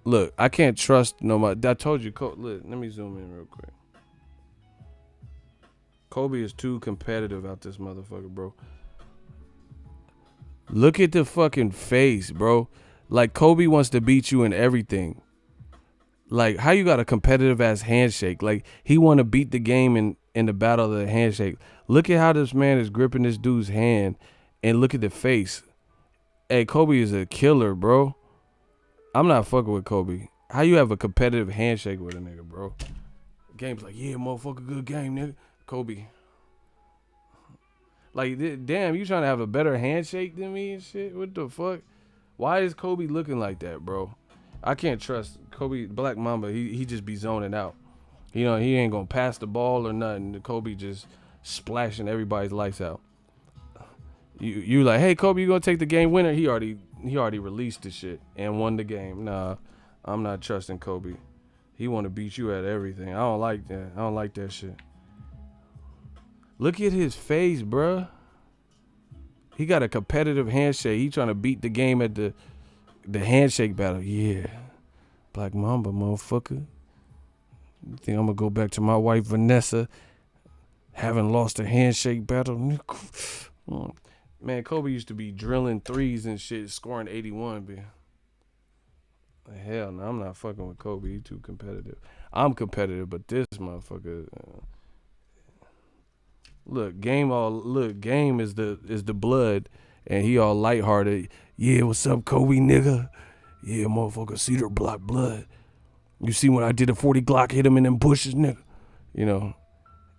Speaker 1: Look, I can't trust nobody. I told you, look, let me zoom in real quick. Kobe is too competitive out this motherfucker, bro. Look at the fucking face, bro. Like, Kobe wants to beat you in everything. Like, how you got a competitive ass handshake? Like, he want to beat the Game in the battle of the handshake. Look at how this man is gripping this dude's hand, and look at the face. Hey, Kobe is a killer, bro. I'm not fucking with Kobe. How you have a competitive handshake with a nigga, bro? Game's like, yeah, motherfucker, good game, nigga. Kobe. Like, damn, you trying to have a better handshake than me and shit? What the fuck? Why is Kobe looking like that, bro? I can't trust Kobe. Black Mamba, he just be zoning out. He ain't gonna pass the ball or nothing. Kobe just splashing everybody's lights out. You like, hey, Kobe, you gonna take the game winner? He already released the shit and won the game. Nah, I'm not trusting Kobe. He want to beat you at everything. I don't like that. I don't like that shit. Look at his face, bruh. He got a competitive handshake. He trying to beat the Game at the handshake battle. Yeah. Black Mamba, motherfucker. You think I'm going to go back to my wife, Vanessa, having lost a handshake battle? Man, Kobe used to be drilling threes and shit, scoring 81, man. Hell no, I'm not fucking with Kobe. He too competitive. I'm competitive, but this motherfucker... Look, Game is the blood, and he all lighthearted. Yeah, what's up, Kobe, nigga? Yeah, motherfucker, Cedar Block blood. You see when I did a 40 Glock, hit him in them bushes, nigga?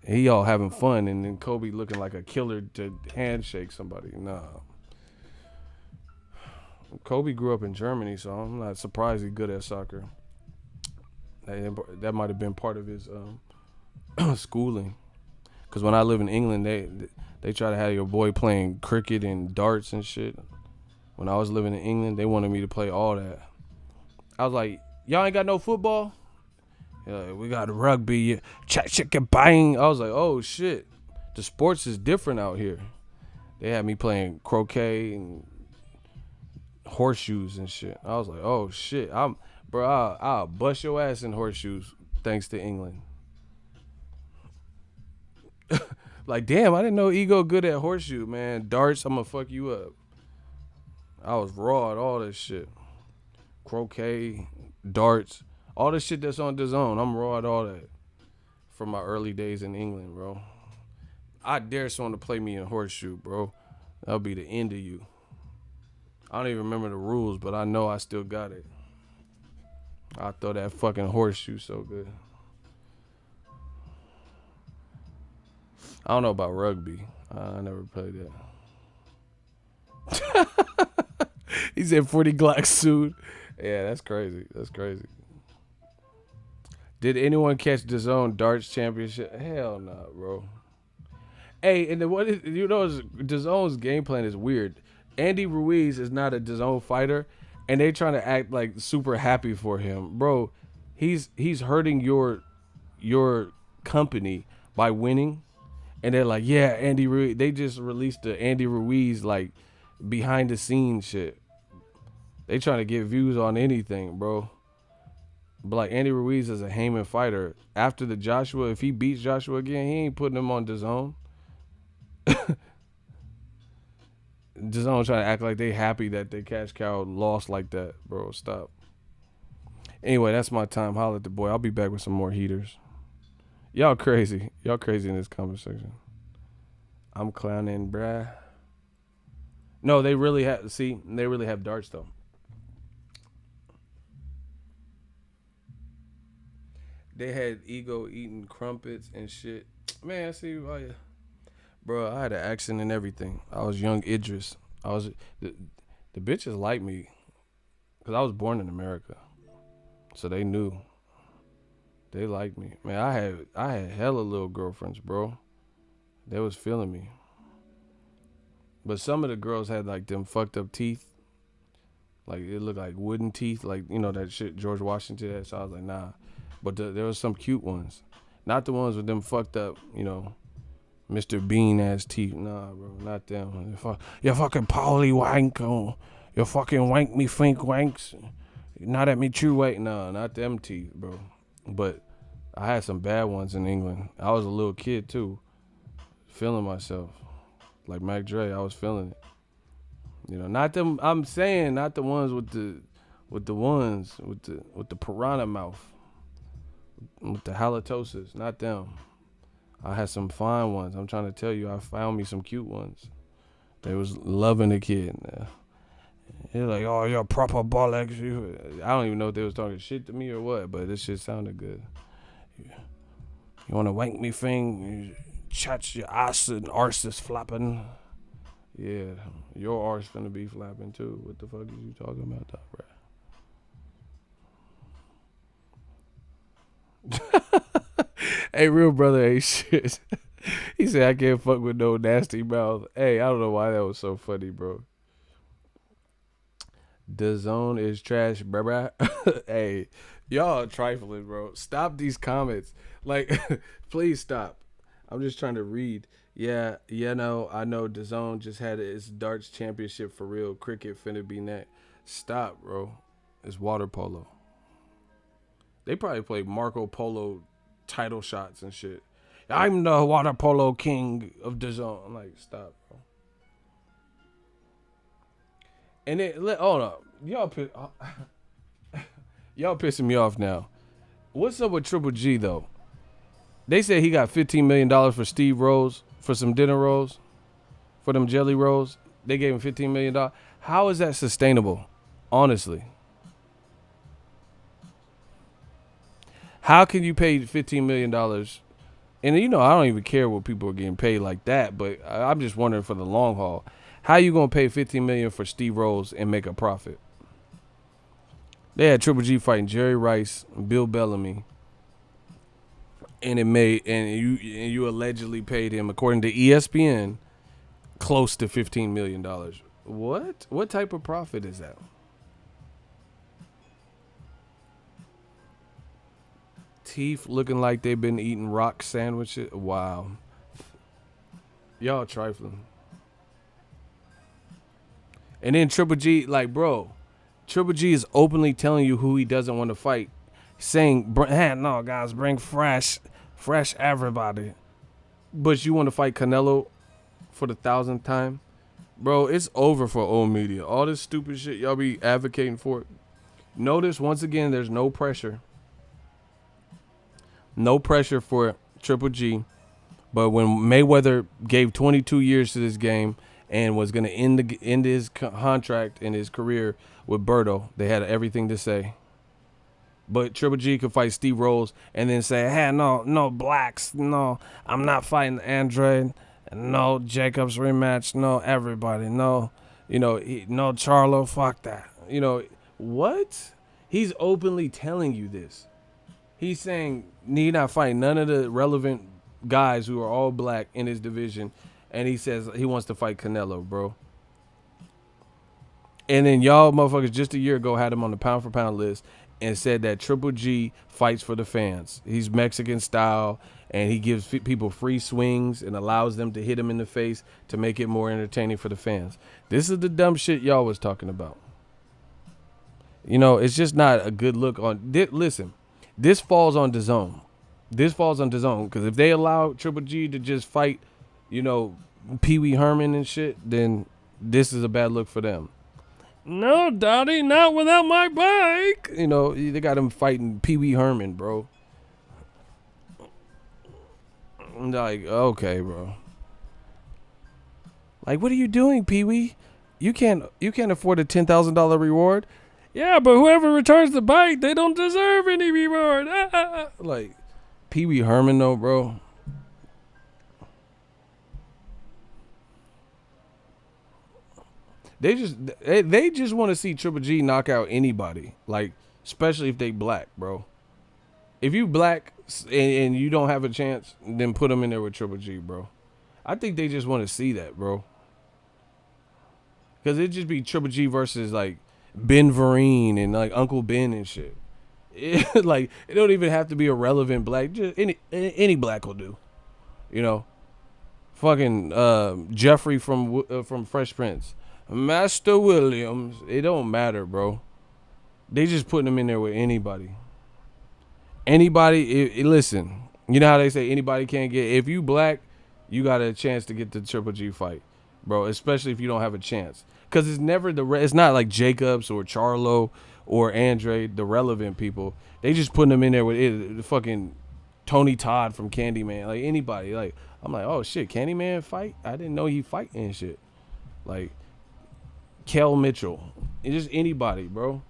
Speaker 1: He all having fun, and then Kobe looking like a killer to handshake somebody. Nah, Kobe grew up in Germany, so I'm not surprised he's good at soccer. That might have been part of his schooling. Because when I live in England, they try to have your boy playing cricket and darts and shit. When I was living in England, they wanted me to play all that. I was like, y'all ain't got no football? Like, we got rugby, chicka bang. I was like, oh shit, the sports is different out here. They had me playing croquet and horseshoes and shit. I was like, oh shit, I'll bust your ass in horseshoes thanks to England. Like, damn, I didn't know Ego good at horseshoe, man. Darts, I'm gonna fuck you up. I was raw at all this shit. Croquet, darts, all the shit that's on the zone. I'm raw at all that from my early days in England, bro. I dare someone to play me in horseshoe, bro. That'll be the end of you. I don't even remember the rules, but I know I still got it. I throw that fucking horseshoe so good. I don't know about rugby. I never played that. He said 40 Glock suit. Yeah, that's crazy. That's crazy. Did anyone catch DAZN Darts Championship? Hell no, bro. Hey, and then what is, DAZN's game plan is weird. Andy Ruiz is not a DAZN fighter, and they trying to act like super happy for him, bro. He's hurting your company by winning, and they're like, yeah, Andy Ruiz. They just released the Andy Ruiz like behind the scenes shit. They trying to get views on anything, bro. But like Andy Ruiz is a Heyman fighter. After the Joshua, if he beats Joshua again, he ain't putting him on DAZN. DAZN trying to act like they happy that they cash cow lost like that, bro. Stop. Anyway, that's my time. Holla at the boy. I'll be back with some more heaters. Y'all crazy. Y'all crazy in this conversation. I'm clowning, bruh. No, they really have. See, they really have darts though. They had Ego eating crumpets and shit. Man, see, oh yeah. Bro, I had an accent and everything. I was young Idris. The bitches like me because I was born in America, so they knew. They liked me. Man, I had hella little girlfriends, bro. They was feeling me. But some of the girls had like them fucked up teeth. Like it looked like wooden teeth, like you know that shit George Washington had. So I was like, nah. But there was some cute ones, not the ones with them fucked up, you know, Mr. Bean ass teeth. Nah, bro, not them. You fucking Polly wank, you fucking wank me fink wanks. Not at me true weight. No, not them teeth, bro. But I had some bad ones in England. I was a little kid too, feeling myself, like Mac Dre. I was feeling it. You know, not them. I'm saying not the ones with the piranha mouth, with the halitosis. Not them. I had some fine ones. I'm trying to tell you, I found me some cute ones. They was loving the kid. They're like, oh, you're a proper bollocks. I don't even know if they was talking shit to me or what, but this shit sounded good. You want to wank me thing? Chat your ass and arse is flapping. Yeah, your arse finna be flapping too. What the fuck is you talking about, bro? Hey, real brother ain't shit. He said, I can't fuck with no nasty mouth. Hey, I don't know why that was so funny, bro. DAZN is trash, bruh. Hey, y'all trifling, bro. Stop these comments. Like, please stop. I'm just trying to read. Yeah, no, I know DAZN just had its darts championship for real. Cricket finna be next. Stop, bro. It's water polo. They probably play Marco Polo title shots and shit. I'm the water polo king of DAZN. I'm like, stop, bro. And then, hold up. Y'all pissing me off now. What's up with Triple G, though? They said he got $15 million for Steve Rolls, for some dinner rolls, for them jelly rolls. They gave him $15 million. How is that sustainable? Honestly. How can you pay $15 million? And, you know, I don't even care what people are getting paid like that, but I'm just wondering for the long haul. How you gonna pay $15 million for Steve Rose and make a profit? They had Triple G fighting Jerry Rice, Bill Bellamy, and you allegedly paid him, according to ESPN, close to $15 million. What? What type of profit is that? Teeth looking like they've been eating rock sandwiches. Wow. Y'all trifling. And then Triple G, like, bro, Triple G is openly telling you who he doesn't want to fight, saying, hey, no, guys, bring fresh everybody. But you want to fight Canelo for the 1,000th time? Bro, it's over for old media. All this stupid shit y'all be advocating for. Notice, once again, there's no pressure. No pressure for Triple G. But when Mayweather gave 22 years to this game and was going to end his contract and his career with Berto, they had everything to say. But Triple G could fight Steve Rose and then say, hey, no blacks. No, I'm not fighting Andre. No Jacobs rematch. No everybody. No, no Charlo. Fuck that. What? He's openly telling you this. He's saying he's not fighting none of the relevant guys who are all black in his division. And he says he wants to fight Canelo, bro. And then y'all motherfuckers just a year ago had him on the pound for pound list and said that Triple G fights for the fans. He's Mexican style, and he gives people free swings and allows them to hit him in the face to make it more entertaining for the fans. This is the dumb shit y'all was talking about. It's just not a good look on. Listen, this falls on DAZN. This falls on DAZN because if they allow Triple G to just fight, Pee Wee Herman and shit, then this is a bad look for them. No, Dottie, not without my bike. They got him fighting Pee Wee Herman, bro. Like, okay, bro. Like, what are you doing, Pee Wee? You can't afford a $10,000 reward. Yeah, but whoever returns the bike, they don't deserve any reward. Like, Pee Wee Herman, though, bro. They just want to see Triple G knock out anybody, like, especially if they black, bro. If you black and you don't have a chance, then put them in there with Triple G, bro. I think they just want to see that, bro. Because it'd just be Triple G versus, like, Ben Vereen and, like, Uncle Ben and shit. Like, it don't even have to be a relevant black. Just any black will do. Fucking Jeffrey from Fresh Prince. Master Williams. It don't matter, bro. They just putting them in there with anybody. Anybody, listen, you know how they say anybody can't get, if you black, you got a chance to get the Triple G fight, bro, especially if you don't have a chance. Because it's never it's not like Jacobs or Charlo or Andre, the relevant people. They just putting them in there with the fucking Tony Todd from Candyman, like anybody. Like, I'm like, oh shit, Candyman fight? I didn't know he fight and shit. Like, Kel Mitchell. It's just anybody, bro.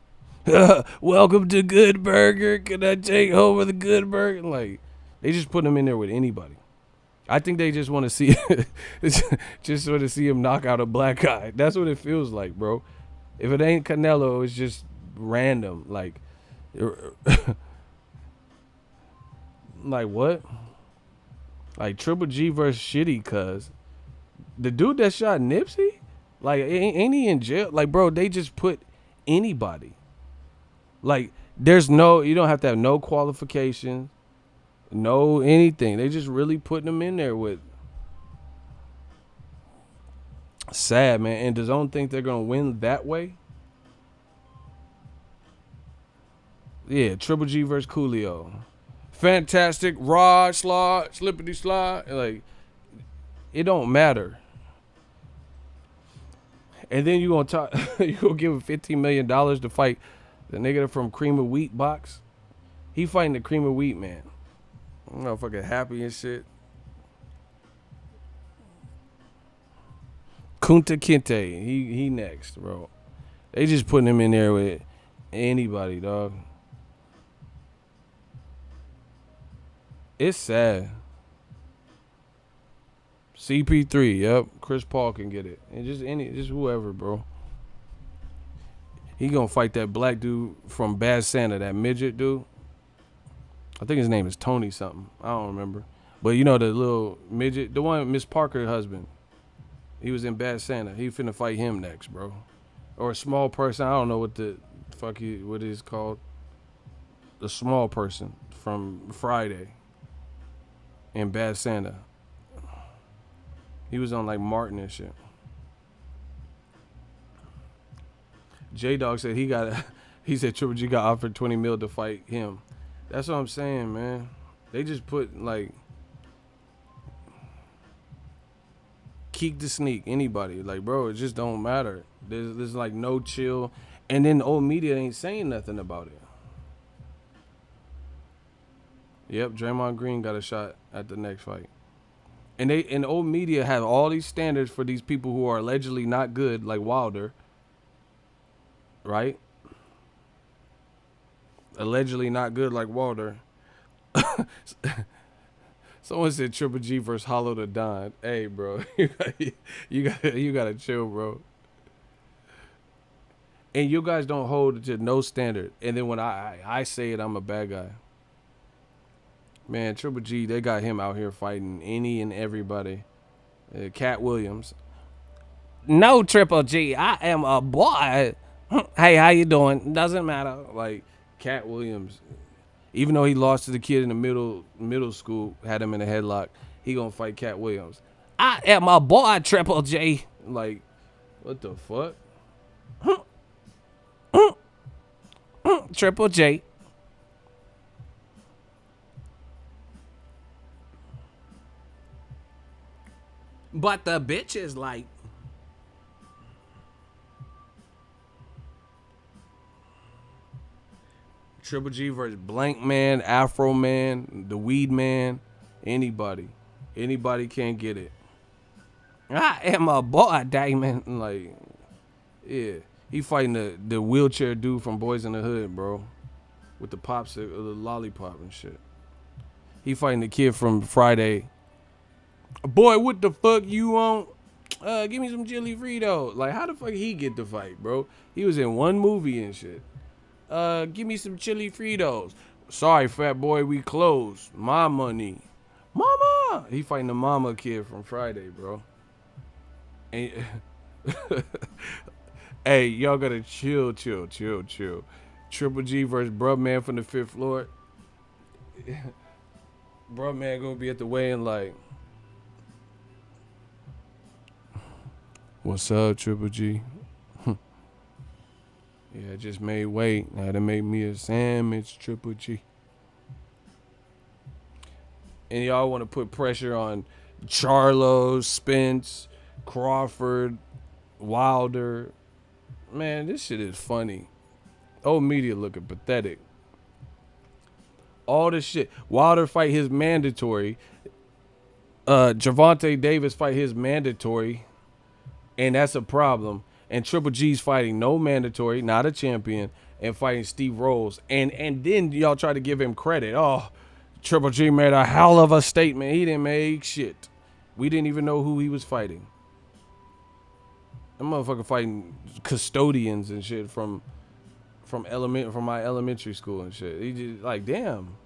Speaker 1: Welcome to Good Burger. Can I take over the Good Burger? Like, they just put him in there with anybody. I think they just want to see, just want to see him knock out a black guy. That's what it feels like, bro. If it ain't Canelo, it's just random. Like, like what? Like Triple G versus Shitty, cuz the dude that shot Nipsey, like, ain't he in jail? Like, bro, they just put anybody. Like, you don't have to have no qualifications, no anything. They just really putting them in there with. Sad, man. And DAZN think they're going to win that way? Yeah, Triple G versus Coolio. Fantastic, rod, slide, slippity slide. Like, it don't matter. And then you going to give him $15 million to fight the nigga from Cream of Wheat box. He fighting the Cream of Wheat man. Motherfucking happy and shit. Kunta Kinte. He next, bro. They just putting him in there with anybody, dog. It's sad. CP3, yep. Chris Paul can get it. And just whoever, bro. He gonna fight that black dude from Bad Santa, that midget dude. I think his name is Tony something. I don't remember. But you know the little midget, the one Miss Parker's husband. He was in Bad Santa. He finna fight him next, bro. Or a small person. I don't know what the fuck what it is called. The small person from Friday in Bad Santa. He was on like Martin and shit. J-Dog said he said Triple G got offered 20 mil to fight him. That's what I'm saying, man. They just put like Keek the Sneak, anybody. Like, bro, it just don't matter. There's like no chill. And then the old media ain't saying nothing about it. Yep, Draymond Green got a shot at the next fight. And the old media have all these standards for these people who are allegedly not good, like Wilder. Right? Allegedly not good like Wilder. Someone said Triple G versus Hollow the Don. Hey, bro, you gotta chill, bro. And you guys don't hold it to no standard. And then when I say it, I'm a bad guy. Man, Triple G, they got him out here fighting any and everybody. Cat Williams. No, Triple G, I am a boy. Hey, how you doing? Doesn't matter. Like, Cat Williams, even though he lost to the kid in the middle school, had him in a headlock, he gonna fight Cat Williams. I am a boy, Triple G. Like, what the fuck? Triple J. But the bitch is like, Triple G versus Blank Man, Afro Man, the Weed Man, anybody. Anybody can get it. I am a boy, Diamond. Like, yeah. He fighting the wheelchair dude from Boys in the Hood, bro. With the popsicle, the lollipop and shit. He fighting the kid from Friday. Boy, what the fuck you want? Give me some chili Frito. Like, how the fuck he get the fight, bro? He was in one movie and shit. Give me some chili Fritos. Sorry, fat boy, we closed. My money. Mama! He fighting the mama kid from Friday, bro. And hey, y'all gotta chill. Triple G versus Bruh Man from the 5th floor. Bruh Man gonna be at the weigh-in like, what's up, Triple G? Yeah, I just made weight. Now to make me a sandwich, Triple G. And y'all want to put pressure on Charlo, Spence, Crawford, Wilder. Man, this shit is funny. Old media looking pathetic. All this shit. Wilder fight his mandatory. Gervonta Davis fight his mandatory. And that's a problem. And Triple G's fighting no mandatory, not a champion, and fighting Steve Rolls. And then y'all try to give him credit. Oh, Triple G made a hell of a statement. He didn't make shit. We didn't even know who he was fighting. That motherfucker fighting custodians and shit from my elementary school and shit. He just like, damn,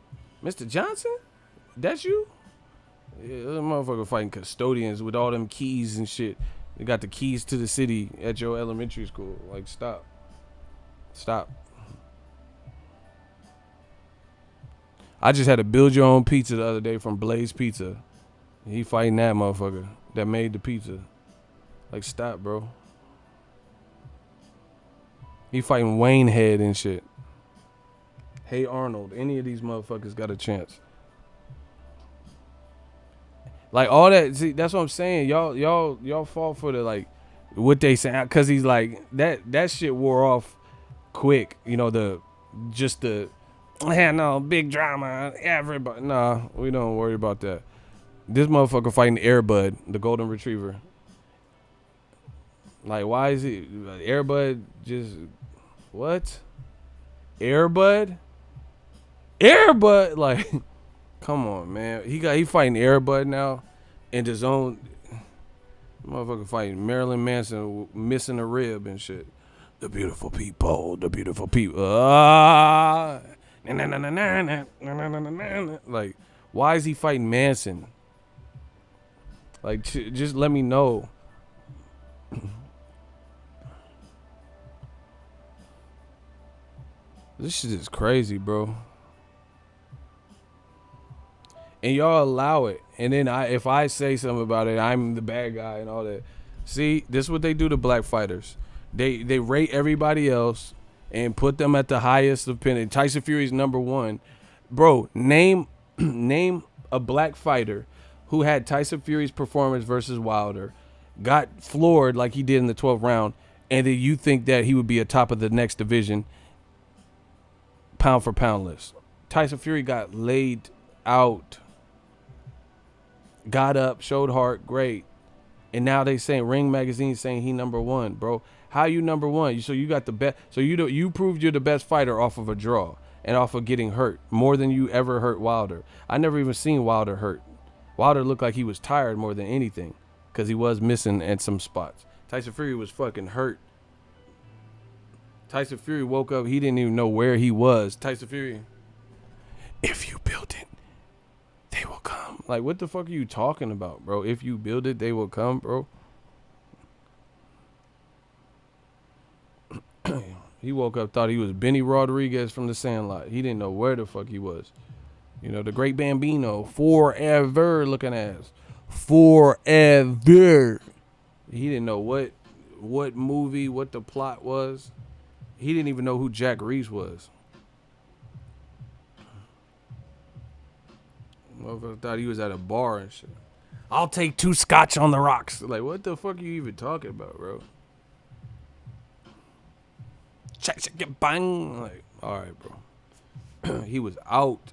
Speaker 1: Mr. Johnson? That's you? Yeah, that motherfucker fighting custodians with all them keys and shit. They got the keys to the city at your elementary school. Like, stop. I just had to build your own pizza the other day from Blaze Pizza. He fighting that motherfucker that made the pizza. Like, stop, bro. He fighting Wayne Head and shit. Hey Arnold, any of these motherfuckers got a chance. Like, all that, see, that's what I'm saying. Y'all fall for the, like, what they say, because he's like, that shit wore off quick. You know, no, big drama, everybody. Nah, we don't worry about that. This motherfucker fighting Airbud, the golden retriever. Like, why is he, Airbud just, what? Airbud? Like, come on, man. He fighting Airbud now in his own. Motherfucker fighting Marilyn Manson missing a rib and shit. The beautiful people, the beautiful people. Like, why is he fighting Manson? Like, just let me know. This shit is crazy, bro. And y'all allow it. And then if I say something about it, I'm the bad guy and all that. See, this is what they do to black fighters. They rate everybody else and put them at the highest opinion. Tyson Fury's number one. Bro, name a black fighter who had Tyson Fury's performance versus Wilder, got floored like he did in the 12th round, and then you think that he would be atop of the next division pound for pound list. Tyson Fury got laid out. Got up, showed heart, great. And now they saying Ring Magazine saying he number one, bro. How you number one? So you got the best. So you proved you're the best fighter off of a draw and off of getting hurt more than you ever hurt Wilder. I never even seen Wilder hurt. Wilder looked like he was tired more than anything because he was missing at some spots. Tyson Fury was fucking hurt. Tyson Fury woke up. He didn't even know where he was. Tyson Fury. If you build it, they will come. Like, what the fuck are you talking about, bro? If you build it, they will come, bro. He woke up, thought he was Benny Rodriguez from The Sandlot. He didn't know where the fuck he was. You know, the great Bambino, forever looking ass. Forever. He didn't know what movie, what the plot was. He didn't even know who Jack Reese was. Motherfucker thought he was at a bar and shit. I'll take 2 scotch on the rocks. Like, what the fuck are you even talking about, bro? Check, bang. Like, all right, bro. He was out.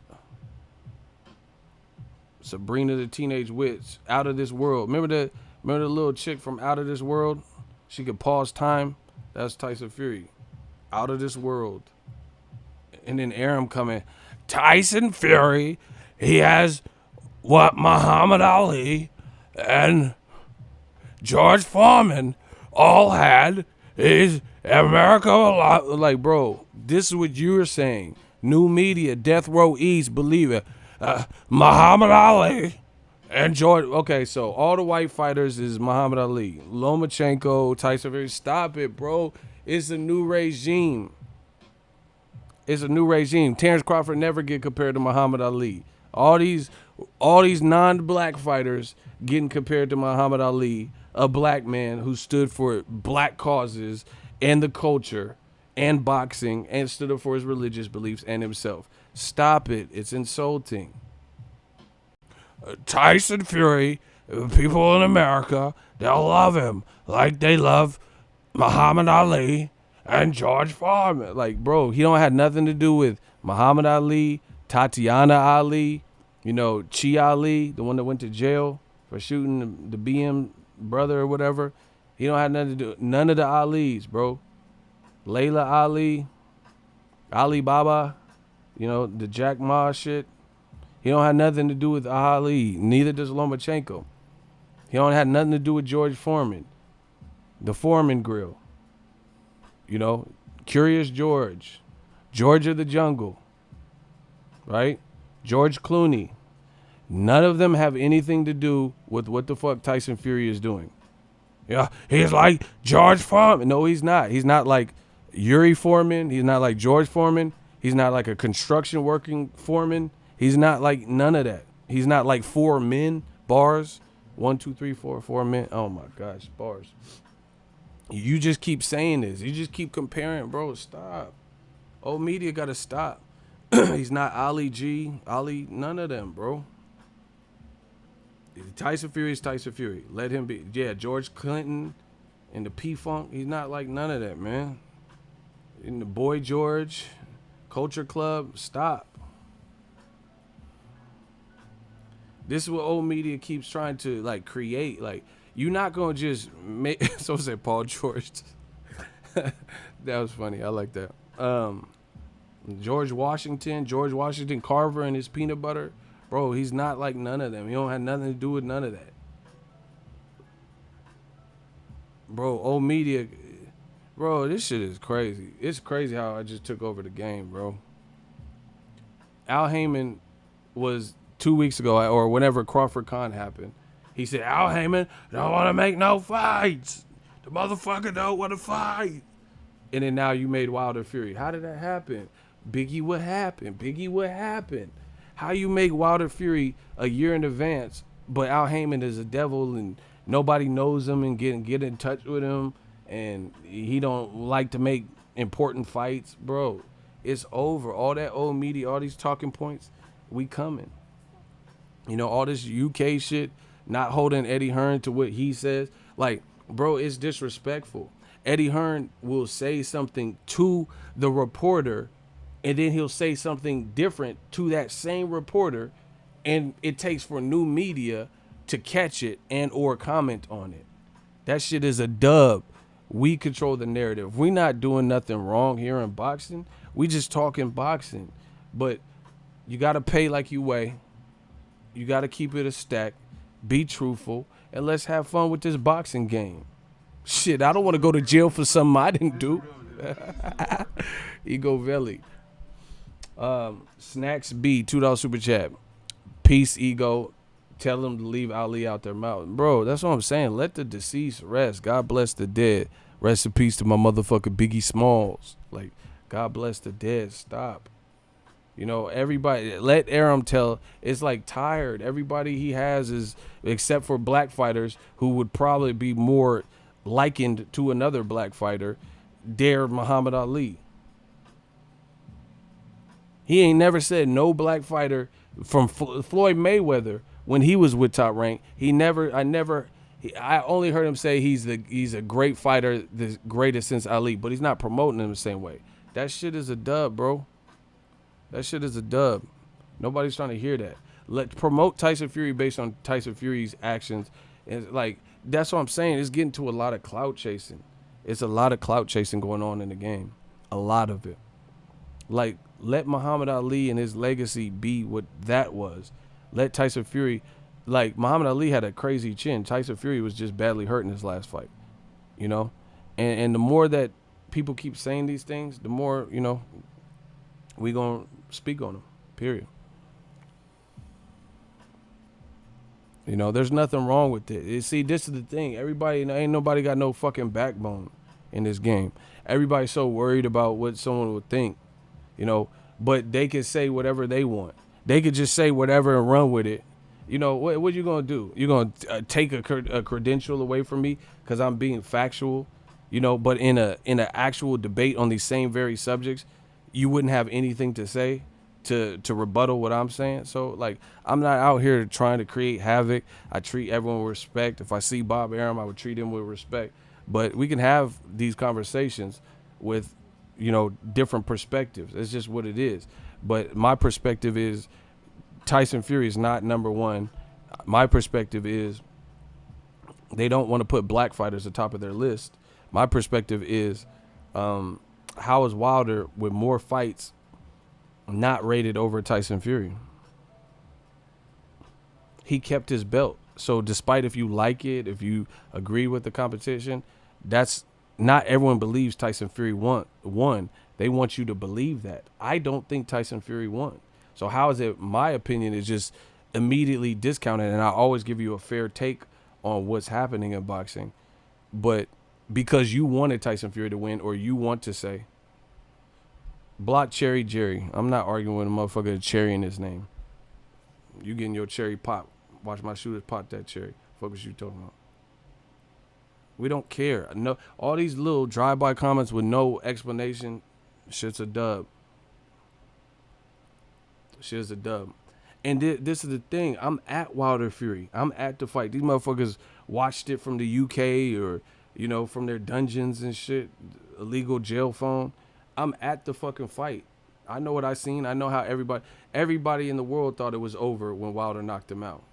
Speaker 1: Sabrina the Teenage Witch, Out of This World. Remember the little chick from Out of This World? She could pause time. That's Tyson Fury. Out of This World. And then Aram coming. Tyson Fury, he has what Muhammad Ali and George Foreman all had is America alive. Like, bro, this is what you were saying. New media, Death Row East, believe it. Muhammad Ali and George. Okay, so all the white fighters is Muhammad Ali, Lomachenko, Tyson Fury. Stop it, bro. It's a new regime. It's a new regime. Terrence Crawford never get compared to Muhammad Ali. All these non-black fighters getting compared to Muhammad Ali, a black man who stood for black causes and the culture and boxing and stood up for his religious beliefs and himself. Stop it. It's insulting. Tyson Fury, people in America, they'll love him like they love Muhammad Ali and George Foreman. Like, bro, he don't have nothing to do with Muhammad Ali, Tatiana Ali, you know, Chi Ali, the one that went to jail for shooting the BM brother or whatever. He don't have nothing to do. None of the Alis, bro. Layla Ali, Ali Baba, you know, the Jack Ma shit. He don't have nothing to do with Ali. Neither does Lomachenko. He don't have nothing to do with George Foreman. The Foreman Grill. You know, Curious George. George of the Jungle. Right? George Clooney. None of them have anything to do with what the fuck Tyson Fury is doing. Yeah, he's like George Foreman. No, he's not. He's not like Yuri Foreman. He's not like George Foreman. He's not like a construction working foreman. He's not like none of that. He's not like 4 men, bars. 1, 2, 3, 4, 4 men. Oh my gosh, bars. You just keep saying this. You just keep comparing, bro. Stop. Old media gotta stop. He's not Ali G, Ali, none of them, bro. Tyson Fury is Tyson Fury. Let him be. Yeah, George Clinton and the P-Funk. He's not like none of that, man. In the Boy George, Culture Club, stop. This is what old media keeps trying to like create. Like, you're not gonna just make. So said Paul George. That was funny. I like that. George Washington Carver and his peanut butter. Bro, he's not like none of them. He don't have nothing to do with none of that. bro, old media, bro, this shit is crazy. It's crazy how I just took over the game, bro. Al Heyman was 2 weeks ago, or whenever Crawford Khan happened. He said, Al Heyman don't want to make no fights. The motherfucker don't want to fight. And then now you made Wilder Fury. How did that happen? Biggie, what happened? Biggie, what happened? How you make Wilder Fury a year in advance, but Al Heyman is a devil and nobody knows him and get in touch with him, and he don't like to make important fights, bro. It's over. All that old media, all these talking points, we coming. You know, all this UK shit, not holding Eddie Hearn to what he says. Like, bro, it's disrespectful. Eddie Hearn will say something to the reporter, and then he'll say something different to that same reporter, and it takes for new media to catch it and or comment on it. That shit is a dub. We control the narrative. We not doing nothing wrong here in boxing. We just talking boxing. But you got to pay like you weigh. You got to keep it a stack. Be truthful. And let's have fun with this boxing game. Shit, I don't want to go to jail for something I didn't do. Ego Valley. Snacks B, $2 super chat. Peace, Ego. Tell them to leave Ali out their mouth. Bro, that's what I'm saying. Let the deceased rest. God bless the dead. Rest in peace to my motherfucker Biggie Smalls. Like, God bless the dead. Stop. You know, everybody, let Aram tell, it's like tired. Everybody he has is, except for black fighters who would probably be more likened to another black fighter, dare Muhammad Ali. He ain't never said no black fighter from Floyd Mayweather when he was with Top Rank. I only heard him say he's a great fighter, the greatest since Ali, but he's not promoting him the same way. That shit is a dub, bro. That shit is a dub. Nobody's trying to hear that. Let promote Tyson Fury based on Tyson Fury's actions. And like, that's what I'm saying. It's getting to a lot of clout chasing. It's a lot of clout chasing going on in the game. A lot of it. Like, let Muhammad Ali and his legacy be what that was. Let Tyson Fury, like, Muhammad Ali had a crazy chin. Tyson Fury was just badly hurt in his last fight. You know? And the more that people keep saying these things, the more, you know, we gonna speak on them, period. You know, there's nothing wrong with it. See, this is the thing. Everybody, ain't nobody got no fucking backbone in this game. Everybody's so worried about what someone would think, you know, but they can say whatever they want. They could just say whatever and run with it. You know, what you gonna do? You gonna take a credential away from me because I'm being factual, you know, but in a actual debate on these same very subjects, you wouldn't have anything to say to rebuttal what I'm saying. So, like, I'm not out here trying to create havoc. I treat everyone with respect. If I see Bob Arum, I would treat him with respect. But we can have these conversations with, you know, different perspectives. It's just what it is. But my perspective is Tyson Fury is not number one. My perspective is they don't want to put black fighters at the top of their list. My perspective is how is Wilder with more fights not rated over Tyson Fury? He kept his belt. So despite if you like it, if you agree with the competition, that's not everyone believes Tyson Fury won. They want you to believe that. I don't think Tyson Fury won. So how is it my opinion is just immediately discounted, and I always give you a fair take on what's happening in boxing. But because you wanted Tyson Fury to win, or you want to say, block Cherry Jerry. I'm not arguing with a motherfucker with cherry in his name. You getting your cherry pop. Watch my shooters pop that cherry. Fuck what you talking about. We don't care. No, all these little drive-by comments with no explanation, shit's a dub. Shit's a dub. And this is the thing. I'm at Wilder Fury. I'm at the fight. These motherfuckers watched it from the UK or, you know, from their dungeons and shit, illegal jail phone. I'm at the fucking fight. I know what I seen. I know how everybody in the world thought it was over when Wilder knocked him out.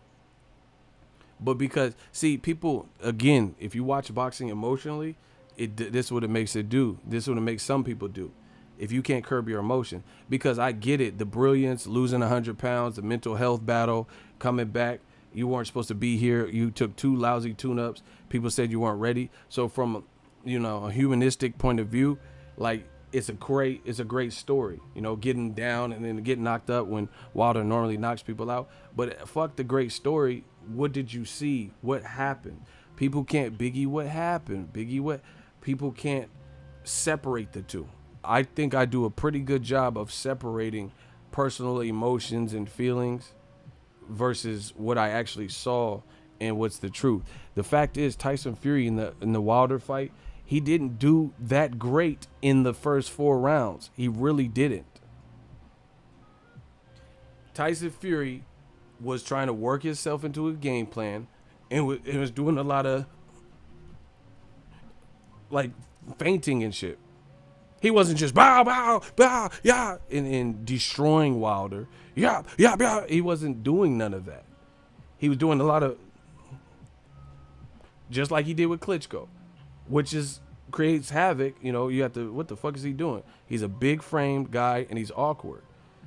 Speaker 1: But because, see, people, again, if you watch boxing emotionally, this is what it makes it do. This is what it makes some people do. If you can't curb your emotion. Because I get it, the brilliance, losing 100 pounds, the mental health battle, coming back, You weren't supposed to be here. You took 2 lousy tune-ups. People said you weren't ready. So from, a humanistic point of view, like it's a great story. Getting down and then getting knocked up when Wilder normally knocks people out. But fuck the great story. What did you see? What happened? People can't Biggie. What happened? Biggie. What? People can't separate the two. I think I do a pretty good job of separating personal emotions and feelings versus what I actually saw and what's the truth. The fact is, Tyson Fury in the Wilder fight, he didn't do that great in the first 4 rounds. He really didn't. Tyson Fury was trying to work himself into a game plan and was doing a lot of like fainting and shit. He wasn't just bow, bow, bow, yeah, and destroying Wilder. Yeah, yeah, yeah. He wasn't doing none of that. He was doing a lot of, just like he did with Klitschko, which creates havoc. You have to, what the fuck is he doing? He's a big framed guy and he's awkward.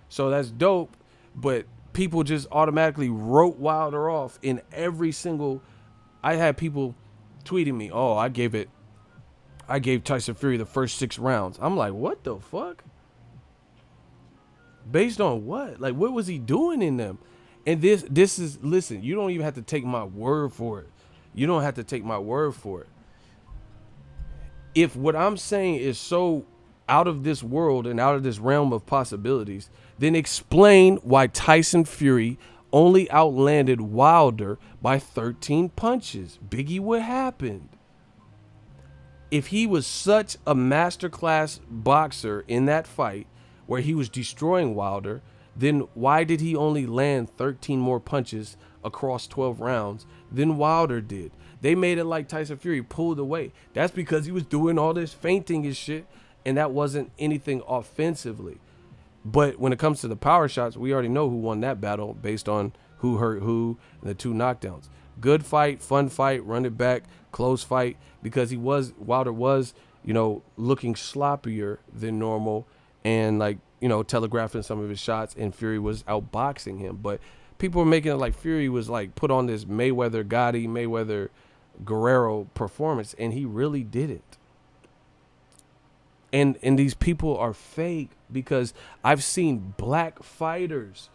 Speaker 1: So that's dope, but people just automatically wrote Wilder off in every single, I had people tweeting me, oh, I gave Tyson Fury the first 6 rounds. I'm like, what the fuck? Based on what? Like, what was he doing in them? And this is, listen, you don't even have to take my word for it. You don't have to take my word for it. If what I'm saying is so out of this world and out of this realm of possibilities, then explain why Tyson Fury only outlanded Wilder by 13 punches. Biggie, what happened? If he was such a masterclass boxer in that fight where he was destroying Wilder, then why did he only land 13 more punches across 12 rounds than Wilder did? They made it like Tyson Fury pulled away. That's because he was doing all this feinting and shit, and that wasn't anything offensively. But when it comes to the power shots, we already know who won that battle based on who hurt who and the 2 knockdowns. Good fight, fun fight, run it back, close fight, because Wilder was, looking sloppier than normal and telegraphing some of his shots, and Fury was outboxing him. But people were making it like Fury was like put on this Mayweather Gotti, Mayweather Guerrero performance, and he really didn't. And these people are fake, because I've seen black fighters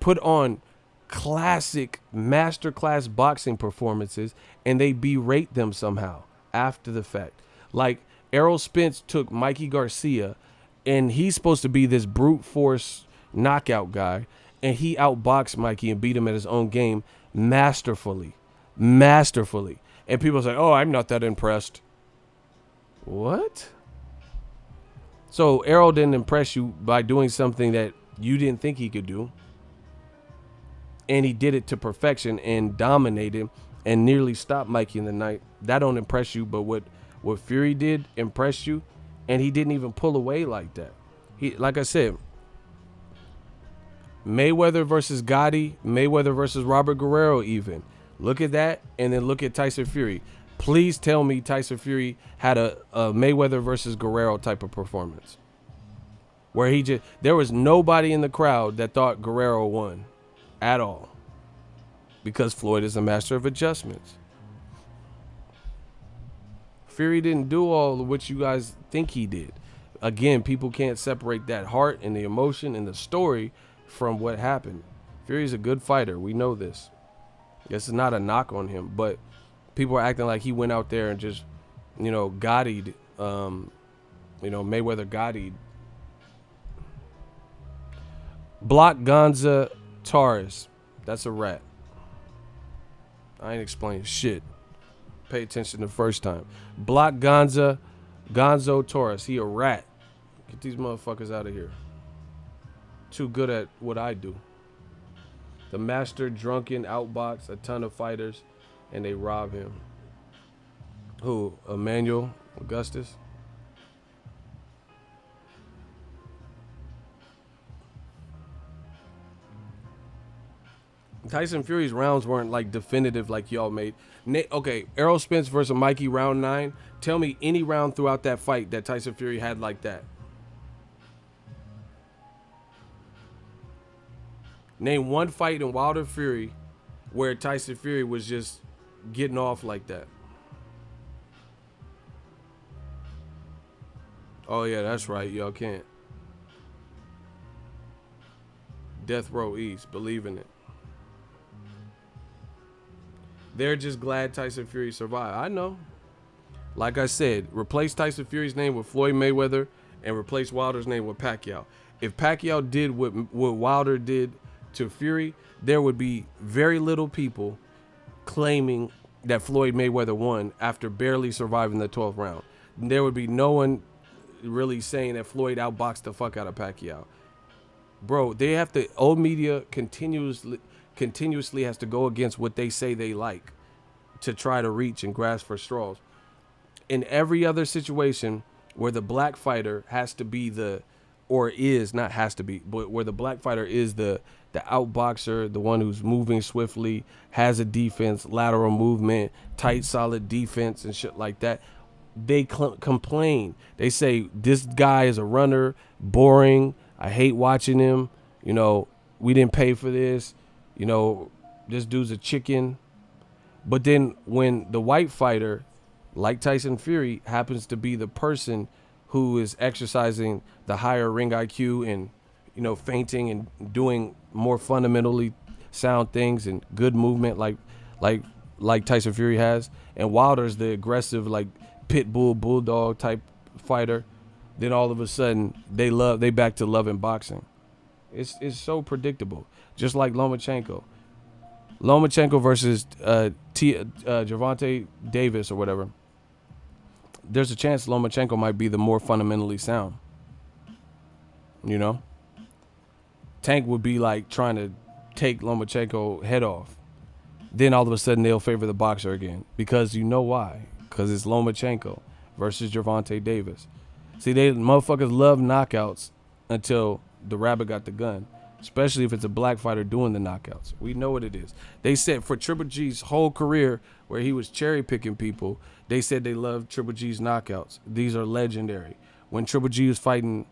Speaker 1: put on classic masterclass boxing performances and they berate them somehow after the fact. Like Errol Spence took Mikey Garcia, and he's supposed to be this brute force knockout guy, and he outboxed Mikey and beat him at his own game masterfully. And people say, oh, I'm not that impressed. What? So Errol didn't impress you by doing something that you didn't think he could do. And he did it to perfection and dominated and nearly stopped Mikey in the night. That don't impress you, but what Fury did impressed you, and he didn't even pull away like that. He, like I said, Mayweather versus Gotti, Mayweather versus Robert Guerrero even. Look at that, and then look at Tyson Fury. Please tell me Tyson Fury had a Mayweather versus Guerrero type of performance, where there was nobody in the crowd that thought Guerrero won at all, because Floyd is a master of adjustments. Fury didn't do all of what you guys think he did. Again, people can't separate that heart and the emotion and the story from what happened. Fury's a good fighter. We know this. This is not a knock on him, but people are acting like he went out there and just, Gotti'd, Mayweather Gotti'd. Block Gonza Taurus. That's a rat. I ain't explaining shit. Pay attention the first time. Block Gonzo Taurus. He a rat. Get these motherfuckers out of here. Too good at what I do. The master drunken outbox a ton of fighters, and they rob him. Who? Emmanuel Augustus? Tyson Fury's rounds weren't like definitive like y'all made. Okay, Errol Spence versus Mikey round 9. Tell me any round throughout that fight that Tyson Fury had like that. Name one fight in Wilder Fury where Tyson Fury was just getting off like that. Oh yeah, that's right. Y'all can't. Death Row East, believe in it. They're just glad Tyson Fury survived. I know. Like I said, replace Tyson Fury's name with Floyd Mayweather and replace Wilder's name with Pacquiao. If Pacquiao did what Wilder did to Fury, there would be very little people claiming that Floyd Mayweather won after barely surviving the 12th round. There would be no one really saying that Floyd outboxed the fuck out of Pacquiao. Bro, they have to, old media continuously has to go against what they say they like to try to reach and grasp for straws. In every other situation where the black fighter has to be or is, not has to be, but where the black fighter is the outboxer, the one who's moving swiftly, has a defense, lateral movement, tight, solid defense and shit like that, they complain. They say, this guy is a runner, boring, I hate watching him, we didn't pay for this, this dude's a chicken. But then when the white fighter, like Tyson Fury, happens to be the person who is exercising the higher ring IQ and, feinting and doing more fundamentally sound things and good movement like Tyson Fury has, and Wilder's the aggressive, like pit bull, bulldog type fighter, then all of a sudden they back to loving boxing. It's so predictable. Just like Lomachenko versus Gervonta Davis or whatever. There's a chance Lomachenko might be the more fundamentally sound. Tank would be like trying to take Lomachenko head off. Then all of a sudden they'll favor the boxer again. Because you know why? Because it's Lomachenko versus Gervonta Davis. See, they motherfuckers love knockouts until the rabbit got the gun. Especially if it's a black fighter doing the knockouts. We know what it is. They said for Triple G's whole career, where he was cherry picking people, they said they loved Triple G's knockouts. These are legendary. When Triple G was fighting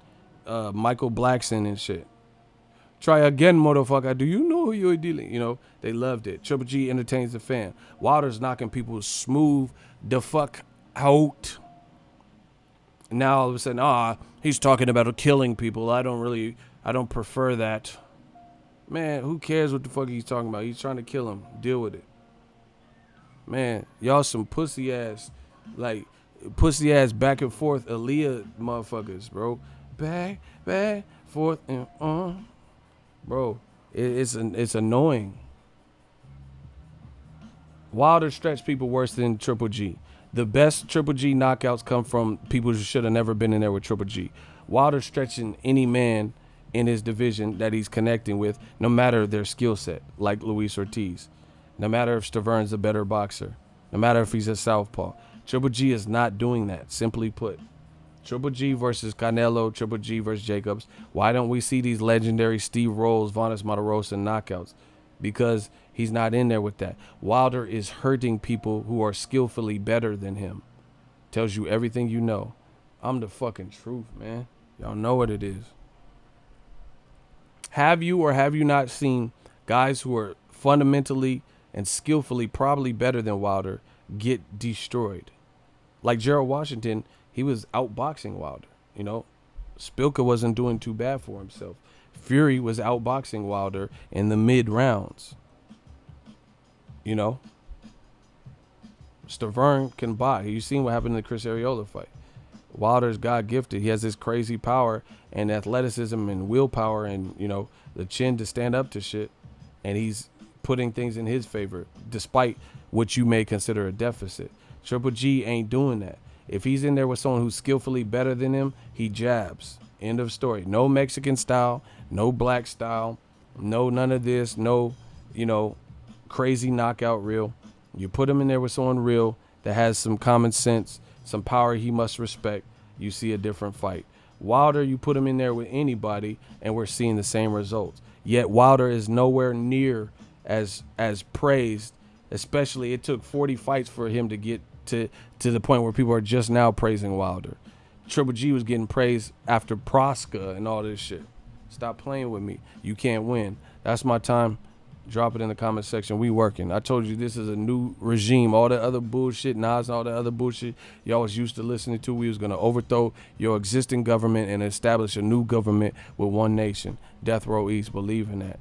Speaker 1: Michael Blackson and shit. Try again, motherfucker. Do you know who you're dealing? They loved it. Triple G entertains the fan. Wilder's knocking people smooth the fuck out. Now all of a sudden, he's talking about killing people. I don't prefer that. Man, who cares what the fuck he's talking about? He's trying to kill him. Deal with it. Man, y'all some pussy ass back and forth Aaliyah motherfuckers, bro. Back, forth, and on. Bro, it's annoying. Wilder stretched people worse than Triple G. The best Triple G knockouts come from people who should have never been in there with Triple G. Wilder stretching any man in his division that he's connecting with, no matter their skill set, like Luis Ortiz. No matter if Staverne's a better boxer. No matter if he's a southpaw. Triple G is not doing that, simply put. Triple G versus Canelo, Triple G versus Jacobs. Why don't we see these legendary Steve Rolls, Vanes Matarosa knockouts? Because he's not in there with that. Wilder is hurting people who are skillfully better than him. Tells you everything you know. I'm the fucking truth, man. Y'all know what it is. Have you or have you not seen guys who are fundamentally and skillfully probably better than Wilder get destroyed? Like Gerald Washington, he was outboxing Wilder, Spilka wasn't doing too bad for himself. Fury was outboxing Wilder in the mid rounds. Staverne can buy. You seen what happened in the Chris Arreola fight. Wilder's God gifted. He has this crazy power and athleticism and willpower and, the chin to stand up to shit. And he's putting things in his favor, despite what you may consider a deficit. Triple G ain't doing that. If he's in there with someone who's skillfully better than him, he jabs. End of story. No Mexican style, no black style, no none of this, no, crazy knockout reel. You put him in there with someone real that has some common sense, some power he must respect, you see a different fight. Wilder, you put him in there with anybody, and we're seeing the same results. Yet Wilder is nowhere near as praised, especially it took 40 fights for him to get to the point where people are just now praising Wilder. Triple G was getting praised after Proska and all this shit. Stop playing with me. You can't win. That's my time. Drop it in the comment section. We working. I told you this is a new regime. All the other bullshit, Nas and all the other bullshit y'all was used to listening to, we was going to overthrow your existing government and establish a new government with one nation. Death Row East, believe in that.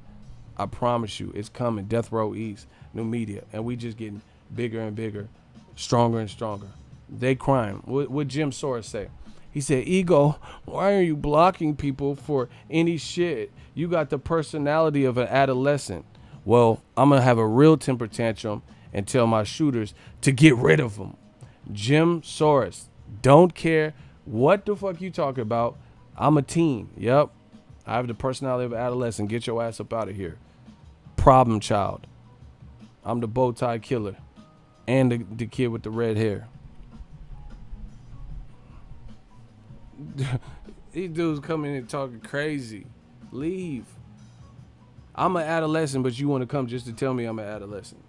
Speaker 1: I promise you, it's coming. Death Row East, new media. And we just getting bigger and bigger, stronger and stronger. They crying. What Jim Soros say? He said, Ego, why are you blocking people for any shit? You got the personality of an adolescent. Well, I'm going to have a real temper tantrum and tell my shooters to get rid of them. Jim Soros, don't care what the fuck you talking about. I'm a teen. Yep. I have the personality of an adolescent. Get your ass up out of here. Problem child. I'm the bow tie killer and the kid with the red hair. These dudes coming in talking crazy. Leave. I'm an adolescent, but you want to come just to tell me I'm an adolescent.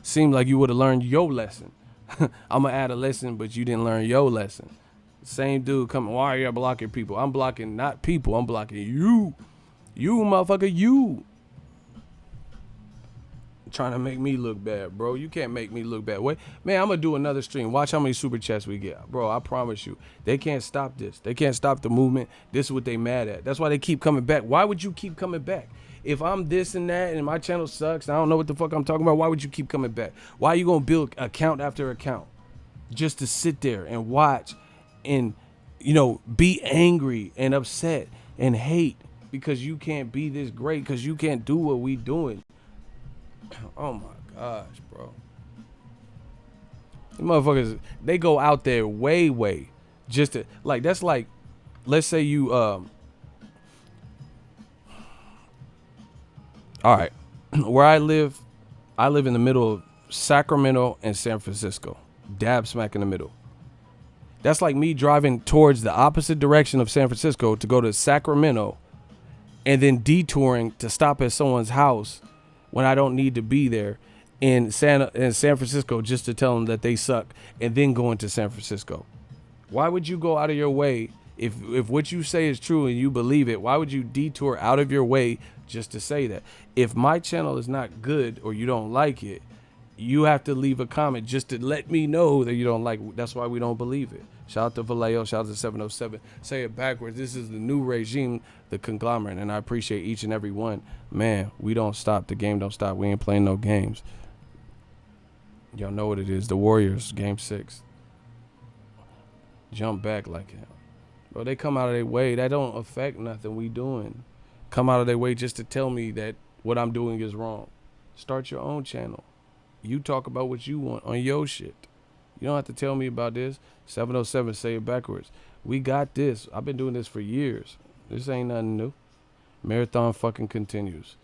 Speaker 1: Seemed like you would have learned your lesson. I'm an adolescent, but you didn't learn your lesson. Same dude coming, why are you blocking people? I'm blocking not people, I'm blocking you. You, motherfucker, you. Trying to make me look bad, bro. You can't make me look bad. Wait, man, I'm gonna do another stream. Watch how many super chats we get. Bro, I promise you. They can't stop this. They can't stop the movement. This is what they mad at. That's why they keep coming back. Why would you keep coming back? If I'm this and that and my channel sucks, and I don't know what the fuck I'm talking about, why would you keep coming back? Why are you gonna build account after account just to sit there and watch and, you know, be angry and upset and hate because you can't be this great, because you can't do what we doing? Oh my gosh, bro. These motherfuckers, they go out there way just to, like, that's like, let's say you all right, where I live in the middle of Sacramento and San Francisco, dab smack in the middle. That's like me driving towards the opposite direction of San Francisco to go to Sacramento and then detouring to stop at someone's house when I don't need to be there in San Francisco just to tell them that they suck and then go into San Francisco. Why would you go out of your way if what you say is true and you believe it? Why would you detour out of your way just to say that? If my channel is not good or you don't like it, you have to leave a comment just to let me know that you don't like it. That's why we don't believe it. Shout out to Vallejo, shout out to 707. Say it backwards. This is the new regime, the conglomerate, and I appreciate each and every one. Man, we don't stop. The game don't stop. We ain't playing no games. Y'all know what it is. The Warriors, game 6. Jump back like hell. Bro, they come out of their way. That don't affect nothing we doing. Come out of their way just to tell me that what I'm doing is wrong. Start your own channel. You talk about what you want on your shit. You don't have to tell me about this. 707, say it backwards. We got this. I've been doing this for years. This ain't nothing new. Marathon fucking continues.